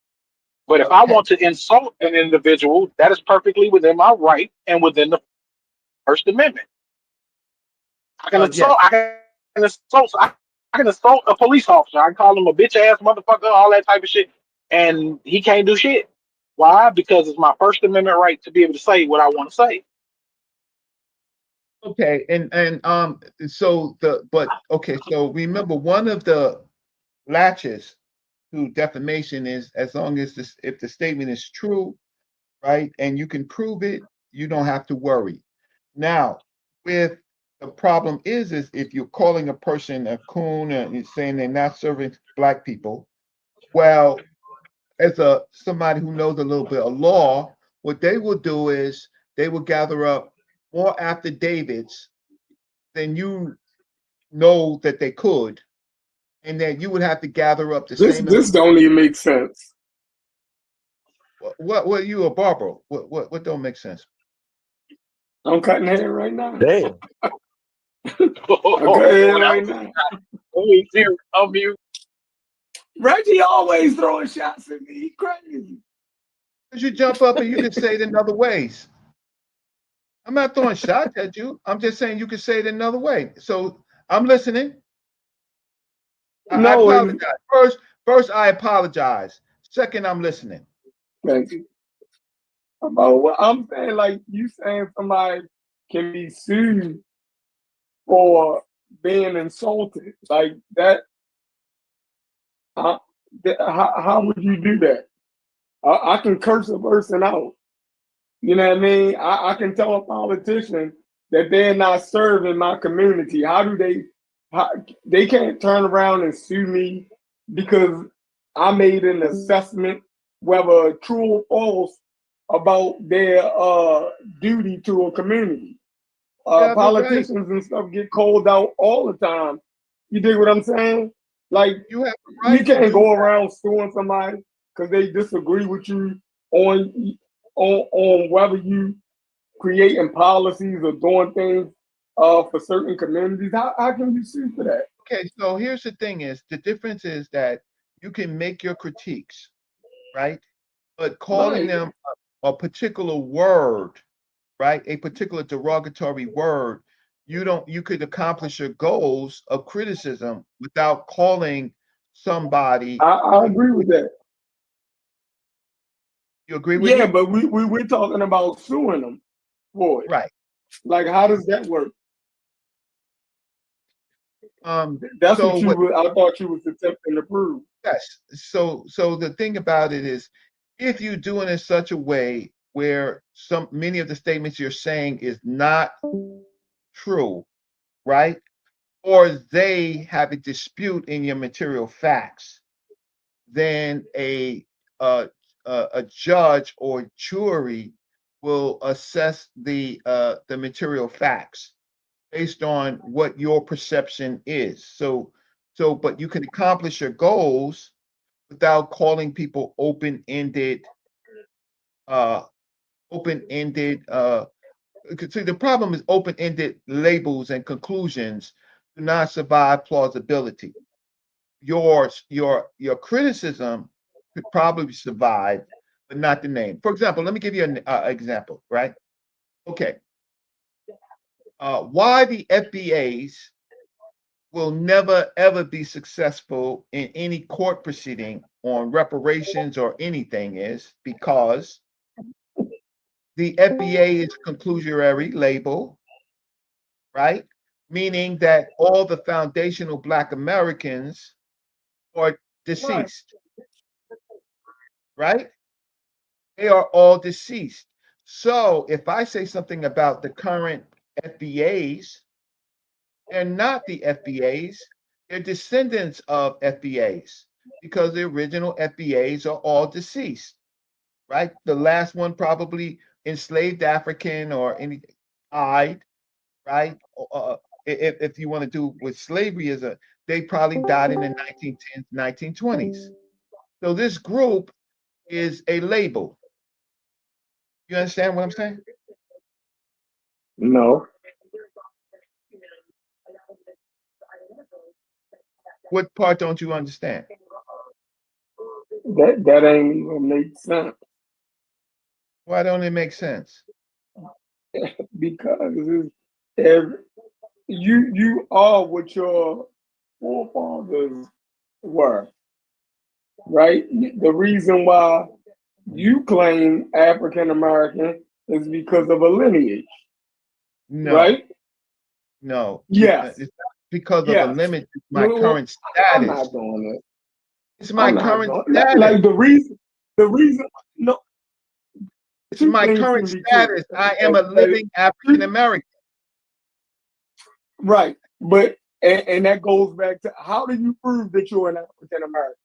S1: But if I want to insult an individual, that is perfectly within my right and within the First Amendment. I can
S12: Yes.
S1: assault. I can assault a police officer. I can call him a bitch ass motherfucker, all that type of shit, and he can't do shit. Why? Because it's my First Amendment right to be able to say what I want to say.
S12: Okay, and so so remember one of the latches to defamation is as long as this if the statement is true, right, and you can prove it, you don't have to worry. Now, with the problem is if you're calling a person a coon and you're saying they're not serving black people, well, as somebody who knows a little bit of law, what they will do is they will gather up more affidavits than you know that they could, and that you would have to gather up the same.
S13: This don't even make sense.
S12: What you a barber? What don't make sense?
S13: I'm cutting hair right now.
S11: Damn.
S13: I'm cutting hair right now.
S1: I'm mute.
S13: Reggie always throwing shots at me. He crazy.
S12: Because you jump up and you can say it in other ways. I'm not throwing shots at you. I'm just saying you can say it another way. So I'm listening. I apologize. First, I apologize. Second, I'm listening.
S13: Thank you. About what I'm saying, like you saying somebody can be sued for being insulted, like that. How would you do that? I can curse a person out. You know what I mean? I can tell a politician that they're not serving my community. How do they can't turn around and sue me because I made an assessment, whether true or false, about their duty to a community. Politicians and stuff get called out all the time. You dig what I'm saying? Like
S12: you have the right
S13: you can't go around suing somebody because they disagree with you on whether you creating policies or doing things for certain communities. How can you sue for that?
S12: Okay, so here's the thing: is the difference is that you can make your critiques, right? But calling them a particular word, right? A particular derogatory word, you could accomplish your goals of criticism without calling somebody.
S13: I agree with that.
S12: You agree with
S13: me?
S12: me?
S13: But we're talking about suing them for it.
S12: Right.
S13: Like, how does that work? That's
S12: so
S13: what I thought you was attempting to prove.
S12: Yes. So the thing about it is, if you do it in such a way where many of the statements you're saying is not true, right? Or they have a dispute in your material facts, then a judge or jury will assess the material facts based on what your perception is. So but you can accomplish your goals without calling people open-ended. See, the problem is open-ended labels and conclusions do not survive plausibility. Your criticism could probably survive, but not the name. For example, let me give you an example, right? Okay. Why the FBAs will never ever be successful in any court proceeding on reparations or anything is because the FBA is a conclusionary label, right? Meaning that all the foundational Black Americans are deceased, right? They are all deceased. So if I say something about the current FBAs, they're not the FBAs, they're descendants of FBAs because the original FBAs are all deceased, right? The last one probably enslaved African or anything, died, right? If you want to do with slavery they probably died in the 1910s, 1920s. So this group is a label. You understand what I'm saying?
S13: No.
S12: What part don't you understand?
S13: That ain't even make sense.
S12: Why don't it make sense?
S13: Because you are what your forefathers were, right? The reason why you claim African American is because of a lineage,
S12: No,
S13: right?
S12: no.
S13: Yes,
S12: It's not because of a
S13: yes.
S12: limit. It's my
S13: No,
S12: current
S13: I'm
S12: status.
S13: not doing it.
S12: It's my
S13: I'm not
S12: current
S13: doing
S12: status.
S13: like the reason. No,
S12: It's
S13: two
S12: my
S13: things
S12: current
S13: can be true.
S12: status. I am a living African American.
S13: Right, but and that goes back to how do you prove that you're an African American?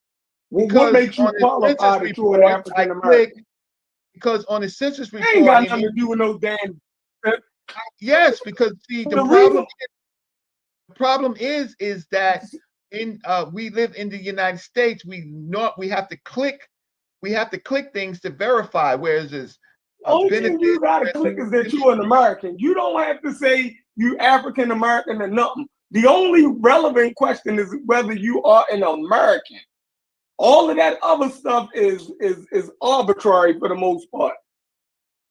S13: What
S12: Because
S13: makes you
S12: on the
S13: qualify
S12: census
S13: that you're an
S12: report, I
S13: African American?
S12: click because on the census
S13: They ain't got
S12: report,
S13: nothing to do with no damn.
S12: yes, because see
S13: The reason
S12: the problem is that in we live in the United States. We have to click things to verify. Whereas is
S13: only thing you gotta click is that you're an American. You don't have to say you African American or nothing. The only relevant question is whether you are an American. All of that other stuff is arbitrary for the most part.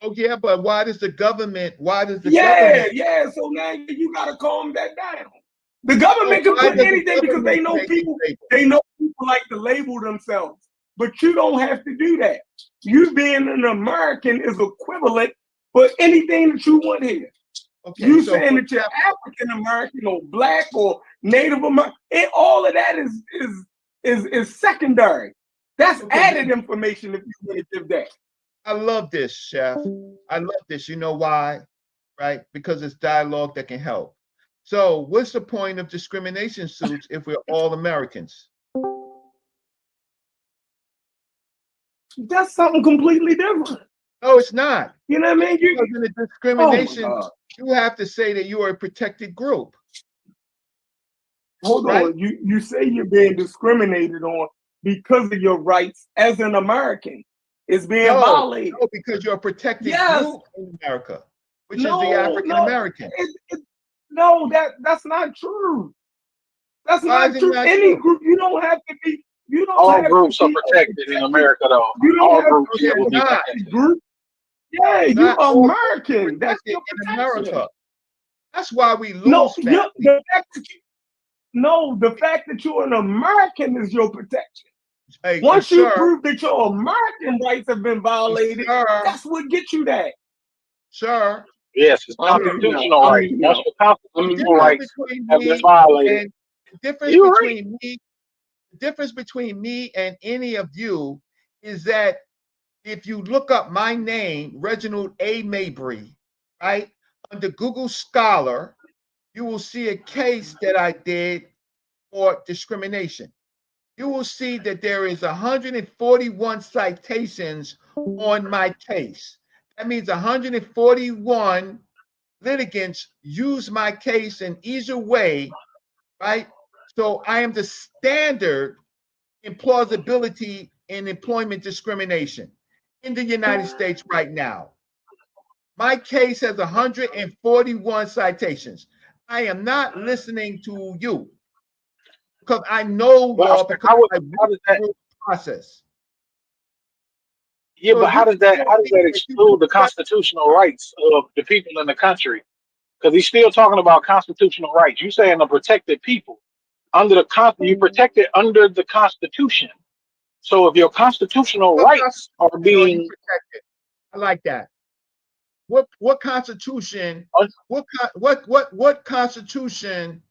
S12: Oh yeah, but why does the government?
S13: Yeah. So now you gotta calm that down. The government can put anything because they know people like to label themselves. But you don't have to do that. You being an American is equivalent for anything that you want here.
S12: Okay,
S13: you saying that you're African American or Black or Native American, all of that is secondary. That's added information if you want to give that.
S12: I love this, Chef. I love this. You know why? Right? Because it's dialogue that can help. So, what's the point of discrimination suits if we're all Americans?
S13: That's something completely different.
S12: No, it's not.
S13: You know what I mean?
S12: Because in the discrimination, you have to say that you are a protected group.
S13: Hold on. You say you're being discriminated on because of your rights as an American. It's being violated.
S12: No, because you're a protected group in America, which is the African American.
S13: No, that's not true. That's
S12: Why
S13: not
S12: is it
S13: true.
S12: not
S13: Any
S12: true?
S13: group, you don't have to be. You don't
S1: All
S13: have
S1: groups
S13: to
S1: are
S13: be
S1: protected in America, though.
S13: You don't
S1: All
S13: have
S1: groups
S13: to
S1: will
S13: be
S1: be
S13: a
S1: protected.
S13: group. Yeah, you
S12: Not all groups are
S13: American. That's
S12: protected
S13: your
S12: in
S13: protection.
S12: America. That's why we lose.
S13: No, the fact that you're an American is your protection.
S12: Hey,
S13: Once you
S12: sir,
S13: prove that your American rights have been violated, that's what gets you that.
S12: Sir.
S1: Yes, it's constitutional rights. Once your constitutional rights have been violated,
S12: The difference between me and any of you is that if you look up my name, Reginald A. Mabry, right, under Google Scholar, you will see a case that I did for discrimination. You will see that there is 141 citations on my case. That means 141 litigants use my case in either way, right? So I am the standard in plausibility in employment discrimination in the United States right now. My case has 141 citations. I am not listening to you because I know law because I went through the process.
S1: Yeah,
S12: So
S1: but how does that exclude the constitutional rights of the people in the country? Because he's still talking about constitutional rights. You saying the protected people under the you protected under the Constitution. So if your constitutional rights are being
S12: protected, I like that. What constitution? What constitution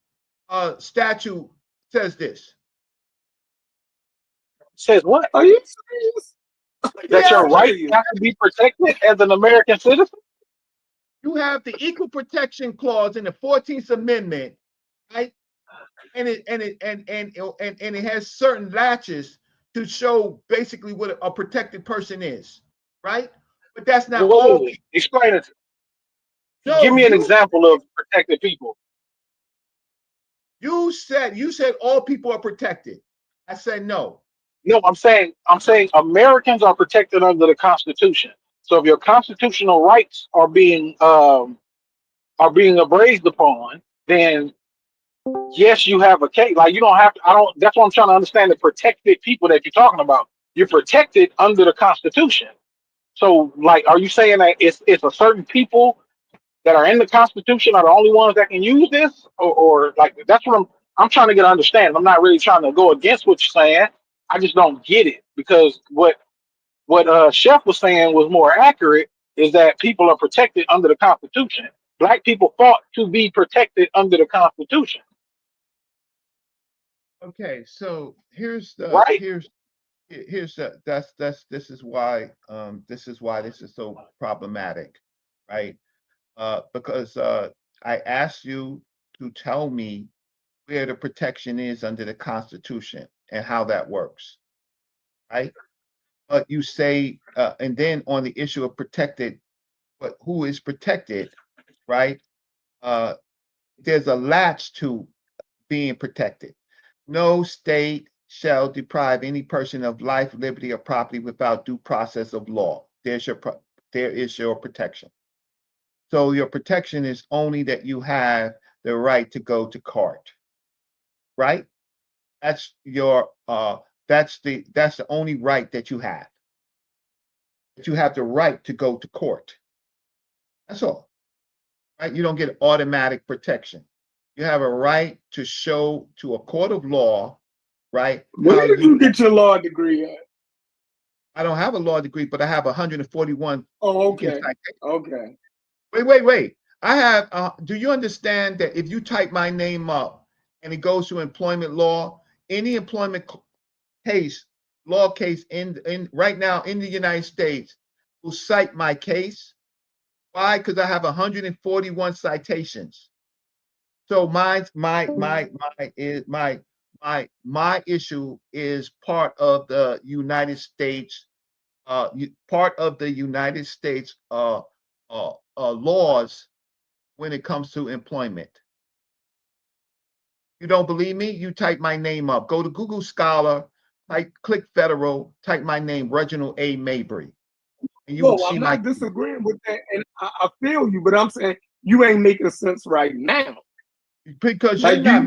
S12: statute says this?
S1: Says what?
S13: Are you serious?
S1: That your rights have to be protected as an American citizen?
S12: You have the Equal Protection Clause in the 14th Amendment, right? And it has certain latches to show basically what a protected person is, right? But that's not all people.
S1: Explain it.
S12: No,
S1: give me an example of protected people.
S12: You said all people are protected. I said no.
S1: No, I'm saying Americans are protected under the Constitution. So if your constitutional rights are being abridged upon, then yes, you have a case. Like you don't have to. I don't. That's what I'm trying to understand. The protected people that you're talking about, you're protected under the Constitution. So, like, are you saying that it's a certain people that are in the Constitution are the only ones that can use this, or like that's what I'm trying to get understanding. I'm not really trying to go against what you're saying. I just don't get it because what Chef was saying was more accurate is that people are protected under the Constitution. Black people fought to be protected under the Constitution.
S12: Okay, so here's
S1: Right.
S12: this is why this is so problematic, right? Because I asked you to tell me where the protection is under the Constitution and how that works, right? But you say, and then on the issue of protected, but who is protected, right? There's a latch to being protected. No state shall deprive any person of life, liberty, or property without due process of law. There is your protection. So your protection is only that you have the right to go to court, right? That's your that's the only right that you have. That you have the right to go to court. That's all, right? You don't get automatic protection. You have a right to show to a court of law, right?
S13: Where did you get your law degree at?
S12: I don't have a law degree, but I have 141.
S13: Oh, okay. Okay.
S12: Wait. I have. Do you understand that if you type my name up and it goes to employment law, any employment law case in right now in the United States will cite my case? Why? Because I have 141 citations. So my issue is part of the United States, laws when it comes to employment. You don't believe me? You type my name up. Go to Google Scholar, click federal, type my name, Reginald A. Mabry. And you will see
S13: I'm not disagreeing with that, and I feel you, but I'm saying you ain't making sense right now.
S12: Because
S13: like
S12: you're not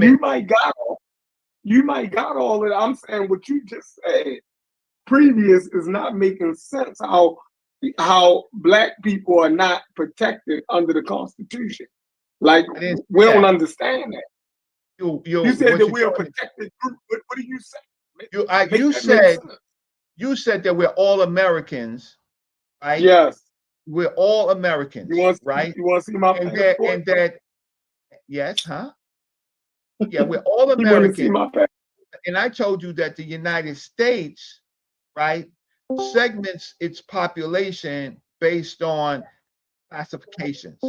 S13: you might got all of it. I'm saying what you just said previous is not making sense. How black people are not protected under the Constitution. Like we don't understand that. You said that we're a protected group. What do you say?
S12: You said that we're all Americans, right?
S13: Yes.
S12: We're all Americans, right?
S13: You want to see my passport?
S12: And that yes, huh? Yeah, we're all Americans. And I told you that the United States, right, segments its population based on classifications.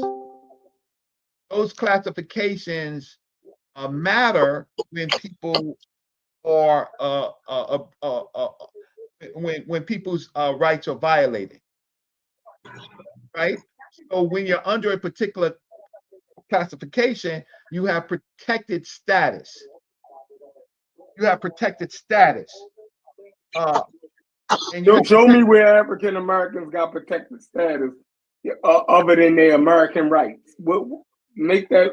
S12: Those classifications matter when people are when people's rights are violated, right? So when you're under a particular classification, you have protected status. You have protected status.
S13: And show me where African Americans got protected status other than their American rights. Make that.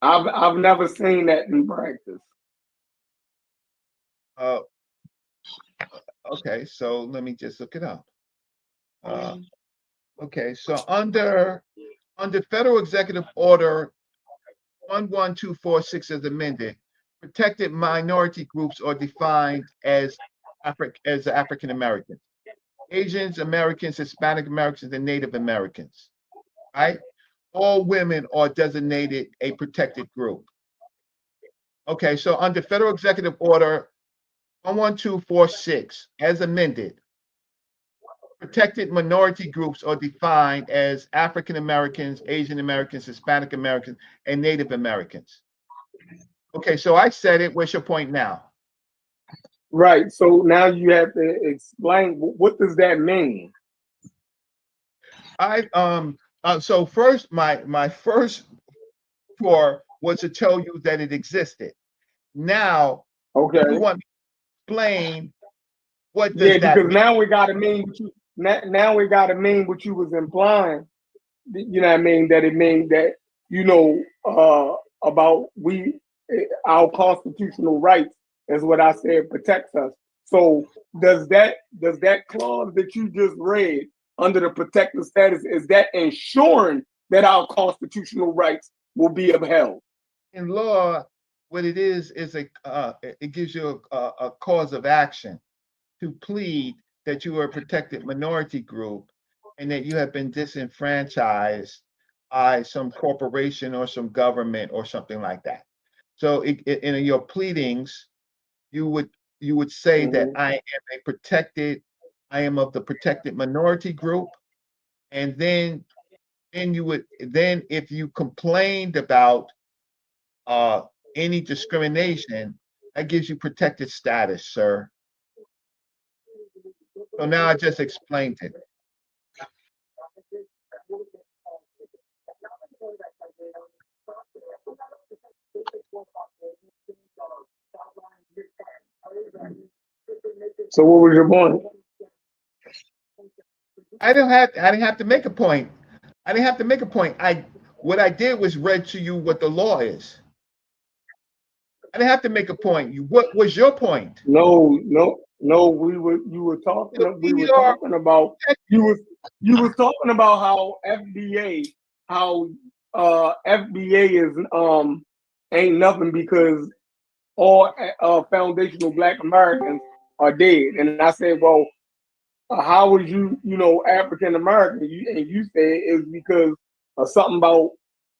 S13: I've never seen that in practice.
S12: Okay, so let me just look it up. Okay, so under Federal Executive Order 11246 as amended, protected minority groups are defined as African Americans, Asians, Americans, Hispanic Americans, and Native Americans, right? All women are designated a protected group. Okay, so under Federal Executive Order 11246 as amended, protected minority groups are defined as African Americans, Asian Americans, Hispanic Americans, and Native Americans. Okay, so I said it. What's your point now?
S13: Right. So now you have to explain what does that mean?
S12: So first, my first for was to tell you that it existed. Now,
S13: okay,
S12: you want me to explain what does that
S13: because
S12: mean?
S13: now we got to mean what you now we got to mean what you was implying. You know what I mean? That it means that about our constitutional rights is what I said protects us. So does that clause that you just read under the protected status, is that ensuring that our constitutional rights will be upheld.
S12: In law, what it is it gives you a cause of action to plead that you are a protected minority group and that you have been disenfranchised by some corporation or some government or something like that. So in your pleadings, you would say that I am of the protected minority group, and then if you complained about any discrimination, that gives you protected status, sir. So now I just explained it.
S13: So what was your point?
S12: I didn't have to make a point. I didn't have to make a point. What I did was read to you what the law is. I didn't have to make a point. What was your point?
S13: No. You were talking about how FBA is ain't nothing because all foundational Black Americans are dead. And I said, well, how was you African American? And you said it's because of something about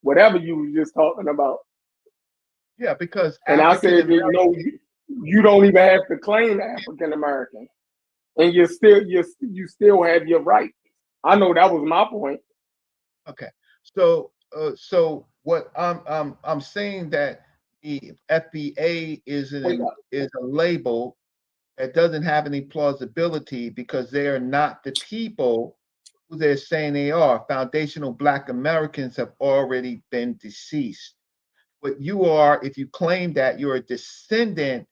S13: whatever you were just talking about.
S12: Yeah, because
S13: and I said, you don't even have to claim African American, and you still have your rights. I know that was my point.
S12: Okay, so what I'm saying that the FBA is a label that doesn't have any plausibility because they are not the people who they're saying they are. Foundational Black Americans have already been deceased. What you are, if you claim that you're a descendant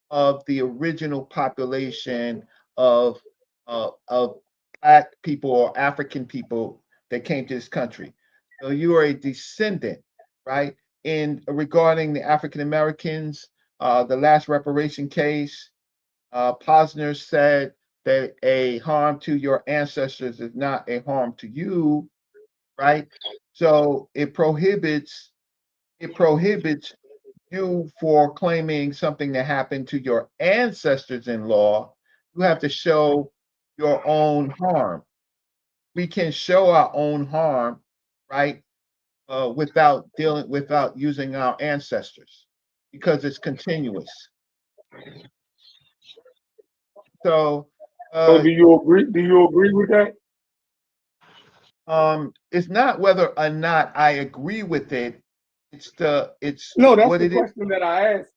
S12: of the original population of Black people or African people that came to this country. So you are a descendant, right? And regarding the African Americans, the last reparation case, Posner said that a harm to your ancestors is not a harm to you, right? So it prohibits you for claiming something that happened to your ancestors in law. You have to show your own harm. We can show our own harm, right? Without using our ancestors, because it's continuous. So
S13: do you agree? Do you agree with that?
S12: It's not whether or not I agree with it. It's
S13: no. That's the question that I asked.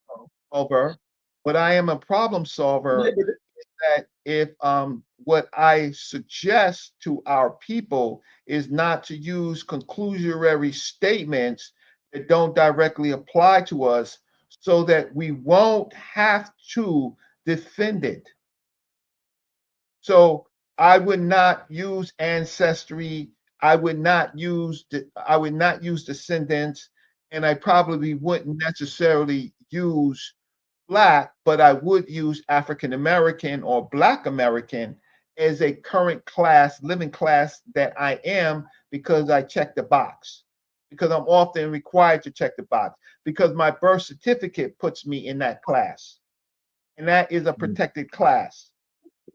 S12: Over, but I am a problem solver. That if what I suggest to our people is not to use conclusory statements that don't directly apply to us, so that we won't have to defend it. So I would not use ancestry. I would not use descendants, and I probably wouldn't necessarily use Black, but I would use African American or Black American as a current class, living class that I am, because I check the box, because I'm often required to check the box, because my birth certificate puts me in that class, and that is a protected class.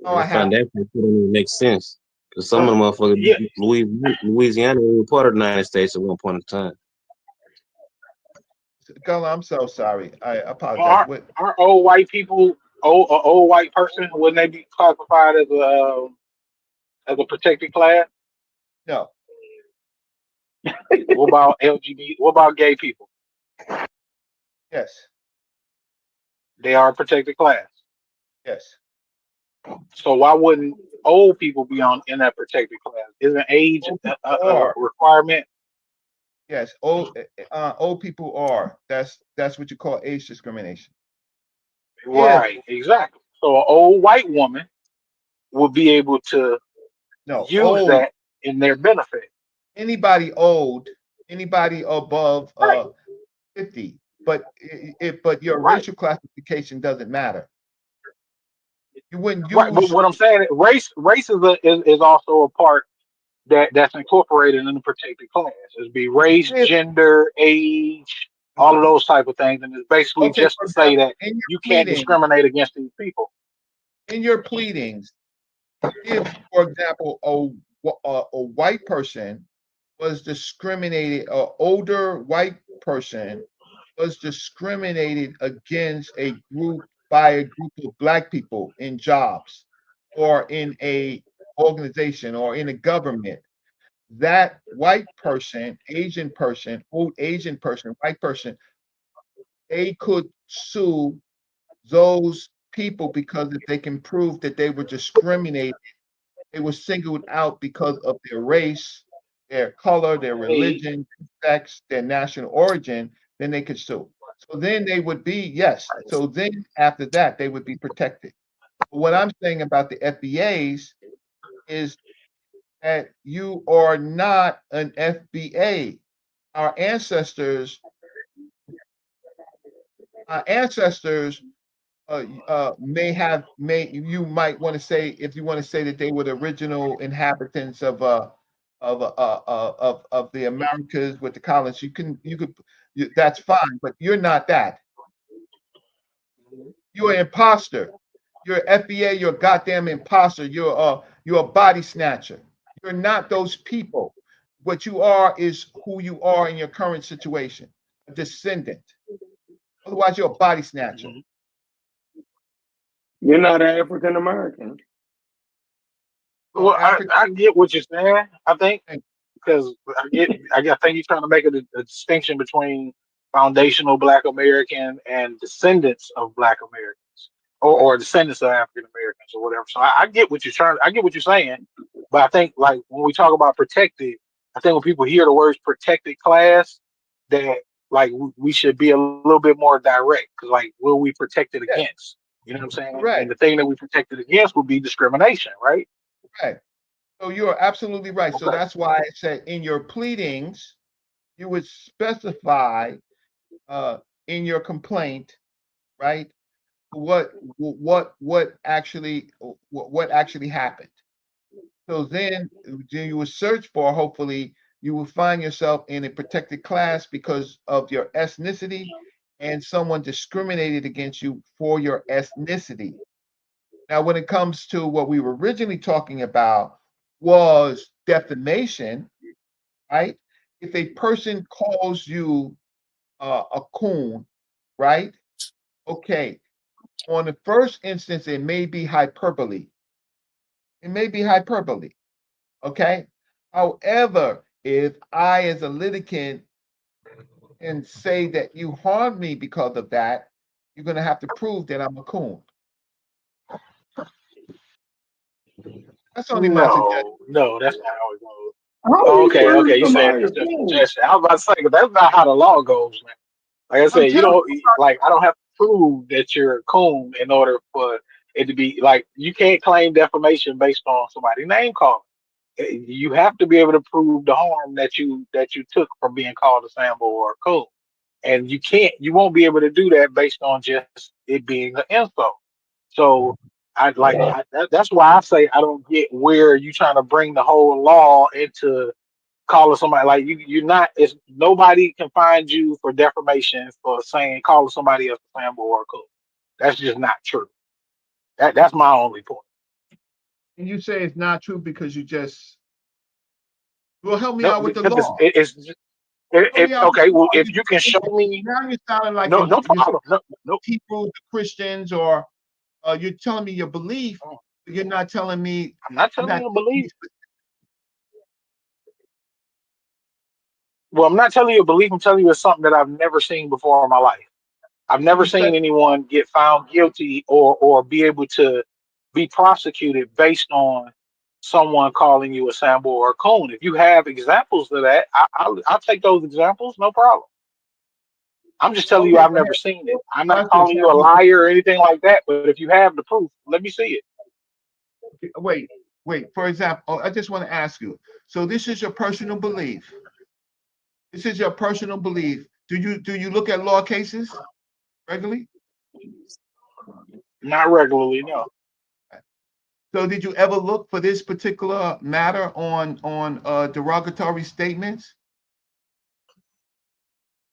S14: That don't even make sense, because some of the motherfuckers, Louisiana were part of the United States at one point in time.
S12: Gullah, I'm so sorry. I apologize.
S1: Are old white people, old white person, wouldn't they be classified as a protected class?
S12: No.
S1: What about LGBT? What about gay people?
S12: Yes.
S1: They are a protected class.
S12: Yes.
S1: So why wouldn't old people be in that protected class? Isn't age a requirement?
S12: Yes, old people are. That's what you call age discrimination.
S1: Right, exactly. So an old white woman will be able to use that in their benefit.
S12: Anybody old, anybody above 50, but your racial classification doesn't matter. You wouldn't use.
S1: Right, but what I'm saying, race is also a part that's incorporated in the protected class. It'd be race, gender, age, all of those type of things, and it's basically
S12: Okay,
S1: just
S12: for
S1: to say
S12: example,
S1: that
S12: in your
S1: you can't
S12: pleading,
S1: discriminate against these people.
S12: in your pleadings, if, for example, a white person was discriminated, an older white person was discriminated against by a group of black people in jobs or in a organization or in a government, that white person, Asian person, old Asian person, white person, they could sue those people because if they can prove that they were discriminated, they were singled out because of their race, their color, their religion, sex, their national origin, then they could sue. So then they would be, yes. So then after that, they would be protected. But what I'm saying about the FBAs is that you are not an FBA. Our ancestors, our ancestors you might want to say, if you want to say that they were the original inhabitants of the Americas with the colonists, that's fine, but you're not that. You're an imposter. You're an FBA. You're a goddamn imposter. You're a body snatcher. You're not those people. What you are is who you are in your current situation, a descendant. Otherwise, you're a body snatcher.
S13: You're not African American.
S1: Well, I get what you're saying. I think because I think you're trying to make a distinction between foundational Black American and descendants of Black Americans, or descendants of African Americans, or whatever. So I get what I get what you're saying, but I think like when we talk about protected, I think when people hear the words protected class, that like we should be a little bit more direct, because like what are we protected against? You know what I'm saying?
S12: Right.
S1: And the thing that we protected against would be discrimination, right?
S12: Right. So you're absolutely right. So that's why I said in your pleadings, you would specify in your complaint, right? What actually happened. So then you would search for, hopefully, you will find yourself in a protected class because of your ethnicity and someone discriminated against you for your ethnicity. Now, when it comes to what we were originally talking about was defamation, right? If a person calls you a coon, right? Okay. On the first instance, it may be hyperbole. It may be hyperbole. Okay. However, if I, as a litigant, can say that you harmed me because of that, you're going to have to prove that I'm a coon. That's only my suggestion.
S1: No, that's not how it goes.
S13: How
S1: Okay, you saying
S13: somebody
S1: that's
S13: a
S1: just a
S13: fool?
S1: suggestion. I was about to say, but that's not how the law goes, man. Like I
S12: I'm
S1: said, you
S12: telling
S1: don't like I don't have to prove that you're a coon in order for it to be like you can't claim defamation based on somebody's name calling. You have to be able to prove the harm that you took from being called a Sambo or a coon, and you won't be able to do that based on just it being an insult. So that's why I say I don't get where you trying to bring the whole law into calling somebody like you're not. It's nobody can find you for defamation for saying calling somebody else a Sambo or a coon. That's just not true. That's my only point.
S12: And you say it's not true because you just, well, help me
S1: No,
S12: out with the
S1: because
S12: law.
S1: it okay. Well, if you can show me,
S12: Now you're sounding like
S1: no
S12: you're
S1: problem. No.
S12: Hebrew, the Christians, or you're telling me your belief, but you're not telling me.
S1: I'm not telling you to believe. Well, I'm not telling you a belief. I'm telling you it's something that I've never seen before in my life. I've never seen anyone get found guilty or be able to be prosecuted based on someone calling you a Sambo or a coon. If you have examples of that, I'll take those examples, no problem. I'm just telling you I've never seen it. I'm not calling you a liar or anything like that, but if you have the proof, let me see it.
S12: Wait. For example, I just want to ask you. So this is your personal belief. This is your personal belief. Do you look at law cases regularly?
S1: Not regularly, no.
S12: So did you ever look for this particular matter on derogatory statements?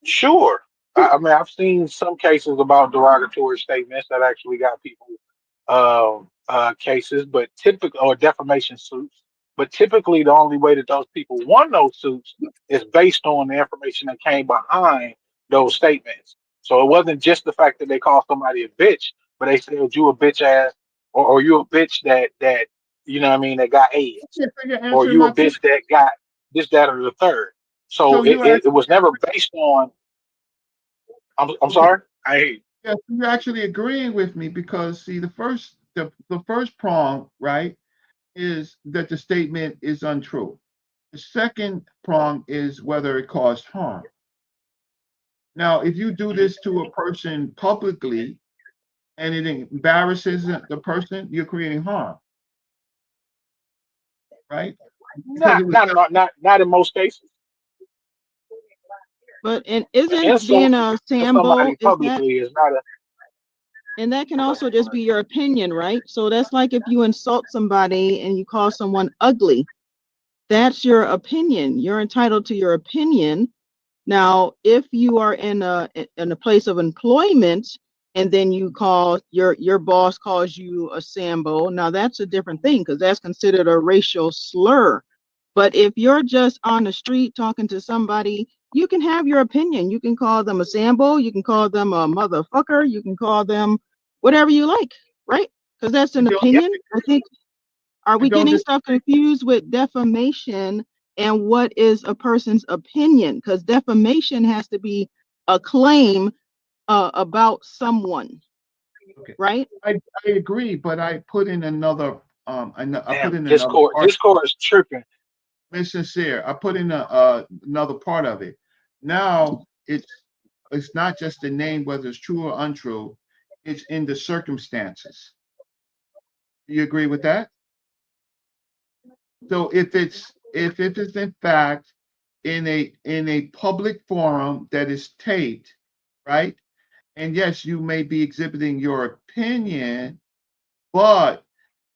S1: Sure. I mean, I've seen some cases about derogatory statements that actually got people cases, but typically, or defamation suits. But typically, the only way that those people won those suits is based on the information that came behind those statements. So it wasn't just the fact that they called somebody a bitch, but they said you a bitch ass, or you a bitch that you know what I mean that got AIDS,
S12: Yeah, so you're
S1: or
S12: answering
S1: you a
S12: my question.
S1: bitch that got this, that, or the third.
S12: So
S1: So
S12: you
S1: it
S12: actually
S1: was never based on. I'm
S12: okay.
S1: sorry. I hate.
S12: Yeah, so you're actually agreeing with me because see the first prong, right, is that the statement is untrue. The second prong is whether it caused harm. Now, if you do this to a person publicly and it embarrasses the person, you're creating harm, right? Because
S1: Not
S12: it was
S1: not not not not in most cases.
S15: But and
S1: An
S15: isn't
S1: insult
S15: being a
S1: to
S15: Sambo,
S1: somebody
S15: is that,
S1: publicly is not a.
S15: and that can also just be your opinion, right? So that's like if you insult somebody and you call someone ugly, that's your opinion. You're entitled to your opinion. Now, if you are in a place of employment and then you call your boss calls you a Sambo, now that's a different thing because that's considered a racial slur. But if you're just on the street talking to somebody, you can have your opinion. You can call them a Sambo, you can call them a motherfucker, you can call them whatever you like, right? Because that's an opinion. I think, are
S12: I
S15: we
S12: don't
S15: getting
S12: dis-
S15: stuff confused with defamation and what is a person's opinion? Because defamation has to be a claim about someone,
S12: okay.
S15: right?
S12: I agree, but I put in another I put
S1: Damn,
S12: in another
S1: Discord.
S12: part.
S1: Discord is tripping.
S12: Be sincere. I put in another part of it. Now it's not just the name, whether it's true or untrue. It's in the circumstances. Do you agree with that? So if it is in fact in a public forum that is taped, right? And yes, you may be exhibiting your opinion, but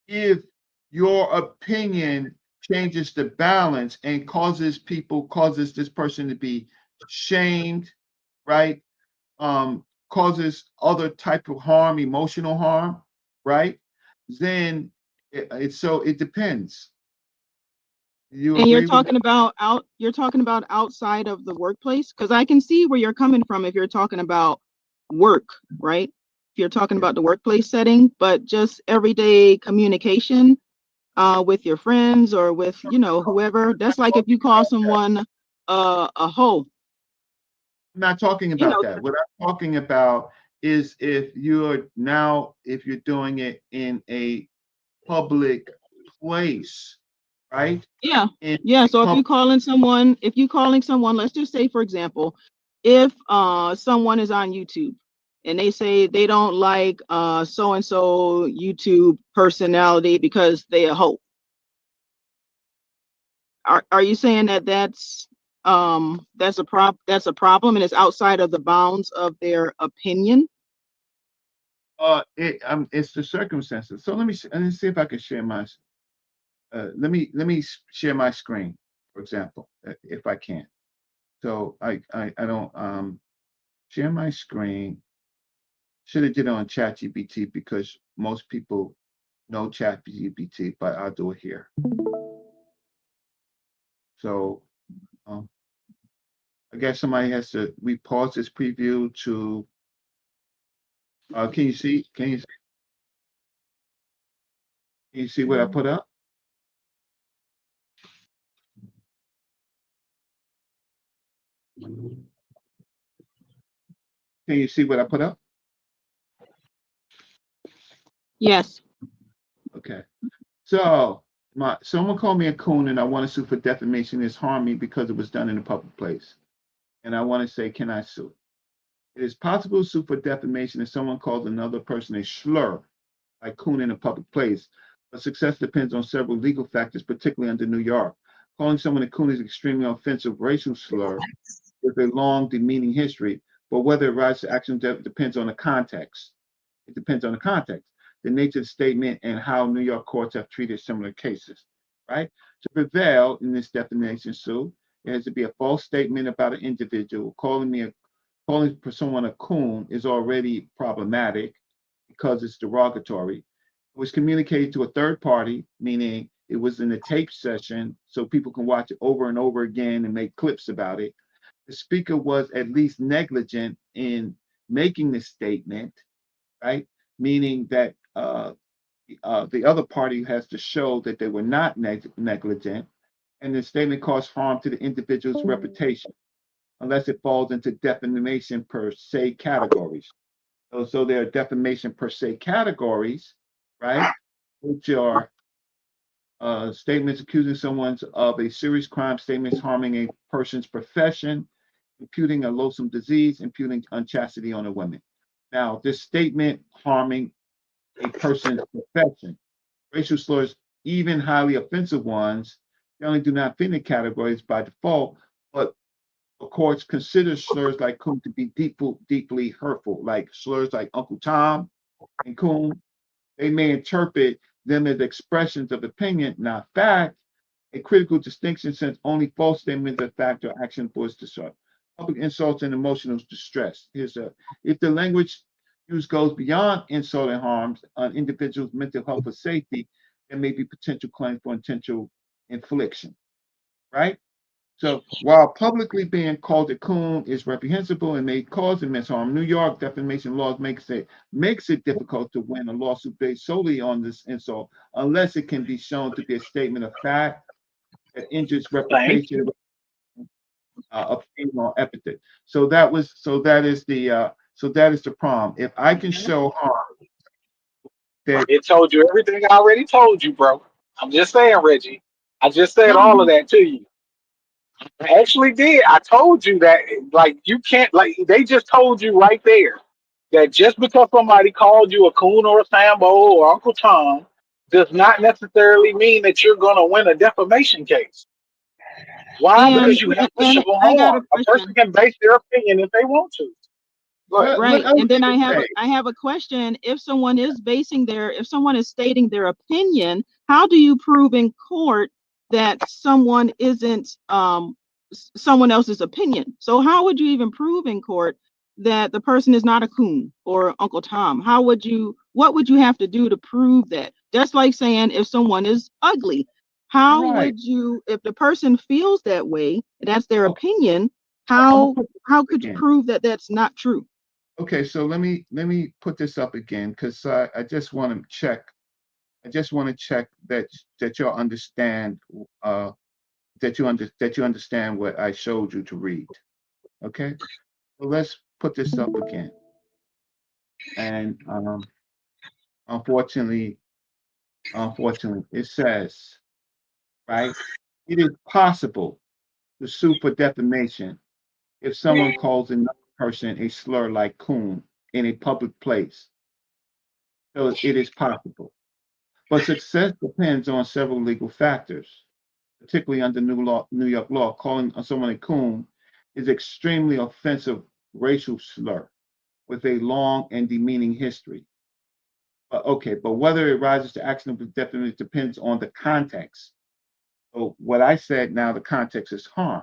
S12: if your opinion changes the balance and causes this person to be shamed, right? Causes other type of harm, emotional harm, right? Then it depends. You
S15: And
S12: agree with that?
S15: you're talking about outside of the workplace, because I can see where you're coming from if you're talking about work, right? If you're talking about the workplace setting, but just everyday communication with your friends or with, whoever. That's like if you call someone a hoe,
S12: I'm not talking
S15: you
S12: about
S15: know.
S12: that. What I'm talking about is if you're doing it in a public place, right?
S15: Yeah.
S12: In
S15: Yeah.
S12: a
S15: So
S12: public
S15: if you calling someone, let's just say, for example, if someone is on YouTube and they say they don't like so and so YouTube personality because they a hoe. Are you saying that that's a problem and it's outside of the bounds of their opinion?
S12: it's the circumstances. So let me see if I can share my let me share my screen, for example, if I can. So I don't share my screen. Should have did it on ChatGPT because most people know ChatGPT, but I'll do it here. So um, I guess somebody has to. We pause this preview to. Can you see? Can you see what I put up? Can you see what I put up?
S15: Yes.
S12: Okay. So someone called me a coon and I want to sue for defamation. It's harmed me because it was done in a public place. And I want to say, can I sue? It is possible to sue for defamation if someone calls another person a slur, like coon in a public place. But success depends on several legal factors, particularly under New York. Calling someone a coon is an extremely offensive racial slur with a long demeaning history. But whether it rises to action depends on the context. It depends on the context. the nature of the statement, and how New York courts have treated similar cases, right? To prevail in this defamation suit, it has to be a false statement about an individual. Calling someone a coon is already problematic because it's derogatory. It was communicated to a third party, meaning it was in a tape session so people can watch it over and over again and make clips about it. The speaker was at least negligent in making this statement, right? Meaning that the other party has to show that they were not negligent, and the statement caused harm to the individual's reputation, unless it falls into defamation per se categories. So there are defamation per se categories, right? Which are statements accusing someone of a serious crime, statements harming a person's profession, imputing a loathsome disease, imputing unchastity on a woman. Now, this statement harming a person's profession, racial slurs, even highly offensive ones, generally do not fit in the categories by default, but the courts consider slurs like coon to be deeply hurtful, like slurs like Uncle Tom and coon. They may interpret them as expressions of opinion, not fact, a critical distinction since only false statements of fact or action voice disorder. Public insults and emotional distress. If the language used goes beyond insult and harms on individuals' mental health or safety, there may be potential claims for intentional infliction, right? So while publicly being called a coon is reprehensible and may cause immense harm, New York defamation laws makes it difficult to win a lawsuit based solely on this insult, unless it can be shown to be a statement of fact that injures reputation, opinion, or epithet. So that is the problem. If I can show harm, that
S1: It told you everything I already told you, bro. I'm just saying, Reggie. I just said
S15: No,
S1: all of
S15: no.
S1: that to you. I actually did. I told you that, like, you can't, like, they just told you right there that just because somebody called you a coon or a Sambo or Uncle Tom does not necessarily mean that you're going to win a defamation case. Why?
S15: And
S1: Because you have to show
S15: and I got a
S1: harm. A person
S15: question.
S1: can base their opinion if they want to. Go ahead.
S15: Right. And then I have a question. If someone is stating their opinion, how do you prove in court that someone isn't someone else's opinion? So how would you even prove in court that the person is not a coon or Uncle Tom? What would you have to do to prove that? Just like saying if someone is ugly, how
S12: Right.
S15: would you, if the person feels that way, that's their opinion, how could you prove that that's not true?
S12: Okay, so let me put this up again because I just want to check. I just want to check that you understand that you understand what I showed you to read. Okay, so let's put this up again. And unfortunately, it says, right, it is possible to sue for defamation if someone calls another person a slur like coon in a public place. So it is possible. But success depends on several legal factors, particularly under New York law. Calling someone a coon is extremely offensive racial slur with a long and demeaning history. But whether it rises to actionable defamation depends on the context. So what I said now, the context is harm.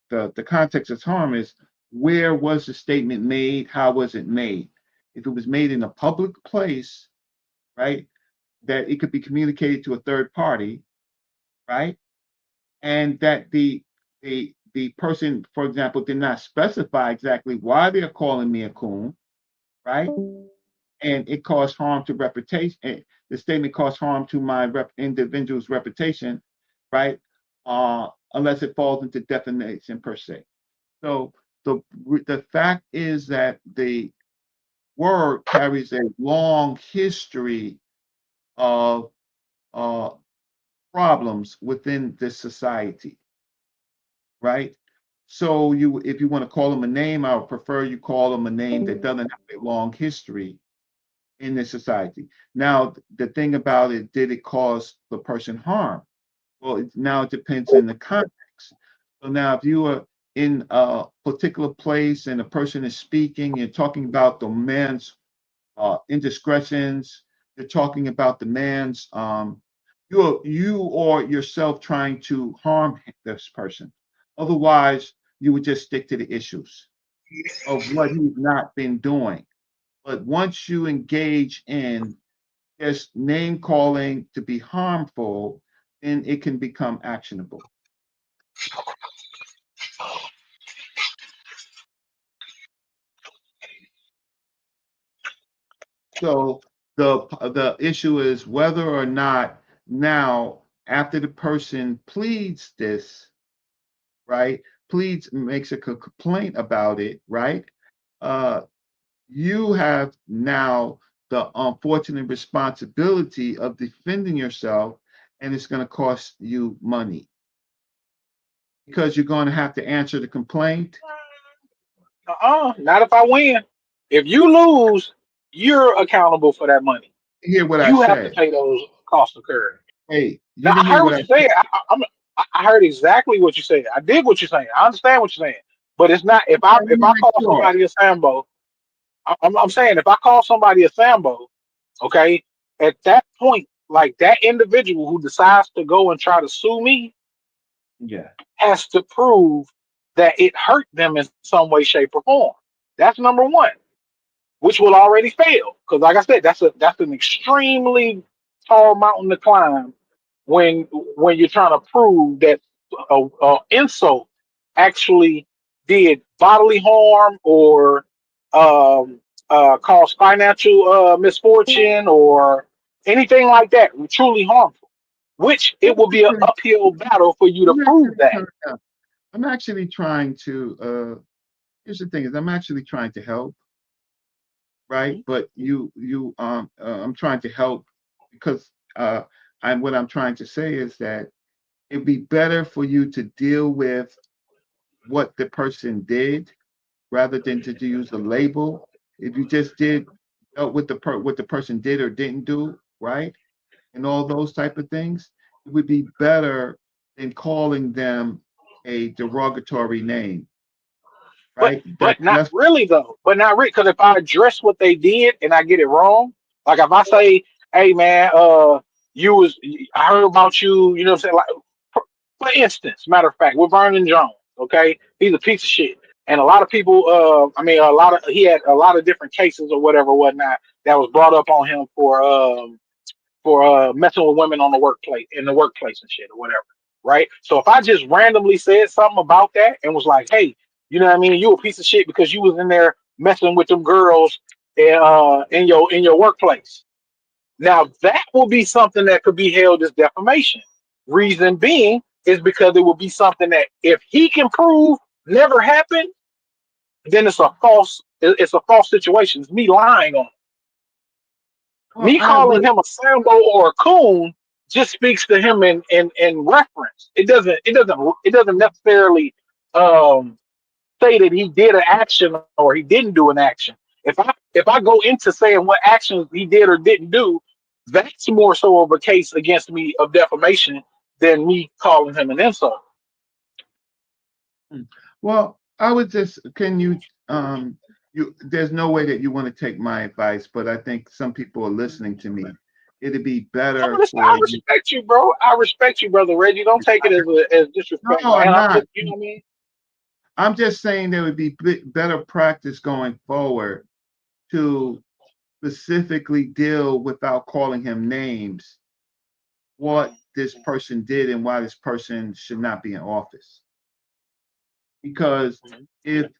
S12: The context is harm is where was the statement made? How was it made? If it was made in a public place, right, that it could be communicated to a third party, right, and that the person, for example, did not specify exactly why they're calling me a coon, right, and it caused harm to reputation. The statement caused harm to my individual's reputation, right, unless it falls into defamation per se. So the fact is that the word carries a long history of problems within this society, right? So if you want to call them a name, I would prefer you call them a name that doesn't have a long history in this society. Now, the thing about it, did it cause the person harm? Well, now it depends in the context. So now if you are in a particular place and a person is speaking and talking about the man's indiscretions You're talking about the man's you or yourself trying to harm this person. Otherwise, you would just stick to the issues of what he's not been doing. But once you engage in just name calling to be harmful, then it can become actionable. So the issue is whether or not now, after the person pleads this, right? Pleads, makes a complaint about it, right? You have now the unfortunate responsibility of defending yourself, and it's going to cost you money because you're going to have to answer the complaint.
S1: Not if I win. If you lose, you're accountable for that money.
S12: Hear what I
S1: You have to
S12: said.
S1: pay those costs incurred.
S12: Hey, you
S1: Now
S12: didn't
S1: I
S12: hear
S1: heard
S12: what
S1: what
S12: I
S1: you
S12: said.
S1: said. I heard exactly what you said. I did what you're saying. I understand what you're saying. But it's not if I call somebody a Sambo. I'm saying if I call somebody a Sambo, okay, at that point, like that individual who decides to go and try to sue me
S12: Yeah.
S1: has to prove that it hurt them in some way, shape, or form. That's number one, which will already fail. Because like I said, that's an extremely tall mountain to climb when you're trying to prove that a insult actually did bodily harm or caused financial misfortune or anything like that, truly harmful. Which it will be an uphill battle for you to prove that.
S12: I'm actually trying to. Here's the thing: is I'm actually trying to help, right? But I'm trying to help because what I'm trying to say is that it'd be better for you to deal with what the person did rather than to use a label. If you just dealt with what the person did or didn't do, right? And all those type of things, it would be better than calling them a derogatory name, right?
S1: But not
S12: That's
S1: really though. But not really, because if I address what they did and I get it wrong, like if I say, "Hey man, you was I heard about you," you know what I'm saying? Like for instance, matter of fact, with Vernon Jones, okay, he's a piece of shit, and a lot of people, I mean, he had a lot of different cases or whatever, whatnot that was brought up on him for messing with women on the workplace in the workplace and shit or whatever, right? So if I just randomly said something about that and was like, "Hey, you know what I mean? You a piece of shit because you was in there messing with them girls in your workplace." Now that will be something that could be held as defamation. Reason being is because it will be something that if he can prove never happened, then it's a false situation. It's me lying on him.
S12: well,
S1: Me calling him a Sambo or a coon just speaks to him in reference. It doesn't necessarily say that he did an action or he didn't do an action. If I go into saying what actions he did or didn't do, that's more so of a case against me of defamation than me calling him an insult.
S12: Well, I would just can you there's no way that you want to take my advice, but I think some people are listening to me. It'd be better
S1: I
S12: for you.
S1: respect you, bro. I respect you, brother Reggie. Don't take it as disrespect,
S12: No, I'm
S1: man. I'm
S12: not.
S1: just, you know what I mean.
S12: I'm just saying there would be better practice going forward to specifically deal without calling him names what this person did and why this person should not be in office. Because if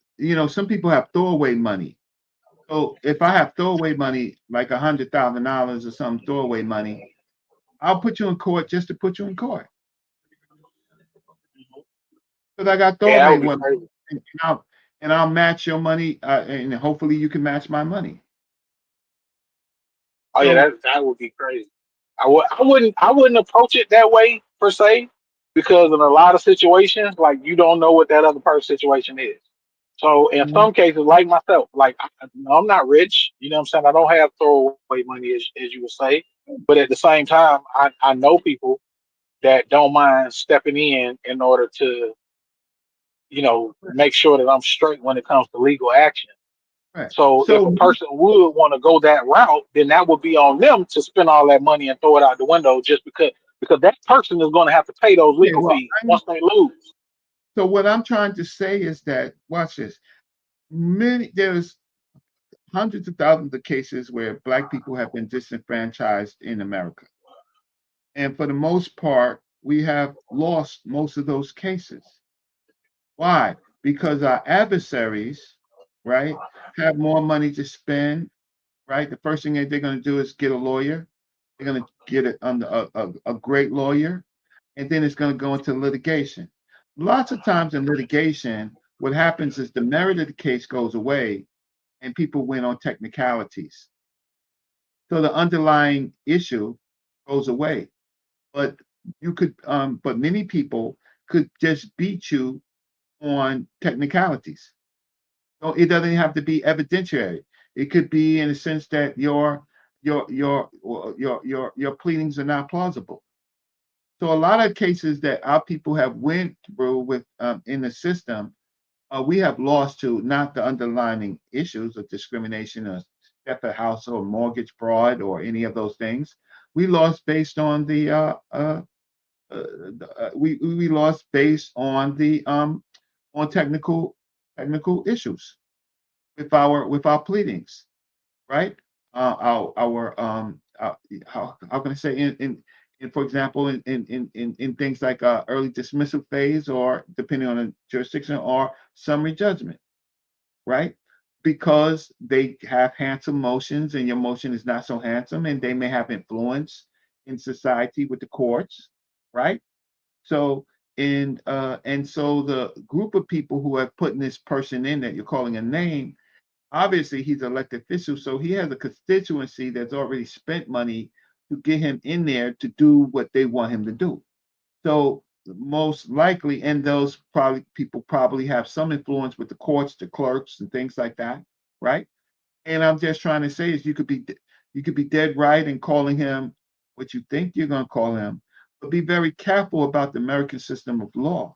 S12: some people have throwaway money. So if I have throwaway money, like $100,000 or some throwaway money, I'll put you in court just to put you in court. Because I got
S1: Yeah, that
S12: throwaway
S1: would be
S12: money,
S1: crazy.
S12: and I'll match your money, and hopefully you can match my money.
S1: Oh yeah,
S12: So
S1: that would be crazy. I wouldn't approach it that way per se, because in a lot of situations, like you don't know what that other person's situation is. So in some cases, like myself, like I'm not rich, you know what I'm saying? I don't have throwaway money as you would say. But at the same time, I know people that don't mind stepping in order to, make sure that I'm straight when it comes to legal action.
S12: Right.
S1: So if a
S12: So
S1: person would want to go that route, then that would be on them to spend all that money and throw it out the window just because that person is going to have to pay those
S12: okay,
S1: legal
S12: well,
S1: fees once they lose.
S12: so what I'm trying to say is that watch this. There's hundreds of thousands of cases where Black people have been disenfranchised in America, and for the most part, we have lost most of those cases. Why? Because our adversaries, right, have more money to spend. Right, the first thing that they're going to do is get a lawyer. They're going to get a great lawyer, and then it's going to go into litigation. Lots of times in litigation, what happens is the merit of the case goes away and people win on technicalities. So the underlying issue goes away. But but many people could just beat you on technicalities. So it doesn't have to be evidentiary. It could be in a sense that your pleadings are not plausible. So a lot of cases that our people have went through with in the system, we have lost to not the underlying issues of discrimination or theft of house or mortgage fraud or any of those things. We lost based on we lost based on the on technical issues with our pleadings, right? How can I say in for example in things like early dismissal phase or depending on the jurisdiction or summary judgment, right? Because they have handsome motions and your motion is not so handsome and they may have influence in society with the courts, right? So and so the group of people who have put this person in that you're calling a name, obviously he's an elected official, so he has a constituency that's already spent money to get him in there to do what they want him to do. So most likely, and those probably people probably have some influence with the courts, the clerks, and things like that, right? And I'm just trying to say is you could be dead right in calling him what you think you're going to call him, but be very careful about the American system of law.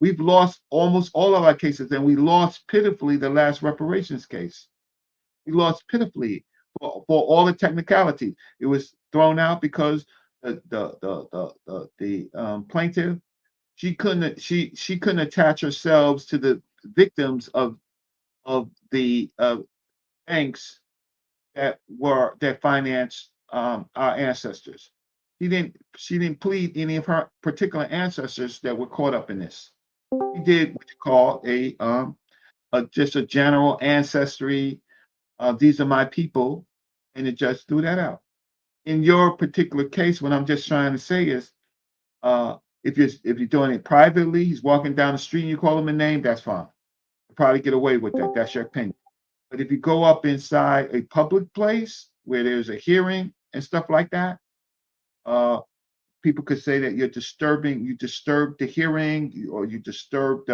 S12: We've lost almost all of our cases, and we lost pitifully the last reparations case. We lost pitifully for all the technicality. It was thrown out because the plaintiff she couldn't attach herself to the victims of the banks that financed our ancestors. She didn't plead any of her particular ancestors that were caught up in this. She did what you call just a general ancestry. These are my people, and the judge threw that out. In your particular case, what I'm just trying to say is, if you're doing it privately, he's walking down the street and you call him a name, that's fine. You'll probably get away with that. That's your opinion. But if you go up inside a public place where there's a hearing and stuff like that, people could say that you disturbed the hearing, or you disturbed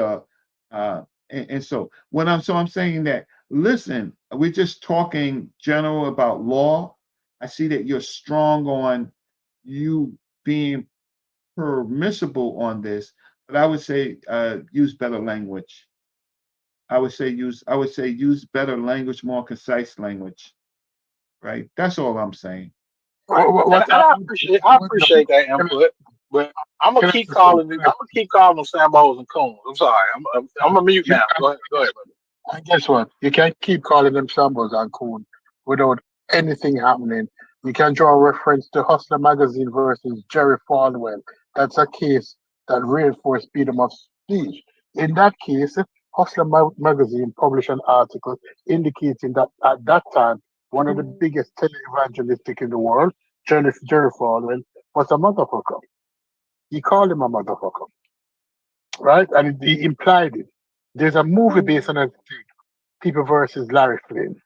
S12: and so I'm saying that listen, we're just talking general about law. I see that you're strong on you being permissible on this, but I would say use better language. I would say use better language, more concise language. Right? That's all I'm saying.
S1: And I appreciate that input, but I'm gonna keep calling them. I'm gonna keep calling them Sambos and Coons. I'm sorry. I'm a mute now. Go ahead, brother.
S3: And guess what? You can't keep calling them Sambos and Coon without anything happening. You can draw a reference to Hustler Magazine versus Jerry Falwell. That's a case that reinforced freedom of speech. In that case, Hustler Magazine published an article indicating that at that time, one of the biggest televangelists in the world, Jerry Falwell, was a motherfucker. He called him a motherfucker, right? And he implied it. There's a movie based on it, People versus Larry Flynn.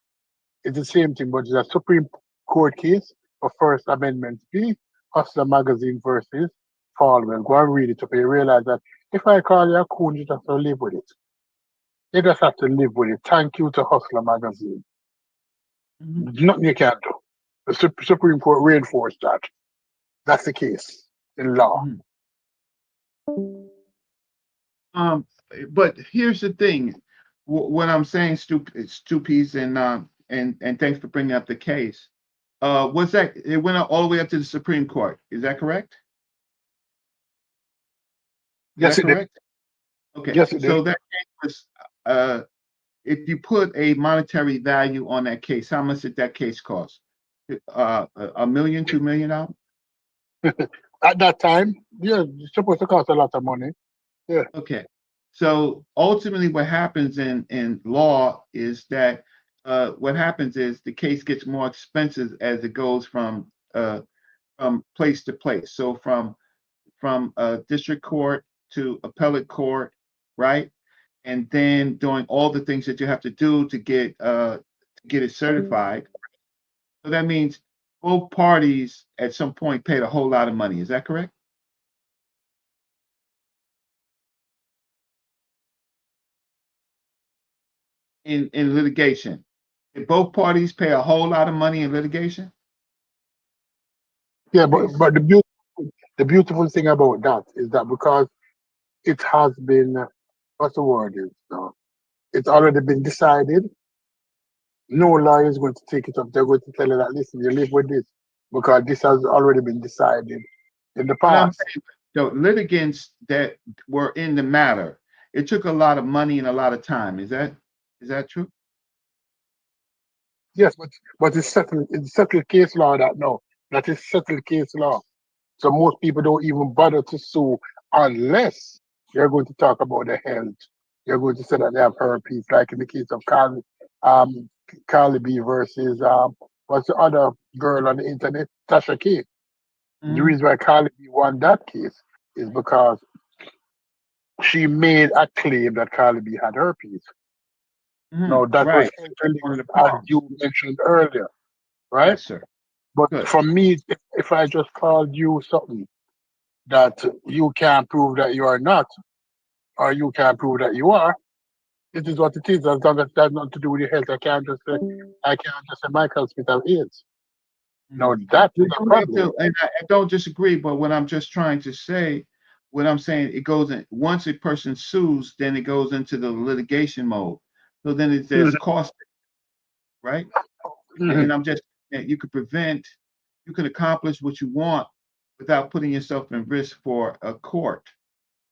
S3: It's the same thing, but it's a Supreme Court case for First Amendment speech, Hustler Magazine versus Falwell. Go and read it up and you realize that if I call you a coon, you just have to live with it. You just have to live with it. Thank you to Hustler Magazine. Nothing you can do. The Supreme Court reinforced that. That's the case in law.
S12: But here's the thing. what I'm saying, Stu Peace, and thanks for bringing up the case. What's that? It went all the way up to the Supreme Court. Is that correct?
S9: Yes, it did.
S12: Correct? Okay.
S9: Yes, it did.
S12: So that case was, if you put a monetary value on that case, how much did that case cost? $1 million, $2 million?
S9: At that time, yeah, it's supposed to cost a lot of money. Yeah.
S12: Okay. So ultimately, what happens in law is that what happens is the case gets more expensive as it goes from place to place. So from district court to appellate court, right? And then doing all the things that you have to do to get it certified. So that means both parties at some point paid a whole lot of money. Is that correct? In litigation, did both parties pay a whole lot of money in litigation?
S9: Yeah, but the beautiful thing about that is that because it has been, what's the word is now? It's already been decided. No lawyer is going to take it up. They're going to tell you that, listen, you live with this because this has already been decided in the
S12: But I'm
S9: past.
S12: saying the litigants that were in the matter, it took a lot of money and a lot of time. Is that true?
S9: Yes, but it's settled case law that no, that is settled case law. So most people don't even bother to sue unless you're going to talk about their health. You're going to say that they have herpes, like in the case of Carly B versus what's the other girl on the internet, Tasha K. The reason why Carly B won that case is because she made a claim that Carly B had herpes. No, that was
S12: Right.
S9: interlinked, as you mentioned earlier, right?
S12: Yes, sir.
S9: But
S12: Good.
S9: for me, if I just called you something that you can't prove that you are not, or you can't prove that you are, it is what it is. As long as that has nothing to do with your health, I can't just say Michael Smith have AIDS. No, that is a problem.
S12: And I don't disagree, but what I'm just trying to say, what I'm saying, it goes in once a person sues, then it goes into the litigation mode. So then there's cost, right? And I'm just you could accomplish what you want without putting yourself in risk for a court,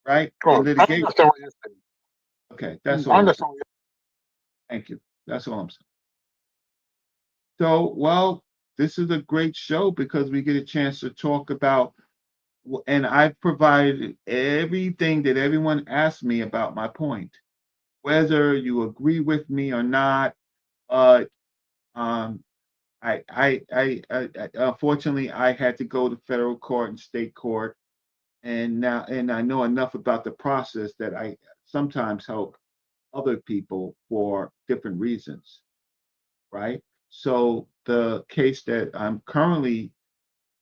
S12: right?
S9: Oh,
S12: And litigation.
S9: I understand what you're saying.
S12: Okay, that's
S9: I
S12: all.
S9: understand.
S12: Thank you. That's all I'm saying. So, well, this is a great show because we get a chance to talk about, and I've provided everything that everyone asked me about my point, whether you agree with me or not. Um, I unfortunately I had to go to federal court and state court, and I know enough about the process that I sometimes help other people for different reasons, right? So the case that I'm currently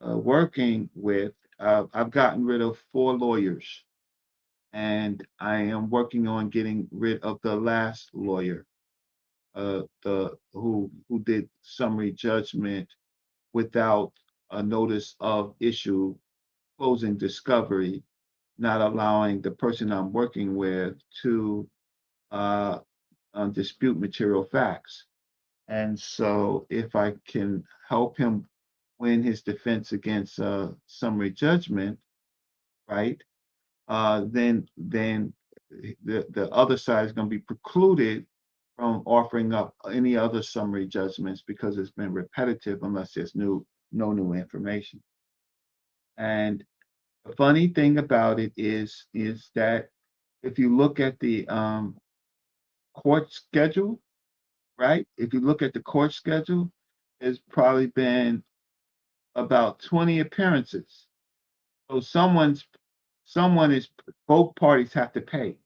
S12: working with, I've gotten rid of 4 lawyers, and I am working on getting rid of the last lawyer, the who did summary judgment without a notice of issue, closing discovery, not allowing the person I'm working with to dispute material facts. And so, if I can help him win his defense against summary judgment, right? Then the other side is going to be precluded from offering up any other summary judgments because it's been repetitive unless there's no new information. And the funny thing about it is that if you look at the court schedule, right? If you look at the court schedule, there's probably been about 20 appearances. So both parties have to pay.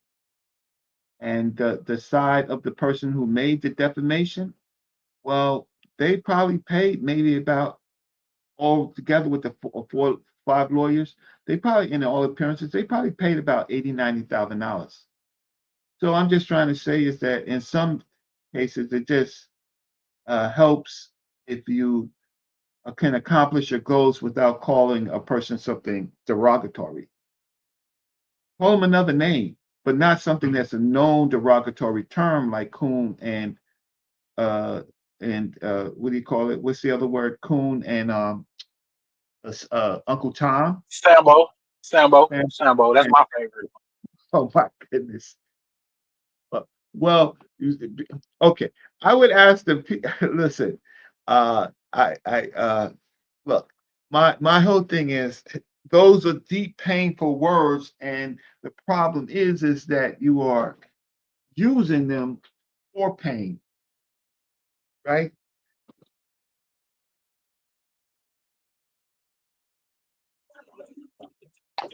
S12: And the side of the person who made the defamation, well, they probably paid maybe about all together with the 5 lawyers, they probably in all appearances, they probably paid about $80,000-$90,000. So I'm just trying to say is that in some cases it just helps if you can accomplish your goals without calling a person something derogatory. Call them another name, but not something that's a known derogatory term like coon and what do you call it? What's the other word? Coon and Uncle Tom.
S1: Sambo.
S12: And,
S1: That's my favorite.
S12: oh my goodness. Well, okay. I would ask the listen. Look. My whole thing is those are deep, painful words, and the problem is that you are using them for pain, right?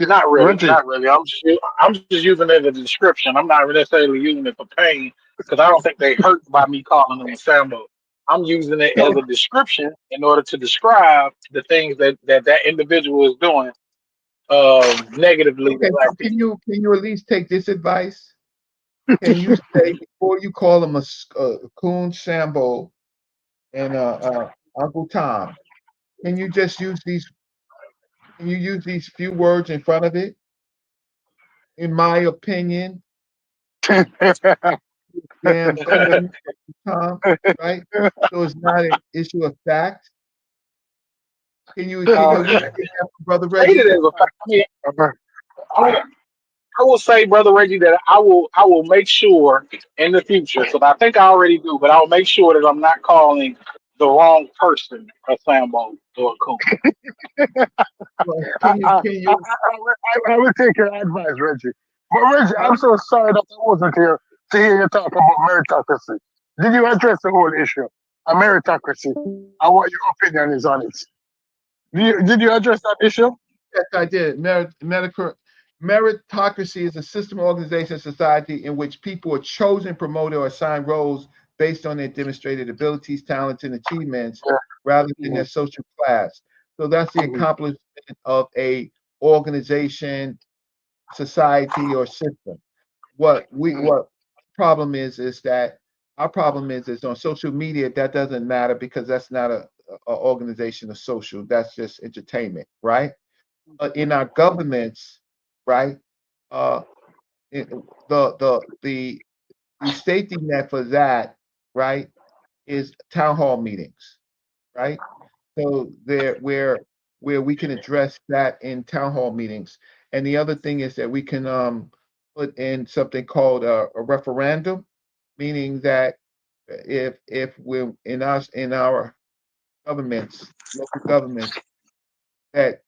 S1: Not really,
S9: Reggie,
S1: not really. I'm just using it as a description. I'm not necessarily using it for pain because I don't think they hurt by me calling them a Sambo. I'm using it as a description in order to describe the things that individual is doing negatively to
S12: Okay,
S1: black
S12: so
S1: people.
S12: can you at least take this advice? Can you say before you call them a coon, Sambo, and Uncle Tom? Can you just use these? Can you use these few words in front of it? In my opinion, damn coon, Tom, right? So it's not an issue of fact. Can you at least get that from Brother
S1: Hate it
S12: Reggie?
S1: as a fact. I will say, Brother Reggie, that I will make sure in the future, because I think I already do, but I'll make sure that I'm not calling the wrong person a Sambo or a coon.
S12: Well,
S9: I will take your advice, Reggie. But Reggie, I'm so sorry that I wasn't here to hear you talk about meritocracy. Did you address the whole issue of meritocracy and what your opinion is on it? Did you address that issue?
S12: Yes, I did. Meritocracy is a system, organization, society in which people are chosen, promoted, or assigned roles based on their demonstrated abilities, talents, and achievements rather than their social class. So that's the accomplishment of a organization, society, or system. What problem is that our problem is on social media that doesn't matter because that's not a organization of social. That's just entertainment, right? In our governments, right? Uh, the safety net for that, right, is town hall meetings, right? So there where we can address that in town hall meetings. And the other thing is that we can put in something called a referendum, meaning that if we're in our governments, local governments, that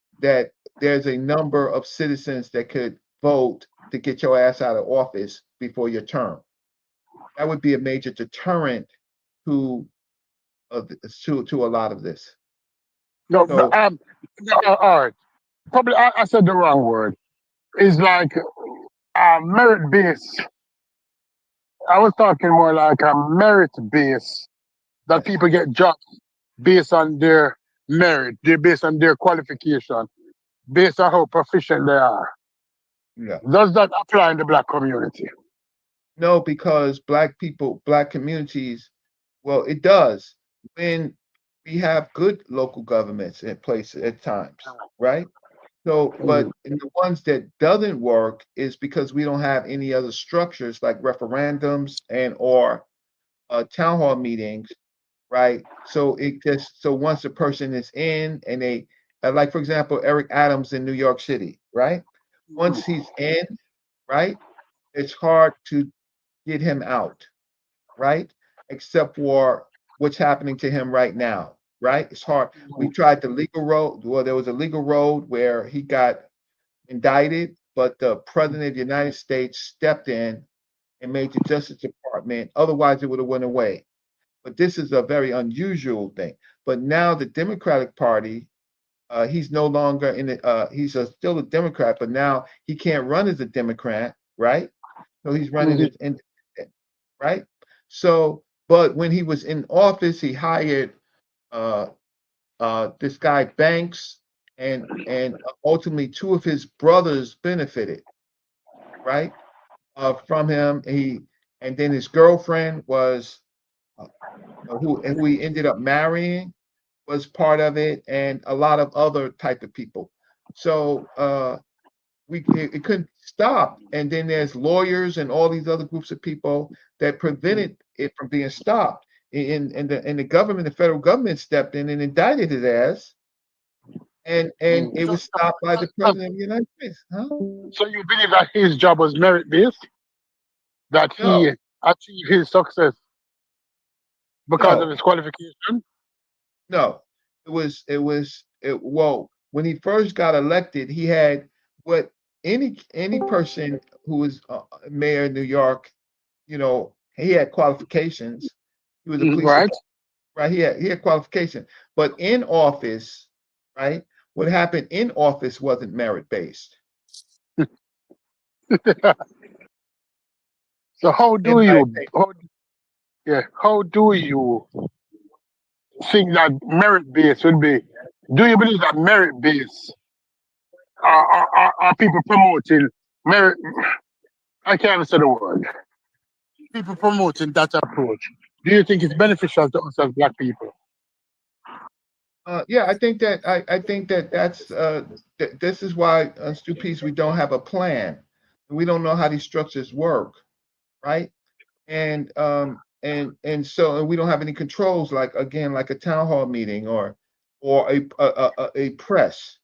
S12: there's a number of citizens that could vote to get your ass out of office before your term. That would be a major deterrent to to a lot of this.
S9: No,
S12: So
S9: all right. Probably I said the wrong word. It's like merit based. I was talking more like a merit base that people get jobs based on their merit, they're based on their qualification, based on how proficient they are.
S12: yeah.
S9: Does that apply in the black community?
S12: No, because black people, black communities, well, it does when we have good local governments in place at times, right? So, but in the ones that doesn't work is because we don't have any other structures like referendums and or town hall meetings, right? So it just so once a person is in and they like for example Eric Adams in New York City, right? Once he's in, right, it's hard to get him out, right? Except for what's happening to him right now, right? It's hard. We tried the legal road. Well, there was a legal road where he got indicted, but the president of the United States stepped in and made the Justice Department. Otherwise, it would have went away. But this is a very unusual thing. But now the Democratic Party, he's no longer in it. He's still a Democrat, but now he can't run as a Democrat, right? So he's running as independent, right? So, but when he was in office, he hired uh, this guy Banks, and ultimately two of his brothers benefited, right, from him. And then his girlfriend was who he ended up marrying was part of it, and a lot of other type of people. So it couldn't stop. And then there's lawyers and all these other groups of people that prevented it from being stopped. And the government, the federal government stepped in and indicted his ass. And it was stopped by the president of the United States. Huh?
S3: So you believe that his job was merit based? That he achieved his success because of his qualification?
S12: No, well, when he first got elected, he had what any person who was mayor of New York, he had qualifications. He was a police
S3: Right.
S12: officer, right? He had qualifications, but in office, right? What happened in office wasn't merit based.
S3: So how do you think that merit based would be? Do you believe that merit based are people promoting merit? I can't say the word. People promoting that approach. Do you think it's beneficial to us as black people?
S12: Yeah, I think that that's this is why Stu Peace, we don't have a plan. We don't know how these structures work, right? And so we don't have any controls, like a town hall meeting or a press,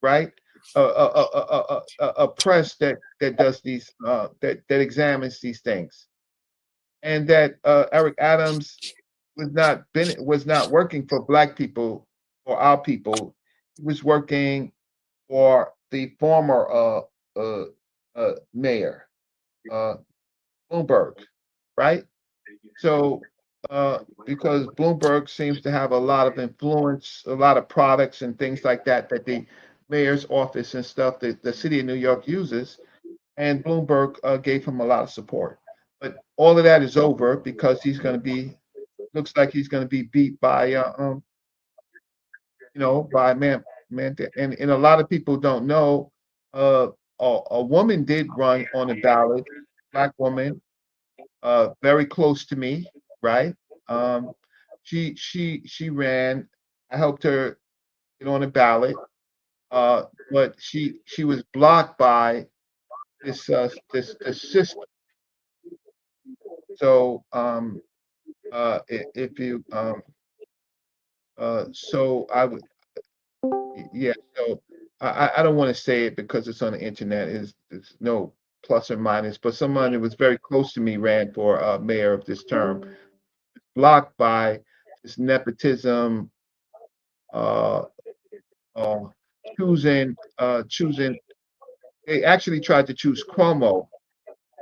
S12: right? A press that does these that examines these things, and that Eric Adams was not working for black people or our people. He was working for the former mayor, Bloomberg, right? So because Bloomberg seems to have a lot of influence, a lot of products and things like that the mayor's office and stuff that the city of New York uses, and Bloomberg gave him a lot of support. But all of that is over because looks like he's going to be beat by by man, and a lot of people don't know. A woman did run on a ballot, black woman, very close to me, right? She ran. I helped her get on a ballot, but she was blocked by this system. So if you so I would yeah, so I don't want to say it because it's on the internet. It's no plus or minus, but someone who was very close to me ran for mayor of this term, blocked by this nepotism, uh, uh, choosing. They actually tried to choose Cuomo.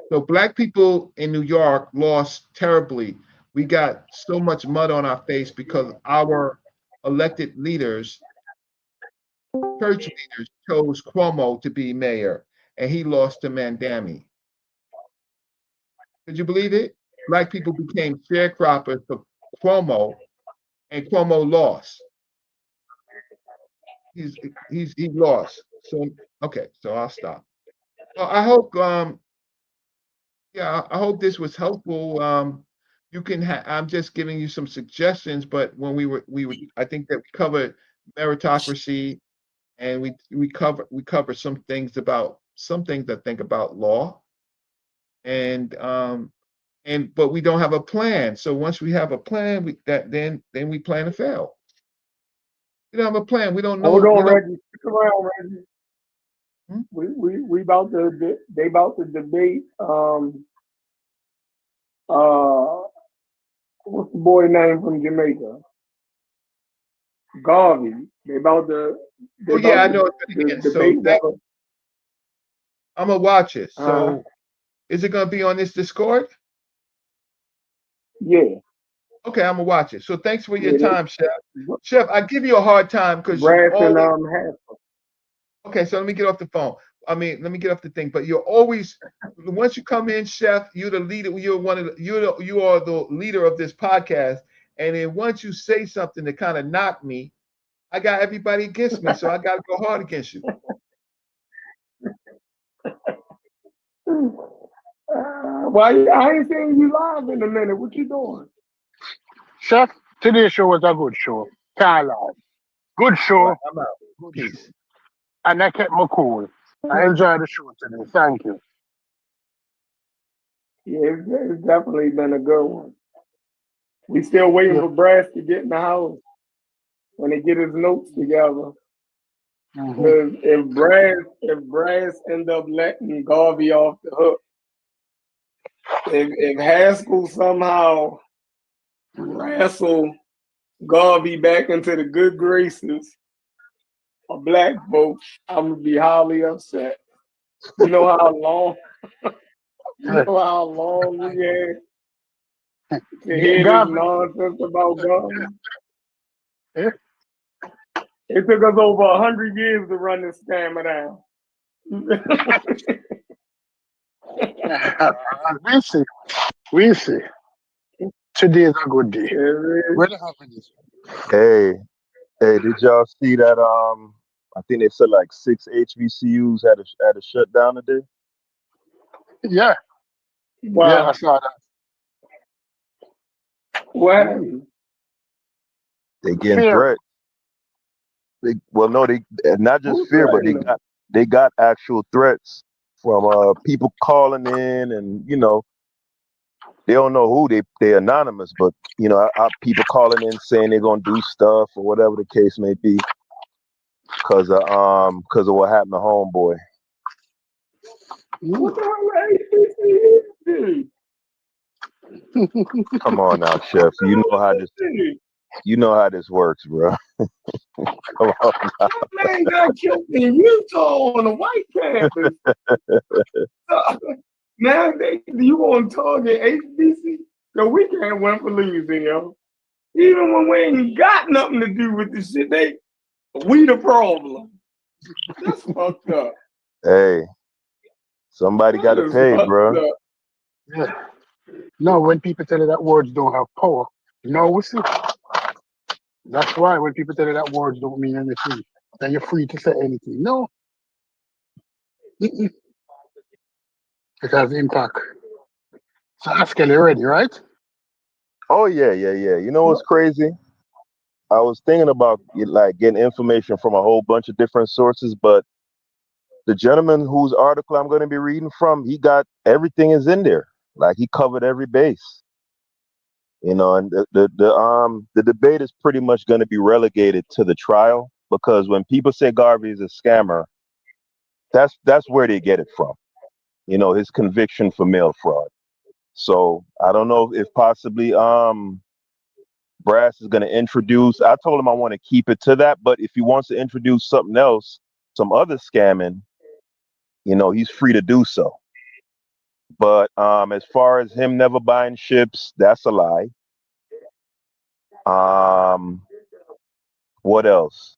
S12: So black people in New York lost terribly. We got so much mud on our face because our elected leaders, church leaders, chose Cuomo to be mayor, and he lost to Mandami. Could you believe it? Black people became sharecroppers for Cuomo, and Cuomo lost. He lost. So okay, so I'll stop. Well, I hope I hope this was helpful. You can I'm just giving you some suggestions, but when we were I think that we covered meritocracy, and we cover some things I think about law, and but we don't have a plan. So once we have a plan, then we plan to fail. We don't have a plan. We don't know.
S13: Hold on, Reggie. Stick around, Reggie. We about to they about to debate what's the boy name from Jamaica? Garvey. They about to
S12: I know it's
S13: debate.
S12: I'm gonna watch it. So is it gonna be on this Discord?
S13: Yeah.
S12: Okay, I'm gonna watch it. So thanks for your time, Chef. Chef, I give you a hard time because Okay, so let me get off the phone. Let me get off the thing. But you're always, once you come in, Chef, you're the leader. You are the leader of this podcast. And then once you say something to kind of knock me, I got everybody against me, so I got to go hard against you.
S13: Why I ain't seeing you live in a minute. What you doing?
S3: Chef, today's show was a good show. Can't lie. Good show.
S12: I'm out. Peace.
S3: And I kept me cool.
S9: I enjoyed the show today. Thank you.
S13: Yeah, it's definitely been a good one. We still waiting for Brass to get in the house when he get his notes together. Because if Brass end up letting Garvey off the hook, if Haskell somehow wrestle Garvey back into the good graces of black folks, I'm gonna be highly upset. You know how long we had to hear this nonsense about Garvey? It took us over 100 years to run this scammer down.
S9: We'll see. We'll see. Today is a good day. We're not having this.
S16: Hey, did y'all see that? I think they said like 6 HBCUs had a shutdown today.
S9: Yeah.
S13: Wow.
S9: Yeah, I saw that.
S13: What happened?
S16: They getting
S9: Fear.
S16: threats. They not just
S13: Who's
S16: fear, but
S13: threatening
S16: they got actual threats from people calling in, and they don't know who they're anonymous, but people calling in saying they're gonna do stuff or whatever the case may be, because of what happened to homeboy.
S13: What the hell HBCU?
S16: Come on now, Chef. You know how this works, bro. Come on now.
S13: Man got killed in Utah on a white campus. Now you want to target HBC? So we can't win for losing, yo. Even when we ain't got nothing to do with this shit, we the problem. That's fucked up.
S16: Hey, somebody got to pay, bro.
S9: Yeah. No, when people tell you that words don't have power, we see. That's why when people tell you that words don't mean anything, then you're free to say anything. No. It has impact. So ask Kelly ready, right?
S16: Oh yeah. You know what's crazy? I was thinking about getting information from a whole bunch of different sources, but the gentleman whose article I'm going to be reading from, he got everything is in there. Like he covered every base. And the debate is pretty much going to be relegated to the trial, because when people say Garvey is a scammer, that's where they get it from. His conviction for mail fraud. So I don't know if possibly Brass is going to introduce. I told him I want to keep it to that, but if he wants to introduce something else, some other scamming, he's free to do so. But as far as him never buying ships, that's a lie. What else?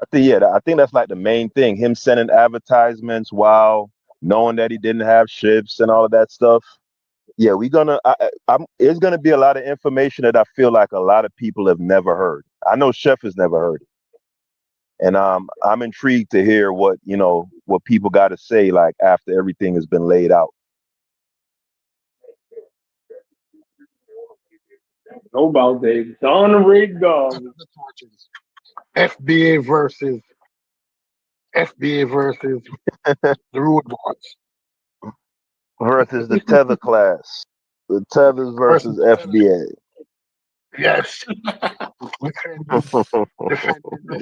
S16: I think that's like the main thing. Him sending advertisements while knowing that he didn't have ships and all of that stuff. Yeah, it's gonna be a lot of information that I feel like a lot of people have never heard. I know Chef has never heard it, and I'm intrigued to hear what people got to say like after everything has been laid out.
S13: Know about that. Don Rig Dog.
S9: FBA versus the road boys.
S16: Versus the tether class. The tethers versus FBA.
S9: Yes. The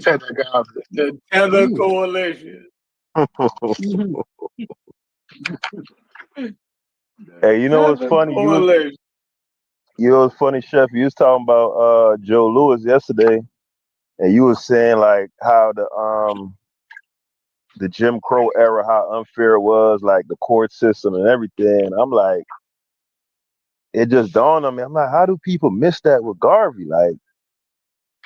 S9: tether guys.
S13: The Tether Coalition.
S16: Hey, you know what's funny? What's funny, Chef? You was talking about Joe Lewis yesterday, and you was saying like how the Jim Crow era, how unfair it was, like the court system and everything. I'm like, it just dawned on me. I'm like, how do people miss that with Garvey? Like,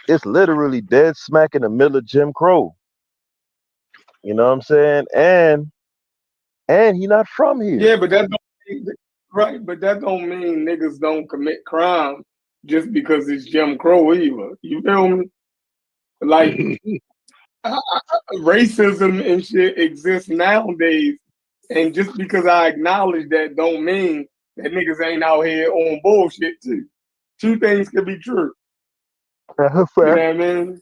S16: it's literally dead smack in the middle of Jim Crow. You know what I'm saying? And he not from here.
S13: Yeah, but that don't but that don't mean niggas don't commit crime just because it's Jim Crow either. You feel me? Like racism and shit exists nowadays, and just because I acknowledge that don't mean that niggas ain't out here on bullshit too. Two things could be true.
S16: Fair.
S13: You know what I mean?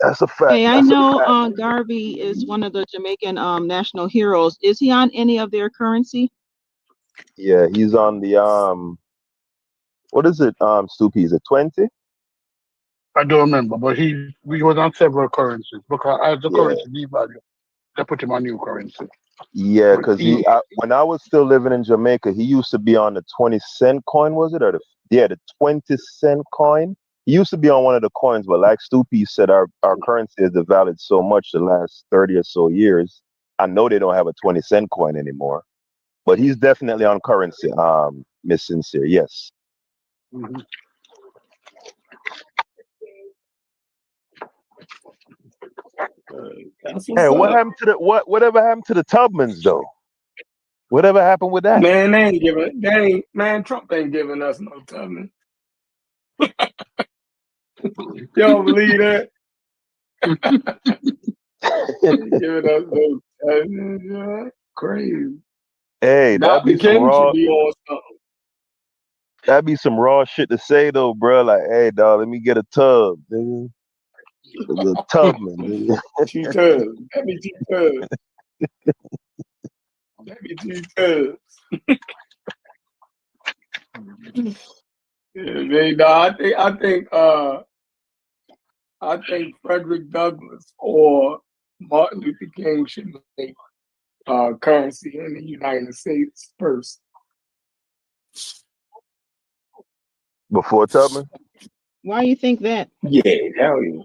S16: That's a fact.
S15: Hey, I
S16: That's a
S15: know
S16: fact.
S15: Garvey is one of the Jamaican national heroes. Is he on any of their currency?
S16: Yeah, he's on the what is it? Stoopy, is it 20?
S3: I don't remember, but we was on several currencies because as the
S16: Yeah.
S3: currency devalued, they put him on new currency.
S16: Yeah,
S3: But
S16: because when I was still living in Jamaica, he used to be on the 20-cent coin, was it? Or the 20-cent coin? He used to be on one of the coins, but like Stoopy said, our currency has devalued so much the last 30 or so years. I know they don't have a 20-cent coin anymore. But he's definitely on currency, Miss Sincere, yes.
S3: Mhm.
S13: That's
S16: Hey,
S13: what's
S16: what
S13: up.
S16: happened to whatever happened to the Tubmans though? Whatever happened with that?
S13: Man, Trump ain't giving us no Tubman. Y'all believe that? Ain't giving us no Tubman. Crazy.
S16: Hey,
S13: Dr. King should be on something.
S16: that'd be some raw shit to say though, bro. Like, hey dog, let me get a tub, nigga. The Tubman, nigga.
S13: T-Tubs. That be T-Tubs. That be T-Tubs. Yeah, man, no, I think Frederick Douglass or Martin Luther King should make currency in the United States first.
S16: Before Tubman?
S15: Why you think that?
S13: Yeah, hell yeah.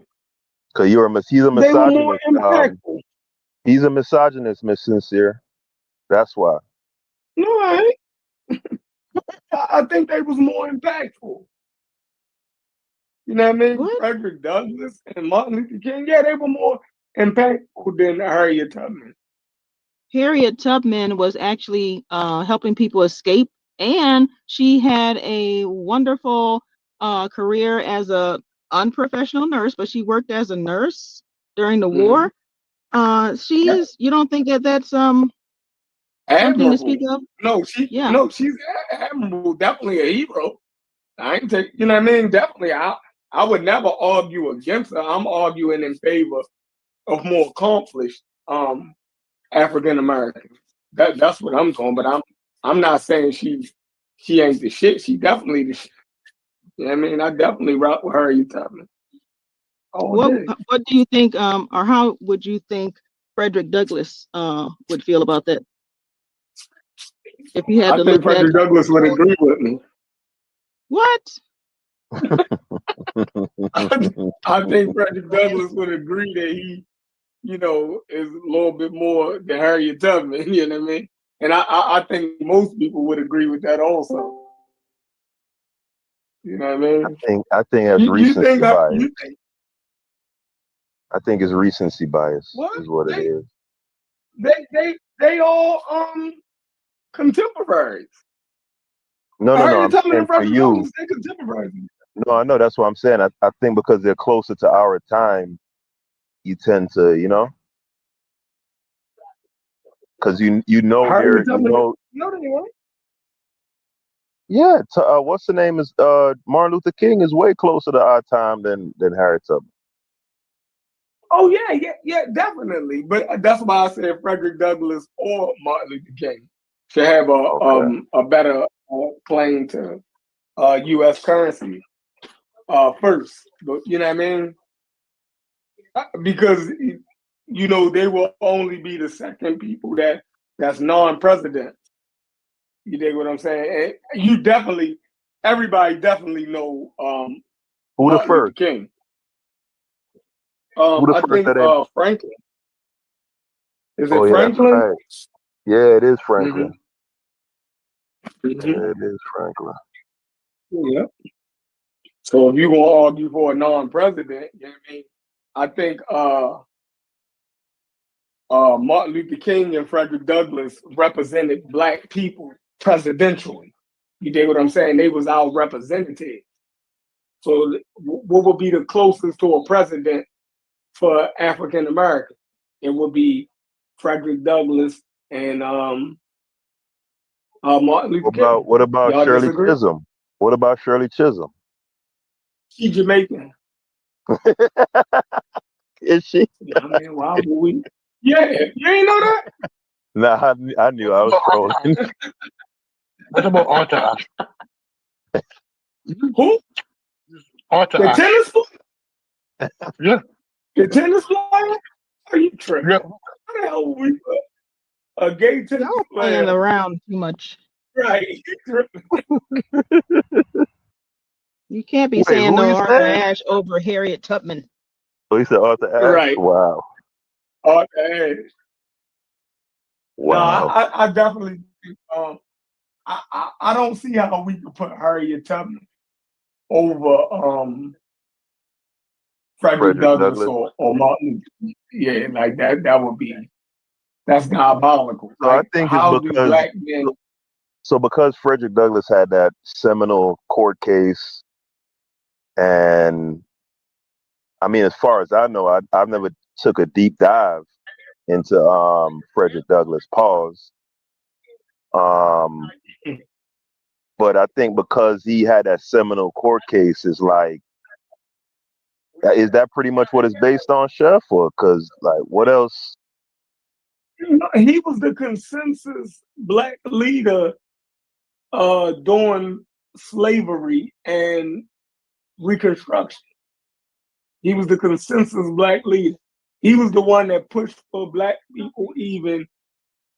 S16: Cause he's a
S13: They were more
S16: misogynist.
S13: impactful.
S16: He's a misogynist, Miss Sincere. That's why.
S13: No, I ain't. I think they was more impactful. You know what I mean?
S15: What?
S13: Frederick Douglass and Martin Luther King, yeah, they were more impactful than Harriet Tubman.
S15: Harriet Tubman was actually helping people escape, and she had a wonderful career as a unprofessional nurse, but she worked as a nurse during the war. You don't think that that's something to speak
S13: Admirable.
S15: of?
S13: No,
S15: Yeah.
S13: she's admirable, definitely a hero. I ain't take, you know what I mean? Definitely, I would never argue against her. I'm arguing in favor of more accomplished African Americans. That's what I'm doing. But I'm not saying she ain't the shit. She definitely the shit. You know what I mean? I definitely rock with her. You Tubman all day.
S15: What do you think, or how would you think Frederick Douglass would feel about that? If you had
S13: I
S15: to
S13: think
S15: look back.
S13: Frederick Douglass would agree with me.
S15: What?
S13: I think Frederick Douglass would agree that he, you know, is a little bit more than Harriet Tubman. You know what I mean? And I think most people would agree with that also. You know what I mean?
S16: I think that's
S13: You
S16: recency
S13: think
S16: bias. I think it's recency bias
S13: what?
S16: is what it is.
S13: They all contemporaries.
S16: No,
S13: Harriet
S16: I'm
S13: Tubman
S16: saying
S13: and
S16: for
S13: Frederick
S16: you.
S13: Douglass, they contemporaries.
S16: No, I know that's what I'm saying. I think because they're closer to our time, you tend to, because
S13: Harriet Tubman, no, they weren't.
S16: yeah. What's the name is Martin Luther King is way closer to our time than Harriet Tubman.
S13: Oh yeah, definitely. But that's why I said Frederick Douglass or Martin Luther King should have a better claim to U.S. currency first. But you know what I mean? Because they will only be the second people that's non-president. You dig what I'm saying? And everybody definitely know
S16: Who the
S13: Martin Luther
S16: first?
S13: King.
S16: Who the
S13: I
S16: first
S13: think
S16: that ain't?
S13: Franklin. Is
S16: Oh
S13: it
S16: yeah, that's
S13: Franklin?
S16: right. Yeah, it is Franklin.
S13: Mm-hmm.
S16: Yeah, it is Franklin.
S13: Yeah. So if you're gonna argue for a non-president, you know what I mean? I think Martin Luther King and Frederick Douglass represented Black people presidentially. You dig what I'm saying? They was our representatives. So what would be the closest to a president for African American? It would be Frederick Douglass and Martin Luther King.
S16: What about
S13: Y'all
S16: Shirley
S13: disagree?
S16: Chisholm? What about Shirley Chisholm?
S13: She Jamaican.
S16: Is she?
S13: I mean, why would we? Yeah, you ain't know that?
S16: Nah, I knew I was trolling.
S3: What about Arthur Ashe?
S13: Who?
S3: Arthur
S13: The
S3: Ashe.
S13: tennis player?
S3: Yeah.
S13: The tennis player? Are you tripping?
S3: Yeah.
S13: How the hell would we put a gay tennis
S15: Y'all
S13: player?
S15: playing around too much.
S13: Right. You tripping.
S15: You can't be
S16: Wait,
S15: saying
S16: who
S15: no
S16: you
S15: Arthur
S16: saying?
S15: Ashe over Harriet Tubman.
S16: Oh, he said Arthur Ashe.
S13: Right.
S16: Wow.
S13: Okay. No,
S16: Wow.
S13: I definitely think, I don't see how we could put Harriet Tubman over Frederick
S16: Frederick
S13: Douglass
S16: Douglass.
S13: or Martin. Yeah, like that's diabolical.
S16: So I
S13: Like,
S16: think it's
S13: how do
S16: because
S13: black men?
S16: so because Frederick Douglass had that seminal court case, and I mean, as far as I know, I've never took a deep dive into Frederick Douglass. Pause. Um, but I think because he had that seminal court case, is like, is that pretty much what it's based on, Chef? Or because like, what else?
S13: He was the consensus black leader during slavery and Reconstruction. He was the consensus black leader. He was the one that pushed for black people even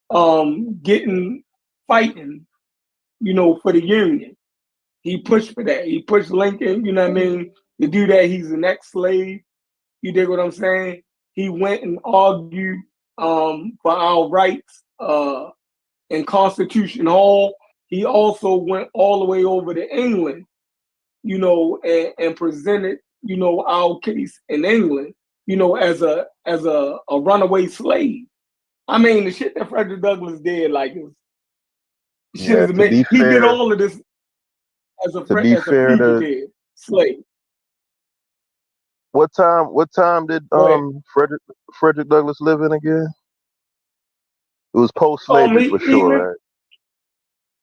S13: fighting, for the Union. He pushed for that. He pushed Lincoln, to do that. He's an ex-slave. You dig what I'm saying? He went and argued for our rights in Constitution Hall. He also went all the way over to England, and presented, our case in England, as a runaway slave. I mean, the shit that Frederick Douglass did, like,
S16: Yeah. To be
S13: he did
S16: fair,
S13: all of this as a
S16: to be fair to
S13: fugitive slave.
S16: what time did Frederick Douglass live in again? It was post slavery for
S13: He
S16: sure,
S13: lived,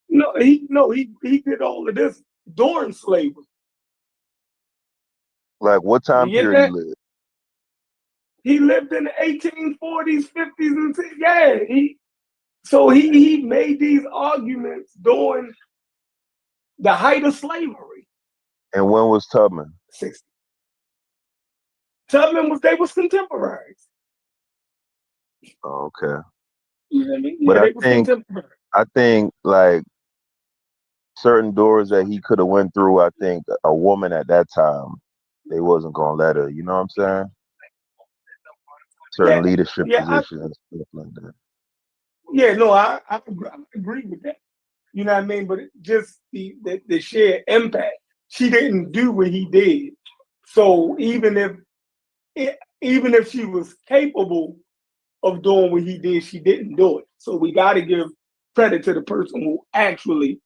S16: right?
S13: he did all of this during slavery.
S16: Like, what time
S13: You get
S16: period he
S13: that?
S16: lived?
S13: He lived in the 1840s, 50s, and 60s. Yeah, he made these arguments during the height of slavery.
S16: And when was Tubman?
S13: 60. Tubman they was contemporaries.
S16: Oh, okay.
S13: You know what I mean?
S16: But
S13: Yeah, they was contemporaries.
S16: I think like certain doors that he could have went through, I think a woman at that time, they wasn't gonna let her. You know what I'm saying? Certain leadership positions and stuff like that.
S13: I agree with that. You know what I mean? But just the sheer impact. She didn't do what he did. So even if she was capable of doing what he did, she didn't do it. So we got to give credit to the person who actually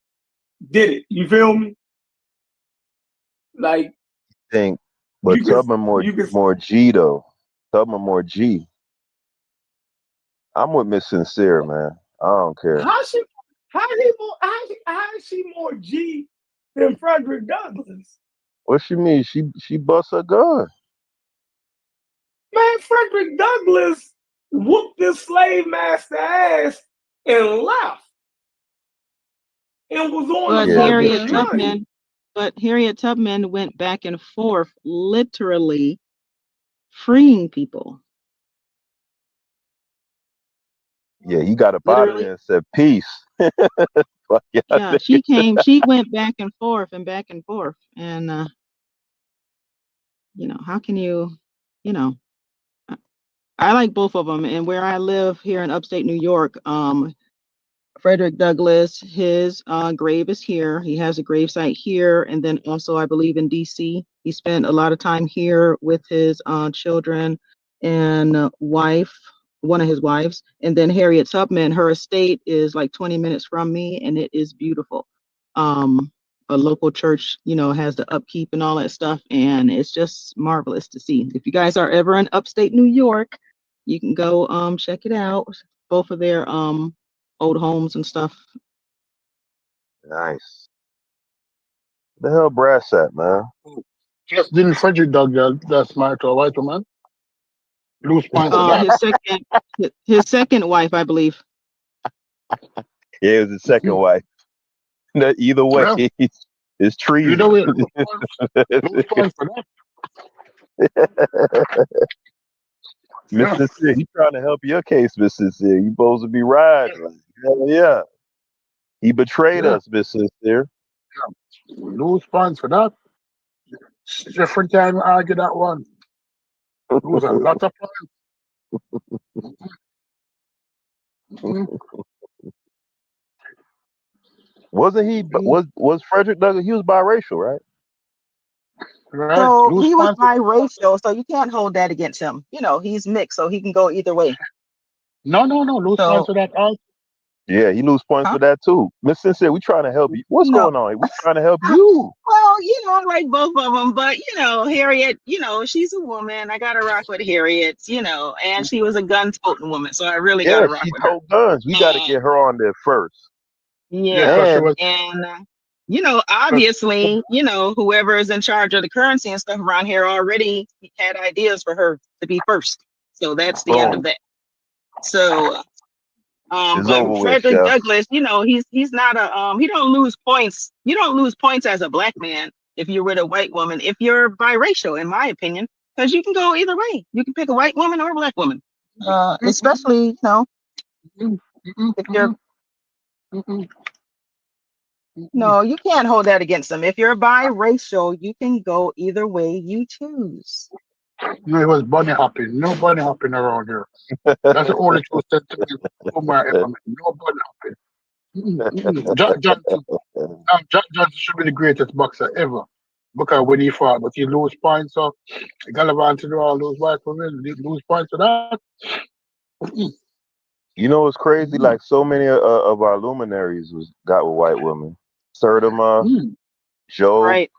S13: did it. You feel me? Like,
S16: But Tubman more G though. Tubman more G. I'm with Miss Sincere, man. I don't care.
S13: how is she more G than Frederick Douglass?
S16: What she mean? She busts her gun.
S13: Man, Frederick Douglass whooped this slave master ass and left. And was on the
S15: Harriet Tubman went back and forth, literally freeing people.
S16: Yeah, he got up out of there and said peace.
S15: Yeah, she went back and forth. And how can you, I like both of them. And where I live here in upstate New York, Frederick Douglass, his grave is here. He has a gravesite here. And then also, I believe in DC, he spent a lot of time here with his children and wife, one of his wives. And then Harriet Tubman, her estate is like 20 minutes from me, and it is beautiful. A local church, has the upkeep and all that stuff. And it's just marvelous to see. If you guys are ever in upstate New York, you can go check it out. Both of their old homes and stuff.
S16: Nice. The hell Brass at, man?
S3: Yes, didn't Frederick Douglass that's married to a white woman?
S1: Lose points for
S15: Oh,
S1: that.
S15: his second wife, I believe.
S16: Yeah, it was his second wife. Either way,
S1: Yeah.
S16: it's treason.
S1: You know it. Lose points for that.
S16: Miss
S1: Yeah.
S16: Sincere, he trying to help your case, Miss Sincere. You supposed to be riding. Like, hell yeah. He betrayed
S1: Yeah.
S16: us, Miss Sincere.
S1: Lose points for that. Different time to argue that one. Lose a lot of points. Mhm.
S16: Wasn't he? Was Frederick Douglass? He was biracial, right?
S1: Right.
S15: So
S1: Lose
S15: he was
S1: points.
S15: biracial, so you can't hold that against him. You know, he's mixed, so he can go either way.
S1: No. Lose points
S15: So,
S1: for that. Also.
S16: Yeah, he lose points for that too. Miss Sincere, we trying to help you. What's
S15: no.
S16: going on here? We trying to help you.
S15: Well, I like both of them, but Harriet, she's a woman. I gotta rock with Harriet, and she was a gun-toting woman, so I really
S16: Yeah,
S15: gotta rock
S16: she
S15: with her.
S16: told guns. We got to get her on there first.
S15: Yeah,
S1: so she was.
S15: and obviously, whoever is in charge of the currency and stuff around here already had ideas for her to be first. So that's the end of that. So,
S16: It's
S15: but
S16: over with,
S15: Frederick
S16: Chef.
S15: Douglass, he's not he don't lose points. You don't lose points as a black man if you're with a white woman, if you're biracial, in my opinion, because you can go either way. You can pick a white woman or a black woman. Especially, if you're no, you can't hold that against them. If you're biracial, you can go either way you choose.
S1: No, it was bunny hopping. No bunny hopping around here. That's the only true sentiment Omar ever made. No bunny hopping. John Johnson should be the greatest boxer ever. Because when he fought, but he lose points, so gallivanted all those white women, lose points for that.
S16: You know what's crazy? Like so many of our luminaries got with white women. Sertima, Joe.
S15: Right.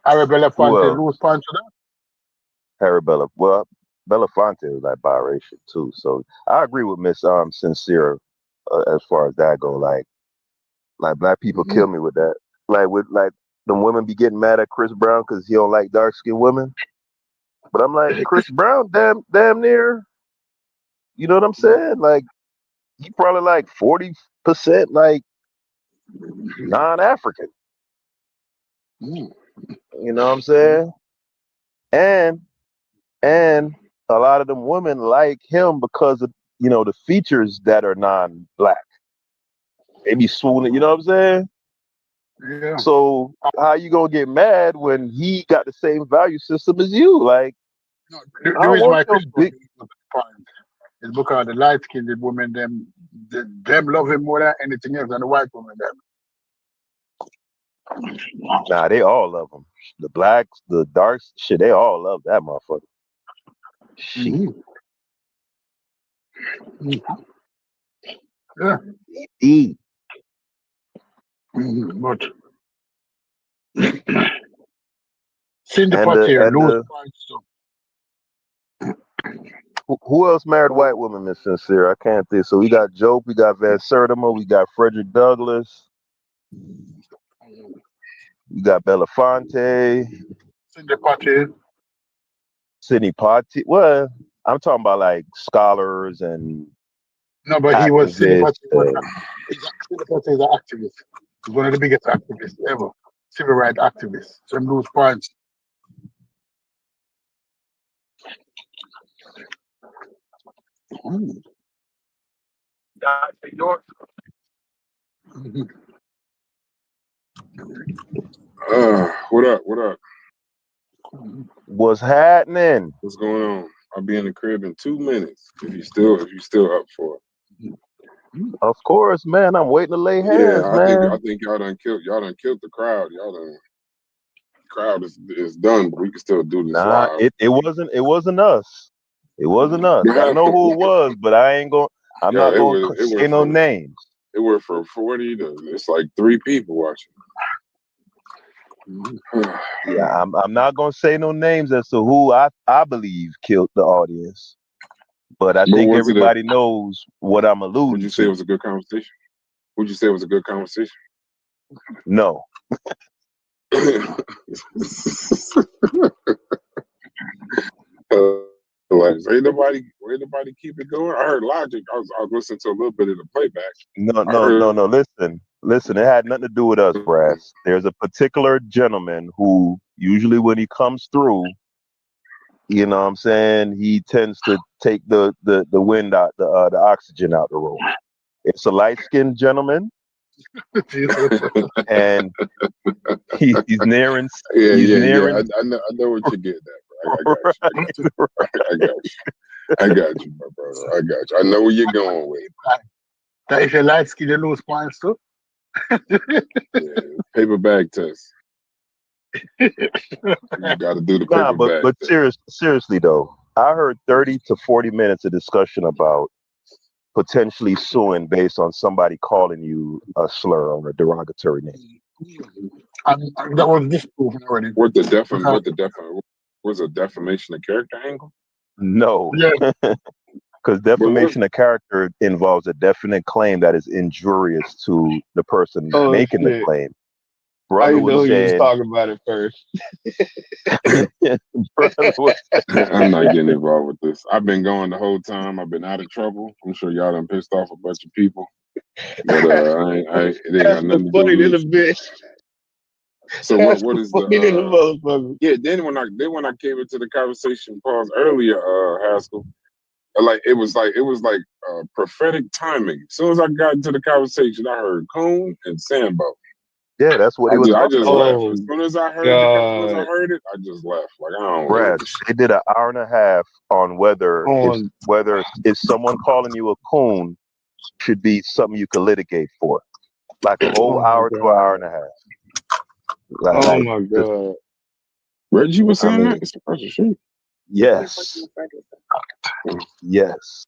S1: Arabella
S16: Who
S1: Fonte
S16: else?
S1: lose points for that.
S16: Arabella. Well, Belafonte is like biracial too. So I agree with Miss Sincere as far as that go. Like black people kill me with that. Like the women be getting mad at Chris Brown because he don't like dark skinned women. But I'm like, Chris Brown, damn near. You know what I'm saying? Like he probably like 40% like non-African. You know what I'm saying? And a lot of them women like him because of the features that are non-black. They be swooning. You know what I'm saying?
S1: Yeah.
S16: So how you gonna get mad when he got the same value system as you? Like
S1: The reason why Chris Brown was fine is because the light skinned women them love him more than anything else than the white women them.
S16: Nah, they all love him. The blacks, the darks, shit, they all love that motherfucker. Shit.
S1: Yeah.
S16: Eat.
S1: But Cindy Poitier lose points too.
S16: Who else married white women, Miss Sincere? I can't think. So we got Joe, we got Van Sertima, we got Frederick Douglass, we got Belafonte,
S1: Cindy Poitier.
S16: Sidney Poitier. Well, I'm talking about like scholars and
S1: No, but he was Cindy
S16: activists.
S1: Poitier. Cindy Poitier is an activist. He's one of the biggest activists ever. Civil rights activists. Some lose points.
S5: What up? What up?
S16: What's happening?
S5: What's going on? I'll be in the crib in 2 minutes if you still up for it.
S16: Of course, man. I'm waiting to lay hands,
S5: Yeah,
S16: man.
S5: I think y'all done killed the crowd. Crowd is done, but we can still do this
S16: Nah,
S5: live.
S16: it wasn't us. It wasn't us. I know who it was, but I'm not gonna say no names.
S5: It went from 40 to it's like 3 people watching.
S16: Yeah, I'm not gonna say no names as to who I believe killed the audience, but I think everybody knows what I'm alluding to.
S5: Would you say it was a good conversation? Would you say it was a good conversation?
S16: No.
S5: Like, ain't nobody keep it going. I heard Logic. I was listening to a little bit of the playback.
S16: No,
S5: I
S16: no,
S5: heard
S16: no, no. Listen. It had nothing to do with us, Brass. There's a particular gentleman who usually when he comes through, you know what I'm saying, he tends to take the wind out, the oxygen out the room. It's a light-skinned gentleman, and he's nearing.
S5: Yeah. I know what you're getting at, bro. I got you, my brother. I got you. I know where you're going with.
S9: That if you're light skin, you lose points too.
S5: Paper bag test. You got to do the paper bag
S16: but
S5: test.
S16: seriously though, I heard 30 to 40 minutes of discussion about potentially suing based on somebody calling you a slur or a derogatory name.
S9: And that was disproven already.
S5: Was a defamation of character angle?
S16: No.
S9: Yeah.
S16: Because defamation of character involves a definite claim that is injurious to the person making the claim.
S8: I didn't know he was
S16: saying,
S8: talking about it first.
S5: I'm not getting involved with this. I've been going the whole time. I've been out of trouble. I'm sure y'all done pissed off a bunch of people. But it ain't got nothing to do with
S8: a bitch.
S5: So what is the then when I came into the conversation pause earlier, Haskell, it was like prophetic timing. As soon as I got into the conversation, I heard Coon and Sambo.
S16: Yeah, that's what he was
S5: I
S16: talking
S5: just
S16: about.
S5: left. As soon as I heard it, I just left. Like, I don't
S16: Brad, they did an hour and a half on whether if someone calling you a coon should be something you could litigate for. Like a whole hour to an hour and a half.
S8: My God.
S5: Reggie was saying that? It's across the street.
S16: Yes. Yes.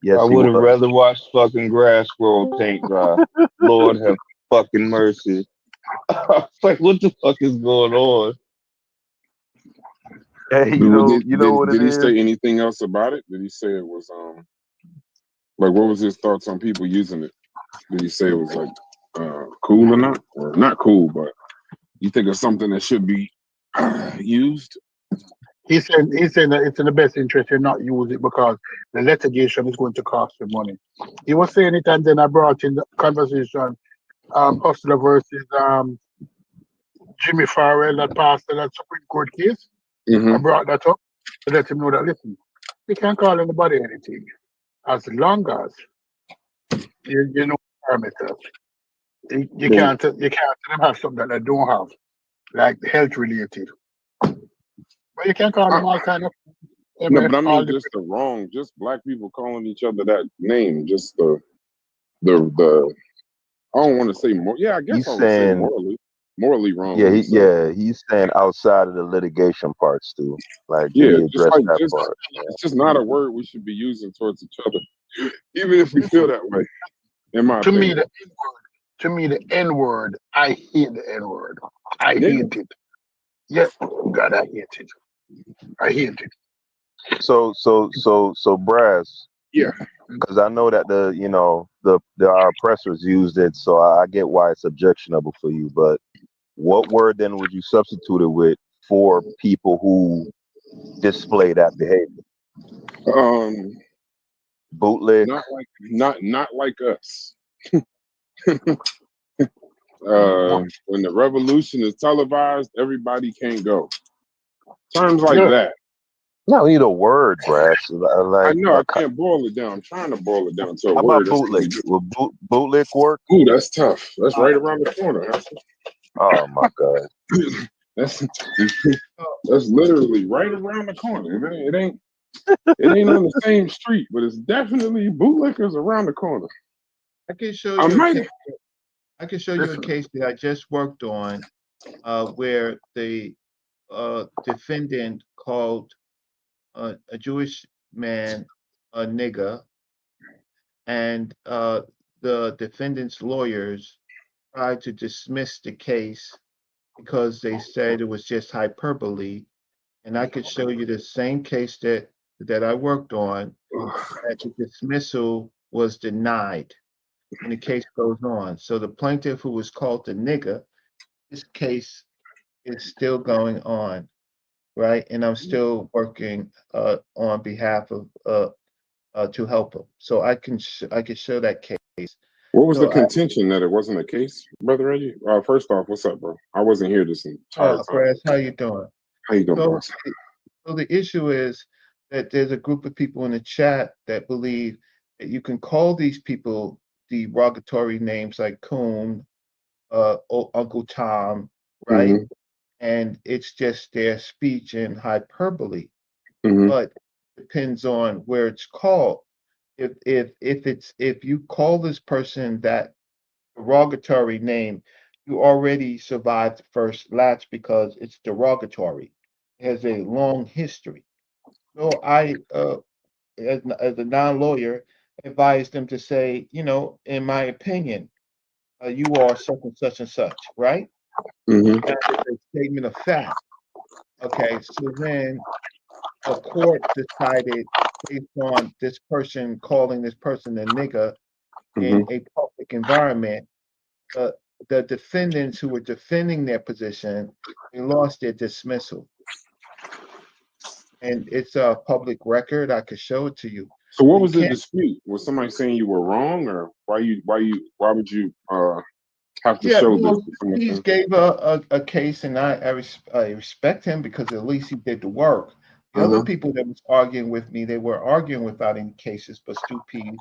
S8: I would have rather watched fucking grass grow paint dry. Lord have fucking mercy. Like, what the fuck is going on?
S16: Hey,
S5: did he say anything else about it? Did he say it was like what was his thoughts on people using it? Did he say it was like cool or not? Or not cool, but you think it's something that should be used?
S9: He said that it's in the best interest to not use it because the litigation is going to cost you money. He was saying it, and then I brought in the conversation, Hustler versus Jimmy Farrell that passed that Supreme Court case. I brought that up to let him know that listen, you can't call anybody anything as long as you know parameters. You can't let them have something that they don't have, like health related. But you can't call them all kind of.
S5: No, but I mean just black people calling each other that name, just the I don't want to say more. Yeah, I guess I would say morally wrong.
S16: Yeah, he's saying outside of the litigation parts too. Like he addressed that part.
S5: It's just not a word we should be using towards each other, even if we feel that way. In my opinion.
S9: To me, the N word. I hate the N word. I hate it. Yes, God, I hate it. I hate it.
S16: So Brass.
S5: Yeah.
S16: Because I know that our oppressors used it, so I get why it's objectionable for you. But what word then would you substitute it with for people who display that behavior? Bootleg.
S5: Not like us. When the revolution is televised, everybody can't go. Terms like that.
S16: No, we need a word, Brass.
S5: I know I can't boil it down. I'm trying to boil it down to a
S16: how
S5: word.
S16: About bootleg? Will bootleg work?
S5: Ooh, that's tough. That's right around the corner.
S16: Oh my God.
S5: That's literally right around the corner. It ain't on the same street, but it's definitely bootlickers around the corner.
S12: I can show you. I can show you a case that I just worked on, where the defendant called a Jewish man a nigger, and the defendant's lawyers tried to dismiss the case because they said it was just hyperbole. And I could show you the same case that I worked on, that the dismissal was denied, and the case goes on. So the plaintiff who was called the nigger, this case is still going on. right? And I'm still working on behalf of to help him. So I can show that case.
S5: What was the
S12: So
S5: contention that it wasn't a case, Brother Reggie? First off, what's up, bro? I wasn't here this entire time.
S12: Brad, how you doing?
S5: How you doing,
S12: So,
S5: boss?
S12: so the issue is that there's a group of people in the chat that believe that you can call these people derogatory names like Coon, Uncle Tom, right?
S5: Mm-hmm.
S12: And it's just their speech and hyperbole.
S5: Mm-hmm.
S12: But it depends on where it's called. If you call this person that derogatory name, you already survived the first latch because it's derogatory. It has a long history. So I, as a non-lawyer, advise them to say, in my opinion, you are such and such, right?
S5: Mm-hmm.
S12: That is a statement of fact. Okay, so then a court decided based on this person calling this person a nigger in a public environment, the defendants who were defending their position, they lost their dismissal. And it's a public record. I could show it to you.
S5: So what was the dispute? Was somebody saying you were wrong, or why would you have to show this?
S12: He gave a case, and I respect him because at least he did the work. The other people that was arguing with me, they were arguing without any cases, but Stu Pease,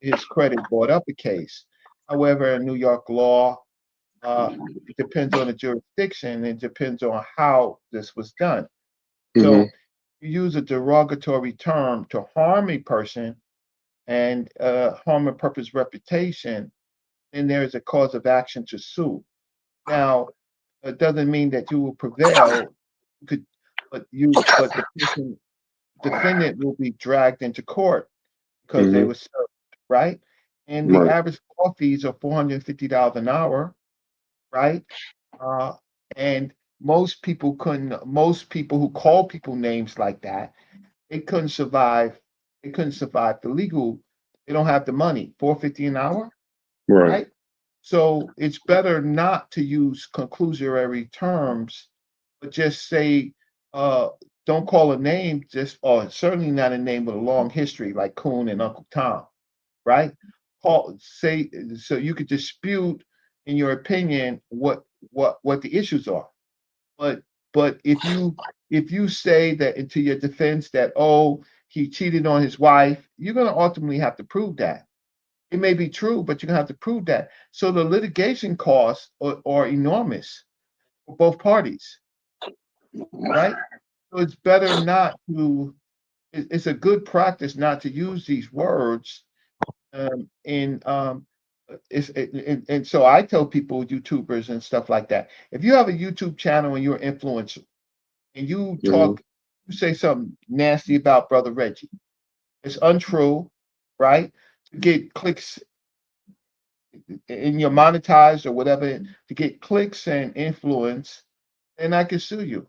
S12: his credit, brought up a case. However, in New York law, it depends on the jurisdiction. It depends on how this was done. So you use a derogatory term to harm a person and harm a person's reputation, then there is a cause of action to sue. Now, it doesn't mean that you will prevail. But the person, defendant will be dragged into court because they were served, right? And the average law fees are $450 an hour, right? And most people who call people names like that, they couldn't survive. They couldn't survive the legal. They don't have the money. $450 an hour, right? So it's better not to use conclusory terms, but just say, don't call a name, or certainly not a name with a long history like Coon and Uncle Tom, right? Say so you could dispute, in your opinion, what the issues are. But if you say that into your defense that, oh, he cheated on his wife, you're going to ultimately have to prove that. It may be true, but you're going to have to prove that. So the litigation costs are enormous for both parties, right? So it's better not to. It's a good practice not to use these words. And so I tell people, YouTubers and stuff like that, if you have a YouTube channel and you're an influencer and you talk, you say something nasty about Brother Reggie, it's untrue, right? To get clicks in your monetized or whatever, to get clicks and influence, then I can sue you.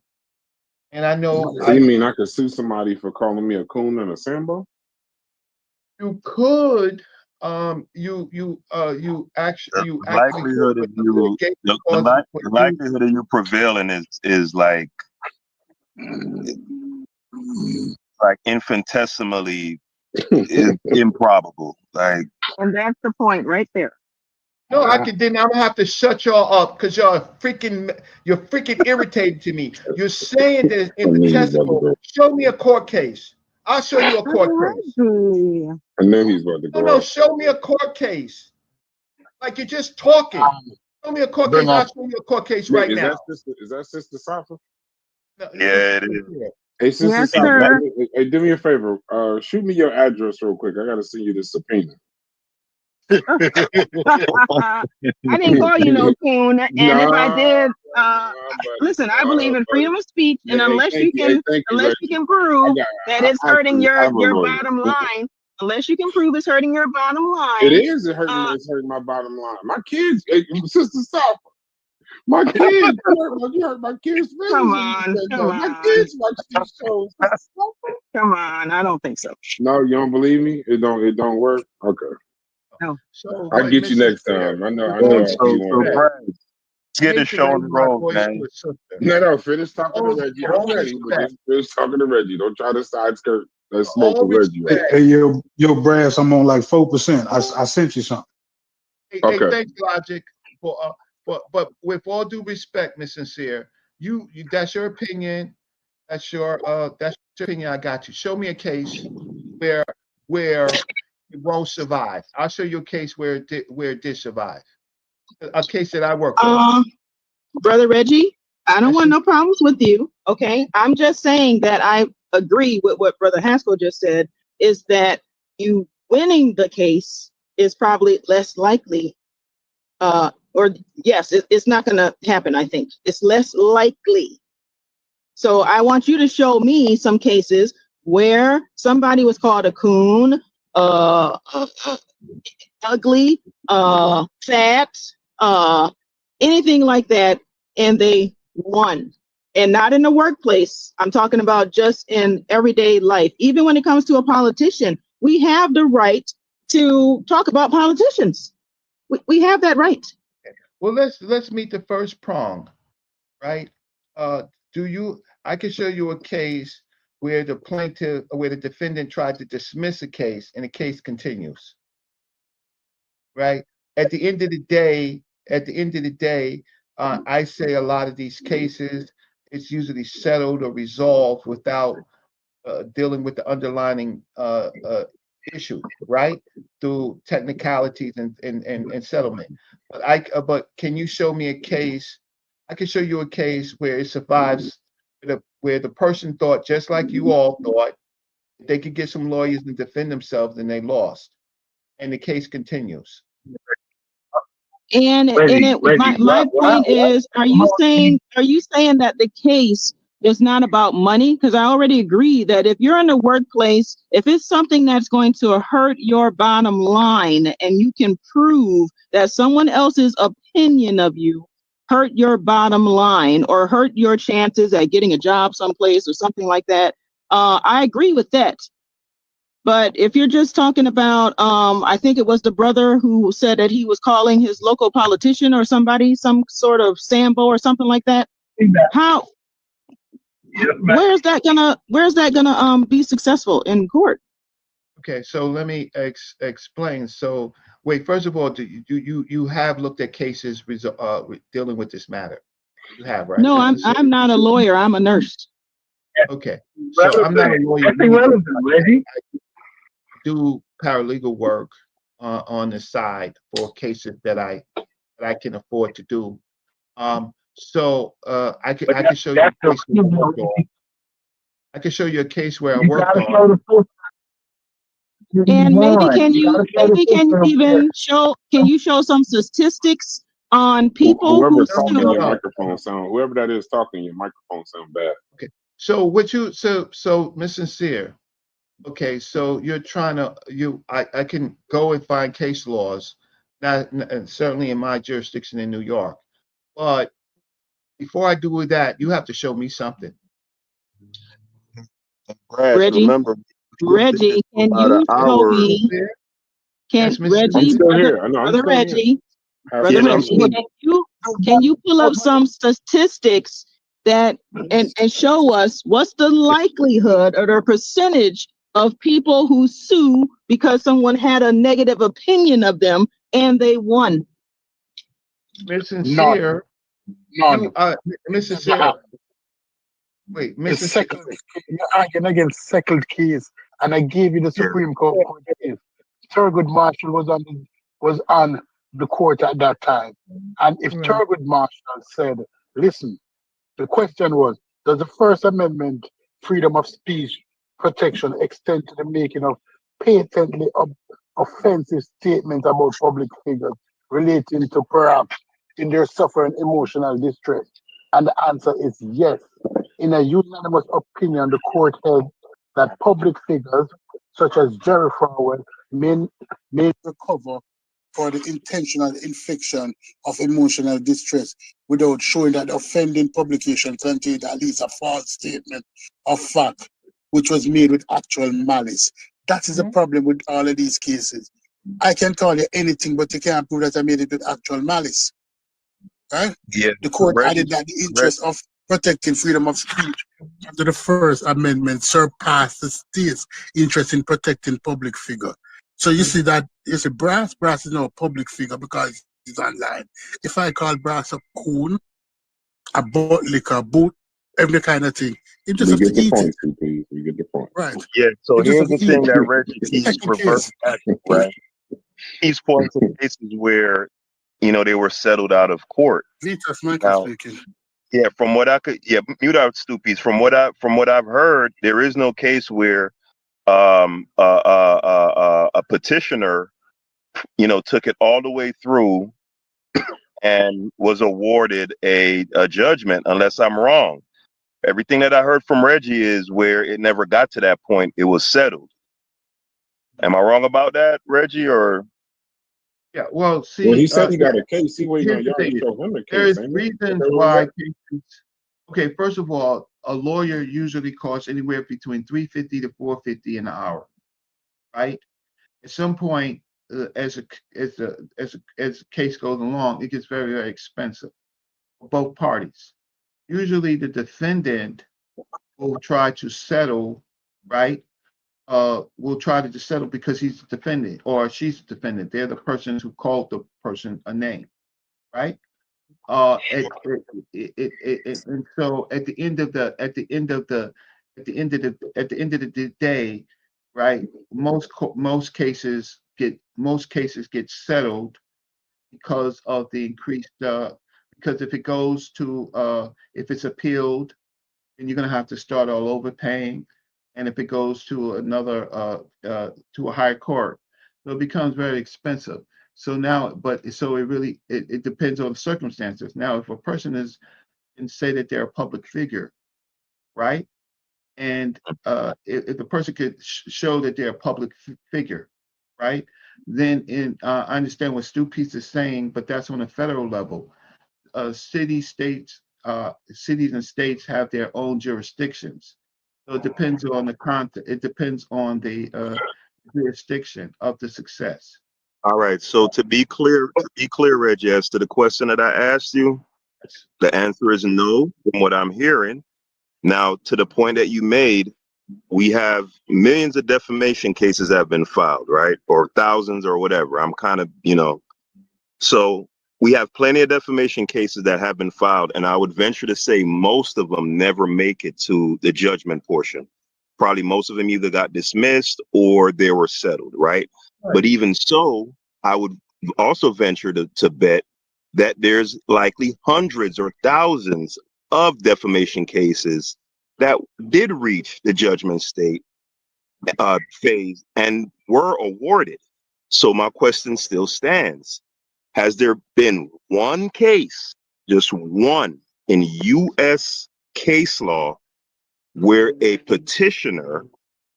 S12: And I know.
S5: So you mean I could sue somebody for calling me a coon and a Sambo?
S12: You could. You actually.
S11: The likelihood of you prevailing is like infinitesimally improbable. Like,
S15: And that's the point right there.
S12: No, I could. Then I'm gonna have to shut y'all up because you're freaking irritated to me. You're saying that it's infinitesimal. Show me a court case. I'll show you a court case.
S5: I know he's about to go.
S12: No, show me a court case. Like you're just talking. Show me a court case. I'll show you a court case right now.
S5: Is that Sister Safa?
S11: Yeah, it is.
S5: Hey, Sister Safa, hey, do me a favor. Shoot me your address real quick. I gotta send you this subpoena.
S15: I didn't call you no coon, and if I did, listen, I believe in freedom of speech, and unless you can prove that it's hurting your bottom line, unless you can prove it's hurting your bottom line,
S5: It's hurting my bottom line. My kids, Sister Safa, my kids, you hurt my kids' feelings.
S15: Come on.
S5: My kids watch these shows.
S15: Come on, I don't think so.
S5: No, you don't believe me? It don't work. Okay.
S15: No.
S5: I'll get you next time. I know.
S11: Get the show on the road, man.
S5: No, finish talking to
S12: All-
S5: Reggie.
S12: all
S5: I'm ready, but
S12: respect.
S5: just finish talking to Reggie. Don't try to side skirt that
S12: With
S5: smoke
S12: all
S5: with Reggie.
S12: respect.
S9: Hey, yo, Brass, I'm on like 4%. I sent you something.
S12: Hey,
S5: Okay.
S12: thanks, Logic. But with all due respect, Miss Sincere, you that's your opinion. That's your opinion. I got you. Show me a case where it won't survive. I'll show you a case where it did survive. A case that I worked on.
S15: Brother Reggie, I don't want no problems with you. Okay. I'm just saying that I agree with what Brother Haskell just said, is that you winning the case is probably less likely. Or yes, it's not going to happen. I think it's less likely. So I want you to show me some cases where somebody was called a coon, ugly, fat, anything like that, and they won. And not in the workplace. I'm talking about just in everyday life. Even when it comes to a politician, we have the right to talk about politicians. We have that right.
S12: Well, let's meet the first prong, right? I can show you a case where where the defendant tried to dismiss a case and the case continues. Right? At the end of the day, I say a lot of these cases, it's usually settled or resolved without dealing with the underlying issue, right? Through technicalities and settlement. But can you show me a case? I can show you a case where it survives, where the person thought, just like you all thought, they could get some lawyers and defend themselves, and they lost, and the case continues.
S15: And my point is, are you saying that the case is not about money? Because I already agree that if you're in the workplace, if it's something that's going to hurt your bottom line, and you can prove that someone else's opinion of you hurt your bottom line or hurt your chances at getting a job someplace or something like that, I agree with that. But if you're just talking about, I think it was the brother who said that he was calling his local politician or somebody, some sort of Sambo or something like that. How? Where's that gonna be successful in court?
S12: Okay, so let me explain. So wait, first of all, you have looked at cases dealing with this matter? You have, right?
S15: No, I'm not a lawyer. I'm a nurse.
S12: Okay, so I'm not a lawyer. I do paralegal work on the side for cases that I can afford to do. So I can show you a case where I worked on. I can show you a case where I worked on.
S15: And maybe can you show some statistics on people who
S5: Whoever's talking, your microphone sound. Whoever that is talking, your microphone sound bad.
S12: Okay, so Miss Sincere. Okay, so you're trying to I can go and find case laws, not certainly in my jurisdiction in New York, but before I do that, you have to show me something.
S15: Reggie,
S16: remember,
S15: Reggie, can you show me? Can Reggie, brother Reggie, can you pull up some statistics that and show us what's the likelihood or the percentage of people who sue because someone had a negative opinion of them and they won?
S12: Miss Sincere,
S1: None.
S12: Miss Sincere. Wait, Miss Sincere.
S1: You're arguing against settled case, and I gave you the Supreme Court case. Thurgood Marshall was on the court at that time, and if Thurgood Marshall said, "Listen," the question was, does the First Amendment freedom of speech protection extend to the making of patently offensive statements about public figures relating to perhaps in their suffering emotional distress? And the answer is yes. In a unanimous opinion, the court held that public figures such as Jerry Falwell may recover for the intentional infliction of emotional distress without showing that offending publication contained at least a false statement of fact, which was made with actual malice. That is the problem with all of these cases. I can call you anything, but you can't prove that I made it with actual malice.
S3: right?
S11: Yeah,
S3: The court
S11: Reggie,
S3: added that the interest of protecting freedom of speech under the First Amendment surpassed the state's interest in protecting public figure. So you see that Brass is now a public figure because he's online. If I call Brass a coon, a butt liquor, a boot, every kind of thing, you just
S5: We
S3: have to
S5: get the
S3: eat
S5: point,
S3: it.
S5: CP. We get the point.
S3: Right.
S11: Yeah, so
S3: You just
S11: here's
S3: have to
S11: the
S3: eat
S11: thing that
S3: it.
S11: Reggie
S3: It's the
S11: keeps
S3: second
S11: reverting
S3: case.
S11: back to, right? He's pointing to cases where, they were settled out of court.
S3: Vitas Michael
S11: Now,
S3: speaking.
S11: yeah, from what I could, mute out Stoopies. From what I've heard, there is no case where a petitioner, took it all the way through and was awarded a judgment, unless I'm wrong. Everything that I heard from Reggie is where it never got to that point. It was settled. Am I wrong about that, Reggie? Or
S12: Yeah, well,
S5: Well,
S12: see,
S5: he said he got a case. He waiting on
S12: here's the
S5: y'all to
S12: thing.
S5: show him the
S12: There
S5: case,
S12: is
S5: ain't it?
S12: reasons
S5: Is that what we
S12: why
S5: got?
S12: cases. Okay, first of all, a lawyer usually costs anywhere between $350 to $450 an hour, right? At some point, as the case goes along, it gets very, very expensive for both parties. Usually, the defendant will try to settle, right? Will try to settle because he's the defendant or she's the defendant. They're the person who called the person a name, right? And so at the end of the day, right? Most cases get settled because of the increased. Because if it's appealed, then you're going to have to start all over paying, and if it goes to to a higher court, so it becomes very expensive. So now, so it depends on the circumstances. Now, if a person can say that they're a public figure, right? And if the person could show that they're a public figure, right? Then I understand what Stu Peace is saying, but that's on a federal level. Cities and states have their own jurisdictions. So it depends on the content. It depends on the jurisdiction of the success.
S11: all right. So to be clear, Reggie, as to the question that I asked you, the answer is no, from what I'm hearing. Now, to the point that you made, we have millions of defamation cases that have been filed, right? Or thousands or whatever. I'm kind of, so we have plenty of defamation cases that have been filed, and I would venture to say most of them never make it to the judgment portion. Probably most of them either got dismissed or they were settled, right? But even so, I would also venture to bet that there's likely hundreds or thousands of defamation cases that did reach the judgment state phase and were awarded. So my question still stands. Has there been one case, just one, in U.S. case law where a petitioner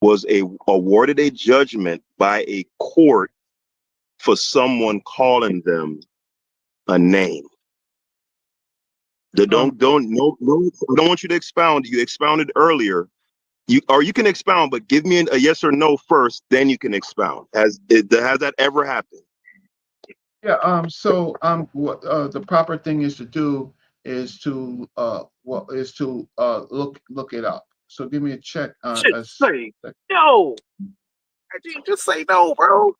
S11: was awarded a judgment by a court for someone calling them a name? Don't I don't want you to expound. You expounded earlier. You can expound, but give me a yes or no first, then you can expound. Has that ever happened?
S12: Yeah. What the proper thing is to do is to look it up. So give me a check.
S1: Yo, just say no, bro.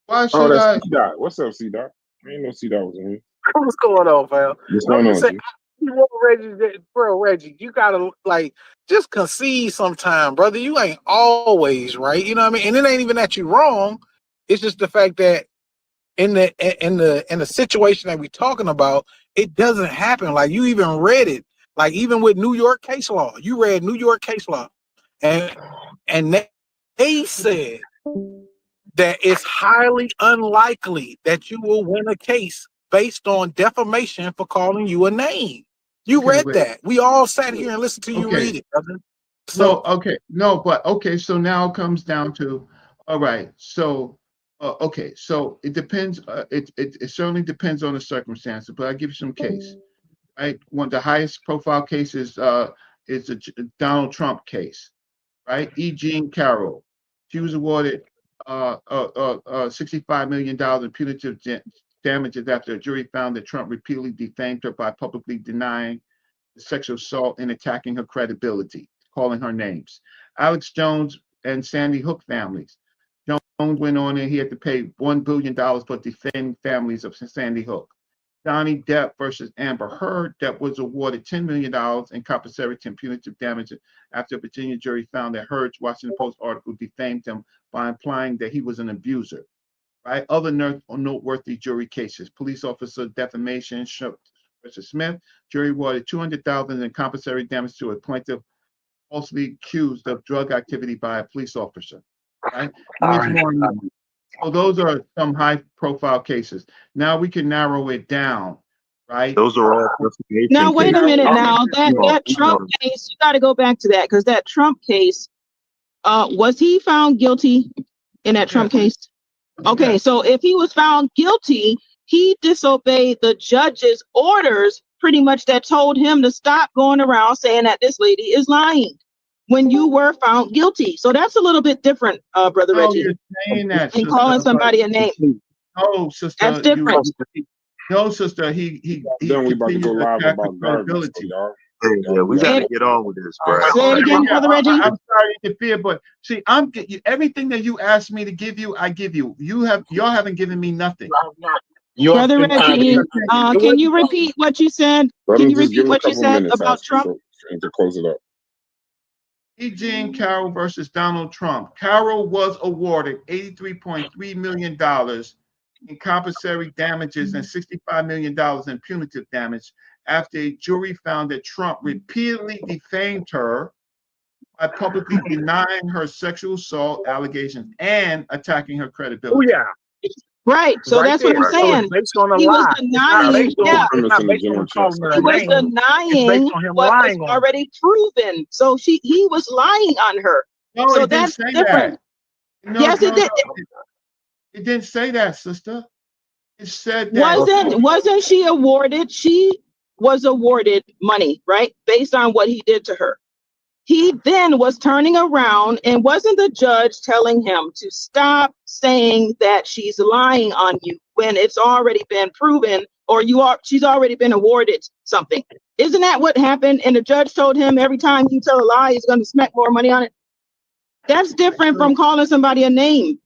S12: Why
S5: Oh,
S12: should
S5: that's
S12: I?
S5: C-Dot. What's up, C-Dot? I didn't know C-Dot was in here.
S1: What's going on, fam?
S5: What's
S1: I'm
S5: going
S1: just
S5: on,
S1: saying,
S5: G?
S1: Reggie, you gotta just concede sometime, brother. You ain't always right. You know what I mean? And it ain't even that you wrong. It's just the fact that in the situation that we're talking about, it doesn't happen. Like you even read it, like even with New York case law, you read New York case law, and they said that it's highly unlikely that you will win a case based on defamation for calling you a name. You read that. We all sat here and listened to you read it, brother.
S12: So so now it comes down to, all right. So so it depends. It certainly depends on the circumstances. But I'll give you some case. Right, one of the highest profile cases is the Donald Trump case. Right, E. Jean Carroll. She was awarded $65 million in punitive damages after a jury found that Trump repeatedly defamed her by publicly denying the sexual assault and attacking her credibility, calling her names. Alex Jones and Sandy Hook families. Jones went on and he had to pay $1 billion for defending families of Sandy Hook. Johnny Depp versus Amber Heard. Depp was awarded $10 million in compensatory and punitive damages after a Virginia jury found that Heard's Washington Post article defamed him by implying that he was an abuser. Right? Other noteworthy jury cases: police officer defamation versus Smith. Jury awarded $200,000 in compensatory damage to a plaintiff falsely accused of drug activity by a police officer. Right? So those are some high-profile cases. Now we can narrow it down, right?
S11: Those are all defamation
S15: Now, wait a
S11: cases.
S15: minute now. That Trump case, you got to go back to that, because that Trump case, was he found guilty in that Trump case? Okay, so if he was found guilty, he disobeyed the judge's orders, pretty much, that told him to stop going around saying that this lady is lying when you were found guilty. So that's a little bit different, Brother Reggie.
S12: You're saying that,
S15: and calling somebody a name.
S12: No, sister.
S15: That's different.
S12: No, sister. He
S5: Then we about to go live about garbage, y'all.
S11: Yeah, we got to get on with this, bro.
S15: Say it again, Brother Reggie.
S12: I'm sorry to interfere, but see, everything that you asked me to give you, I give you. Y'all haven't given me nothing.
S15: Brother Reggie, can you repeat what you said? Can you repeat what you said about Trump?
S5: To close it up.
S12: E. Jean Carroll versus Donald Trump. Carroll was awarded $83.3 million in compensatory damages and $65 million in punitive damage after a jury found that Trump repeatedly defamed her by publicly denying her sexual assault allegations and attacking her credibility.
S1: Oh, yeah.
S15: Right. So that's what I'm saying.
S1: Based on a
S15: He was
S1: lie.
S15: denying, yeah.
S1: It's not based on calling her a
S15: He was
S1: name. It's
S15: denying
S1: based on him
S15: what was
S1: lying on her.
S15: already proven. So he was lying on her.
S12: No,
S15: so
S12: it didn't
S15: that's
S12: say
S15: different.
S12: that. No,
S15: Yes, it did.
S12: It didn't say that, sister. It said that
S15: Wasn't she awarded? She was awarded money, right? Based on what he did to her. He then was turning around, and wasn't the judge telling him to stop saying that she's lying on you when it's already been proven, or she's already been awarded something? Isn't that what happened? And the judge told him every time you tell a lie, he's going to smack more money on it. That's different from calling somebody a name.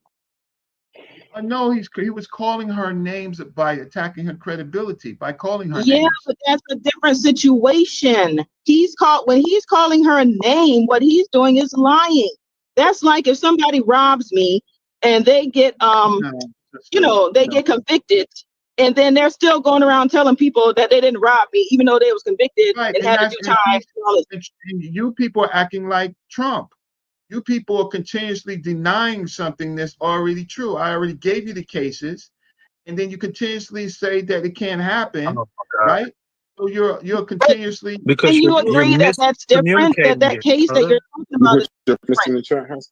S12: No, he was calling her names by attacking her credibility, by calling her
S15: Yeah,
S12: names.
S15: but that's a different situation. When he's calling her a name, what he's doing is lying. That's like if somebody robs me and they get get convicted, and then they're still going around telling people that they didn't rob me, even though they was convicted and had to do time.
S12: And you people are acting like Trump. You people are continuously denying something that's already true. I already gave you the cases, and then you continuously say that it can't happen, right? So you're continuously.
S1: Because
S15: can you agree that that's different? That case that you're talking about is different.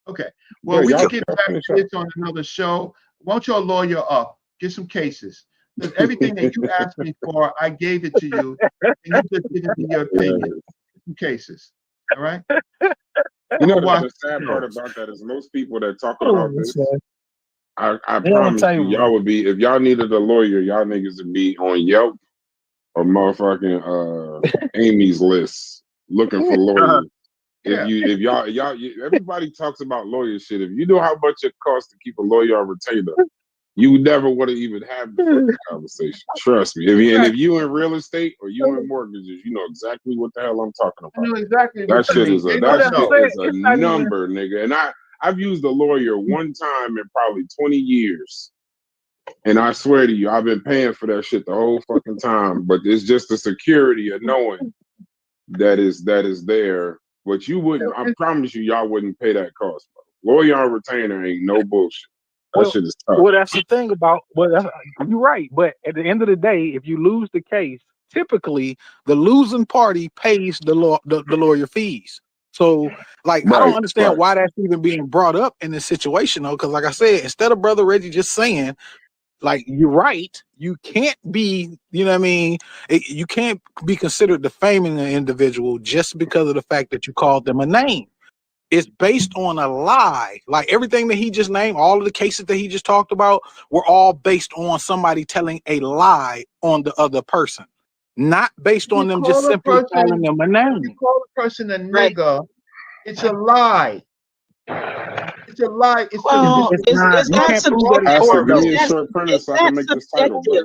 S12: Okay. Well, we can get back to this on another show. Won't y'all lawyer up? Get some cases. Because everything that you asked me for, I gave it to you, and you just didn't give your opinion. Some cases. All right.
S5: You know, the sad part about that is most people that talk about this, I promise y'all would be, if y'all needed a lawyer, y'all niggas would be on Yelp or motherfucking Amy's list looking for lawyers. If y'all, everybody talks about lawyer shit. If you know how much it costs to keep a lawyer on retainer, you never would have even had the fucking conversation. Trust me. If you in real estate or you in mortgages, you know exactly what the hell I'm talking about.
S12: I know exactly.
S5: That shit is a number, nigga. And I've used a lawyer one time in probably 20 years. And I swear to you, I've been paying for that shit the whole fucking time. But it's just the security of knowing that is there. But you wouldn't, I promise you, y'all wouldn't pay that cost, bro. Lawyer on retainer ain't no bullshit. That shit is tough.
S1: Well, that's the thing about. You're right, but at the end of the day, if you lose the case, typically the losing party pays the lawyer fees. So, like, I don't understand why that's even being brought up in this situation, though. Because, like I said, instead of Brother Reggie just saying, like, you're right, you can't be, you know what I mean? You can't be considered defaming an individual just because of the fact that you called them a name. is based on a lie. Like everything that he just named, all of the cases that he just talked about were all based on somebody telling a lie on the other person, not based on them just simply calling them a name.
S12: You call a person a nigga, it's a lie. It's a lie. It's
S15: Is that subjective?
S5: Pastor, give me a short premise so I can make this title, bro.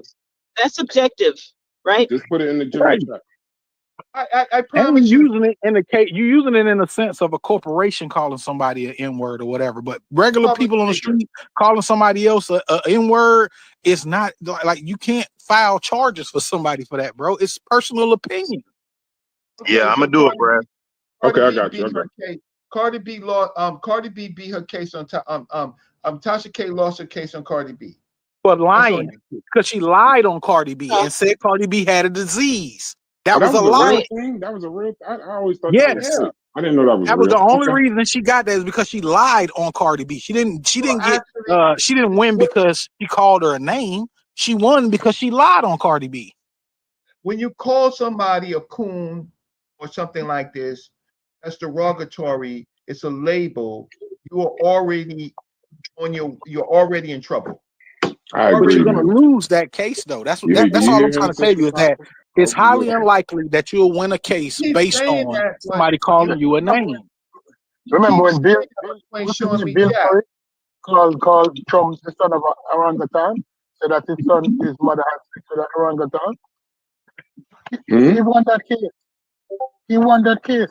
S15: That's subjective, right?
S5: Just put it in the general chat.
S12: I
S1: promise and you using it in the case, you using it in the sense of a corporation calling somebody an N-word or whatever, but regular people on the street calling somebody else a N-word is not like you can't file charges for somebody for that, bro. It's personal opinion.
S11: Yeah, I'm gonna do it, Brad.
S5: Okay, I got you.
S12: Cardi B lost. Cardi B beat her case on. Tasha K lost her case on Cardi B.
S1: For lying, because she lied on Cardi B and said Cardi B had a disease. That was a lie.
S5: Thing? That was a real. I always thought.
S1: Yes.
S5: That was I didn't know that was.
S1: That
S5: real.
S1: was the only reason she got that is because she lied on Cardi B. She didn't win because she called her a name. She won because she lied on Cardi B.
S12: When you call somebody a coon or something like this, that's derogatory. It's a label. You are already you're already in trouble.
S1: But you're gonna lose that case though. That's all I'm trying to tell you is that it's highly unlikely that you'll win a case based on somebody calling you a name.
S9: Remember when Bill Curry called Trump the son of an orangutan, said that his mother had sex with an orangutan? He won that case. He won that case.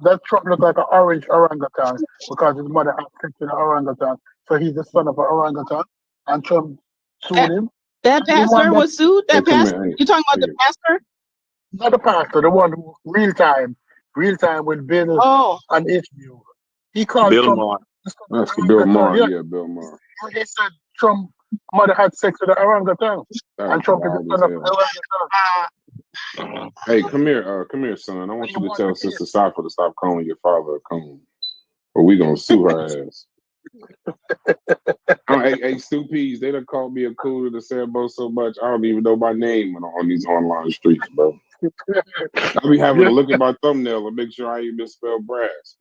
S9: That Trump looked like an orange orangutan because his mother had sex with an orangutan. So he's the son of an orangutan. And Trump sued him.
S15: That pastor was sued? That pastor? You talking about the pastor?
S9: Not the pastor, the one who real time with Bill and HBO. He called
S5: Bill
S9: Trump.
S5: Maher. That's Bill Maher. Yeah, Bill Maher.
S9: He said Trump mother had sex with an orangutan. And Trump is the son of an orangutan.
S5: Hey, come here, son. I want you to tell Sister Safa to stop calling your father a coon, or we gonna sue her ass. Hey, Stu Peas, they done called me a coon to Sambo so much I don't even know my name on these online streets, bro. I be having to look at my thumbnail and make sure I ain't misspell brass.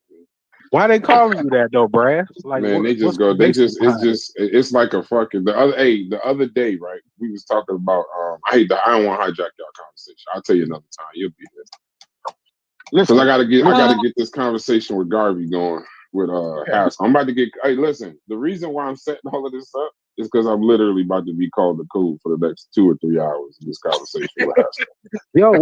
S1: Why they calling you that though, Brad? Like,
S5: man, it's like a fucking the other day, right? We was talking about I don't want to hijack y'all conversation. I'll tell you another time. You'll be there. Listen, I gotta get this conversation with Garvey going with Haskell. I'm about to get. Hey, listen. The reason why I'm setting all of this up is because I'm literally about to be called a cool for the next 2 or 3 hours in this conversation with Haskell.
S1: Yo,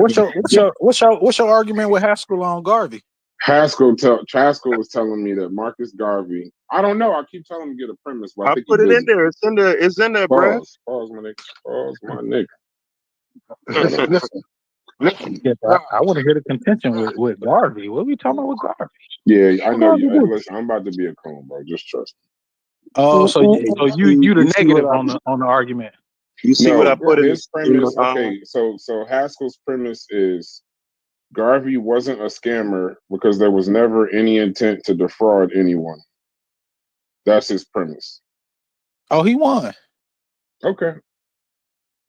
S1: what's your argument with Haskell on Garvey?
S5: Haskell was telling me that Marcus Garvey. I don't know. I keep telling him to get a premise, but I think
S11: put it in there. It's in there, bro.
S5: Pause, my nigga. Pause, my nigga.
S1: Listen. Yeah, I want to hear the contention with Garvey. What are we talking about with Garvey?
S5: Yeah, I know you. Hey, listen, I'm about to be a coon, bro. Just trust me.
S1: Oh, so you the negative on the argument.
S11: You see what I put in
S5: his premise? Okay, so Haskell's premise is Garvey wasn't a scammer because there was never any intent to defraud anyone. That's his premise.
S1: Oh, he won.
S5: Okay.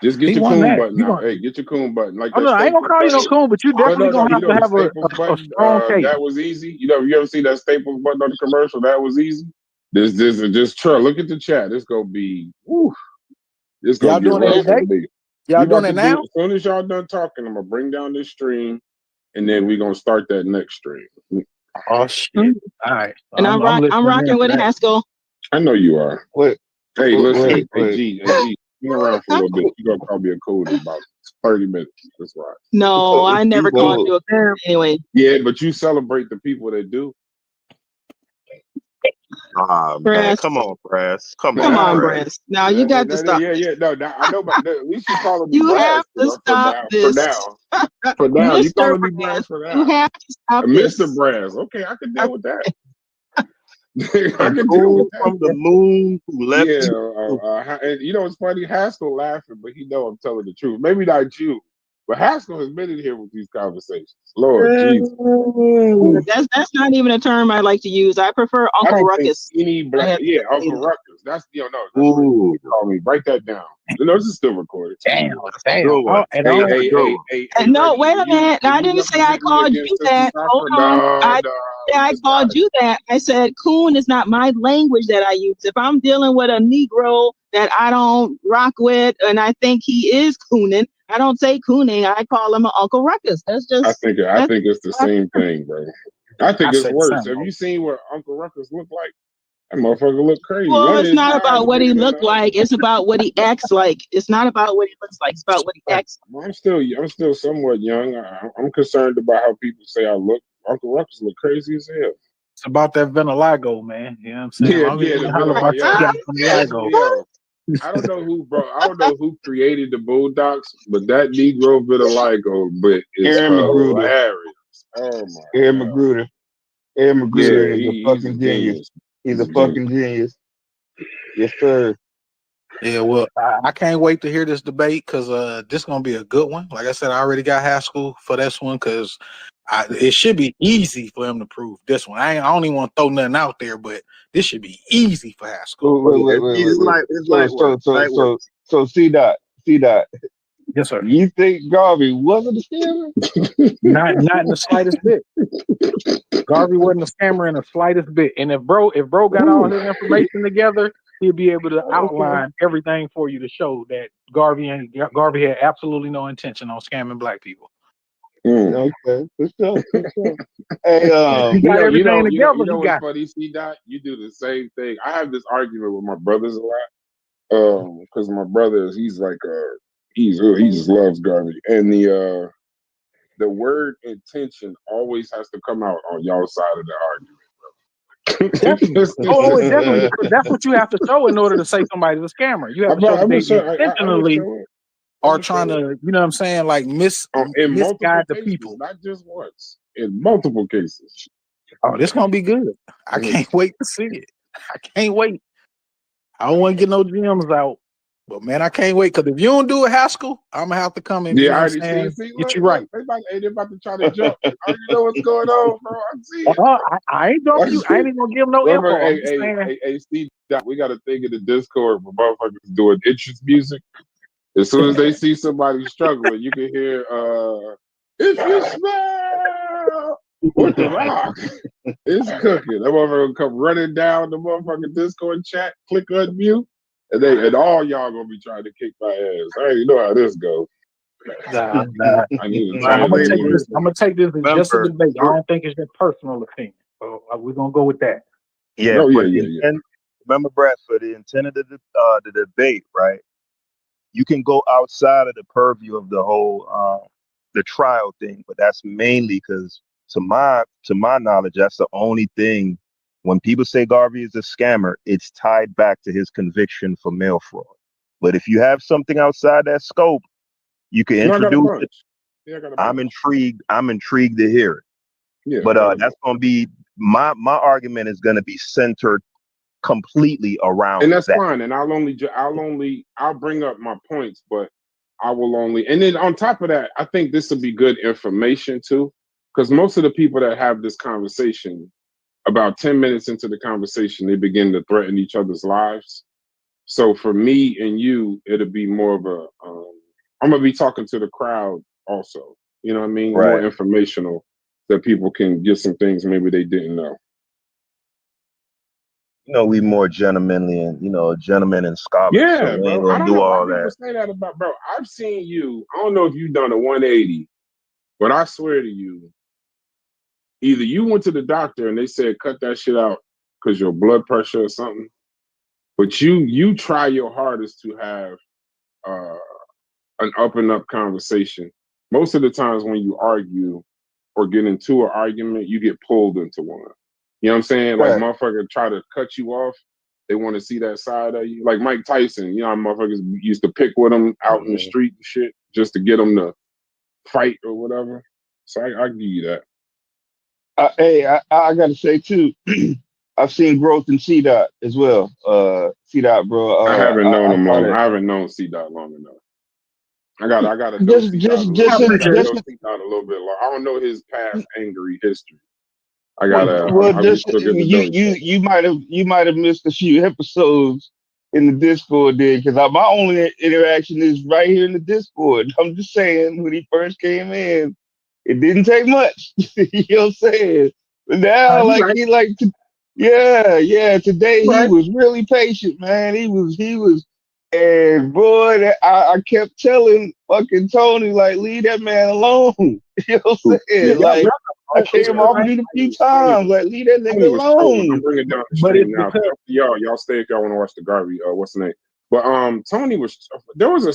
S5: Just get your coon button out. Hey, get your coon button. Like that.
S1: I ain't gonna call you no coon, but you definitely gonna have to have a strong case.
S5: That was easy. You ever see that Staples button on the commercial? That was easy. This just try. Look at the chat. This gonna be. Woo. This gonna be rough for me.
S1: Y'all doing it now?
S5: As soon as y'all done talking, I'm gonna bring down this stream, and then we're gonna start that next stream.
S1: Oh shit! All right.
S15: And I'm rocking with Haskell.
S5: I know you are.
S8: What?
S5: Hey, listen. Hey, G. Been around for a little bit. You're gonna call me a cool in about 30 minutes. That's right.
S15: No, I never called you a coon anyway.
S5: Yeah, but you celebrate the people that do.
S11: Man, come on, Brass. Come
S15: on, Brass. Now you got to stop.
S5: Yeah. No, I know, but at least you calling me
S15: You
S5: Brass,
S15: have to stop this.
S5: For now, you
S15: Mr.
S5: calling me Brass for now.
S15: You have to stop this.
S5: Mr. Brass. Okay, I can deal with that.
S11: I can deal with that. From the moon who left
S5: and it's funny, Haskell laughing, but he know I'm telling the truth. Maybe not you, But Haskell has been in here with these conversations. Lord Jesus.
S15: That's not even a term I like to use. I prefer
S5: I
S15: Uncle
S5: don't think
S15: Ruckus.
S5: any black, Uncle Ruckus. That's no, that's what you call me. Write that down. No, this is still recorded.
S1: Damn.
S5: Hey,
S15: No,
S5: Reggie,
S15: wait a minute. I didn't say I called you that. Hold on. I called you that. I said coon is not my language that I use. If I'm dealing with a Negro that I don't rock with and I think he is cooning, I don't say cooning. I call him an Uncle Ruckus. That's just.
S5: I think it's the same thing, bro. I think it's worse. Have you seen what Uncle Ruckus look like? That motherfucker look crazy.
S15: Well, it's not about what he looked like. It's about what he acts like. It's not about what he looks like. It's about what he acts like.
S5: I'm still somewhat young. I'm concerned about how people say I look. Uncle Ruckus look crazy as hell.
S1: It's about that vitiligo, man. You know what I'm saying?
S5: Vitiligo. I don't know who created the Bulldogs, but that Negro vitiligo is hilarious. Oh my
S8: Aaron Magruder. Aaron Magruder is a fucking
S5: he's
S8: genius. He's a fucking genius. Yes, sir.
S1: Yeah, well, I can't wait to hear this debate because this is gonna be a good one. Like I said, I already got Haskell for this one because it should be easy for him to prove this one. I don't even want to throw nothing out there, but this should be easy for Haskell.
S8: So C-Dot.
S1: Yes, sir.
S8: You think Garvey wasn't a scammer?
S1: Not in the slightest bit. Garvey wasn't a scammer in the slightest bit. And if bro got all his information together, he'll be able to outline everything for you to show that Garvey had absolutely no intention on scamming black people.
S8: Okay, for sure. Hey,
S5: you know what's funny, C-Dot? You do the same thing. I have this argument with my brothers a lot. Because my brother, he's like he just loves Garvey. And the word intention always has to come out on y'all side of the argument.
S1: Definitely. That's what you have to show in order to say somebody's a scammer. You have to show that they intentionally are trying to, you know what I'm saying, like misguide the people.
S5: Not just once, in multiple cases.
S1: Oh, this gonna be good. I can't wait to see it. I can't wait. I don't want to get no gems out, but man, I can't wait because if you don't do it, Haskell, I'm gonna have to come and
S5: I already get you right. They about to try to jump. I already know what's going on, bro. I see it.
S1: I ain't jumping you. I ain't even gonna give them no info.
S5: Hey, Steve, we got a thing in the Discord where motherfuckers doing interest music. As soon as they see somebody struggling, you can hear if you smell with the rock, it's cooking. That motherfucker will come running down the motherfucking Discord chat, click unmute, and all y'all gonna be trying to kick my ass. I already know how this goes.
S1: Nah.
S5: I need to
S1: I'm gonna take this as just a debate. I don't think it's your personal opinion. So we're gonna go with that.
S11: Yeah. Remember, Brad, for the intent of the debate, right? You can go outside of the purview of the whole the trial thing, but that's mainly because to my knowledge, that's the only thing. When people say Garvey is a scammer, it's tied back to his conviction for mail fraud. But if you have something outside that scope, you can introduce it. I'm intrigued to hear it. Yeah, but that's going to be my argument is going to be centered completely around,
S5: and that's
S11: that.
S5: fine. And I'll bring up my points, but I will only. And then on top of that, I think this will be good information too, because most of the people that have this conversation, about 10 minutes into the conversation, they begin to threaten each other's lives. So for me and you, it'll be more of a. I'm gonna be talking to the crowd also. You know what I mean?
S11: Right.
S5: More informational, that people can get some things maybe they didn't know.
S11: We more gentlemanly and gentlemen and scholars.
S5: Yeah,
S11: so we ain't
S5: bro. I
S11: gonna
S5: don't
S11: do
S5: know
S11: all
S5: why people
S11: that.
S5: say that about, bro. I've seen you. I don't know if you've done a 180, but I swear to you, either you went to the doctor and they said cut that shit out because your blood pressure or something, but you try your hardest to have an up and up conversation. Most of the times when you argue or get into an argument, you get pulled into one. You know what I'm saying? Like motherfucker try to cut you off. They want to see that side of you. Like Mike Tyson, how motherfuckers used to pick with him out in the street and shit just to get him to fight or whatever. So I give you that.
S8: Hey, I got to say too, I've seen growth in C-Dot as well. C-Dot, bro.
S5: I haven't known him long. I haven't known C-Dot long enough. I gotta
S8: Just
S5: dose down a little bit. I gotta
S8: just
S5: dose down a little bit. I don't know his past angry history.
S8: well,
S5: we
S8: just
S5: still get the dose.
S8: you might have missed a few episodes in the Discord there, because my only interaction is right here in the Discord. I'm just saying, when he first came in, it didn't take much. You know what I'm saying? But now, like
S1: Right.
S8: he like, yeah. Today he
S1: Right.
S8: was really patient, man. He was, and boy, I kept telling fucking Tony, like, leave that man alone. You know what I'm saying? Like, I came off of it a few times, like, leave that
S5: Tony
S8: nigga
S5: was cool. I'm
S8: alone.
S5: bringing down the
S4: But
S5: stream
S4: it's
S5: now.
S4: because
S5: Y'all stay if y'all want to watch the Garvey. What's the name? But Tony was. There was a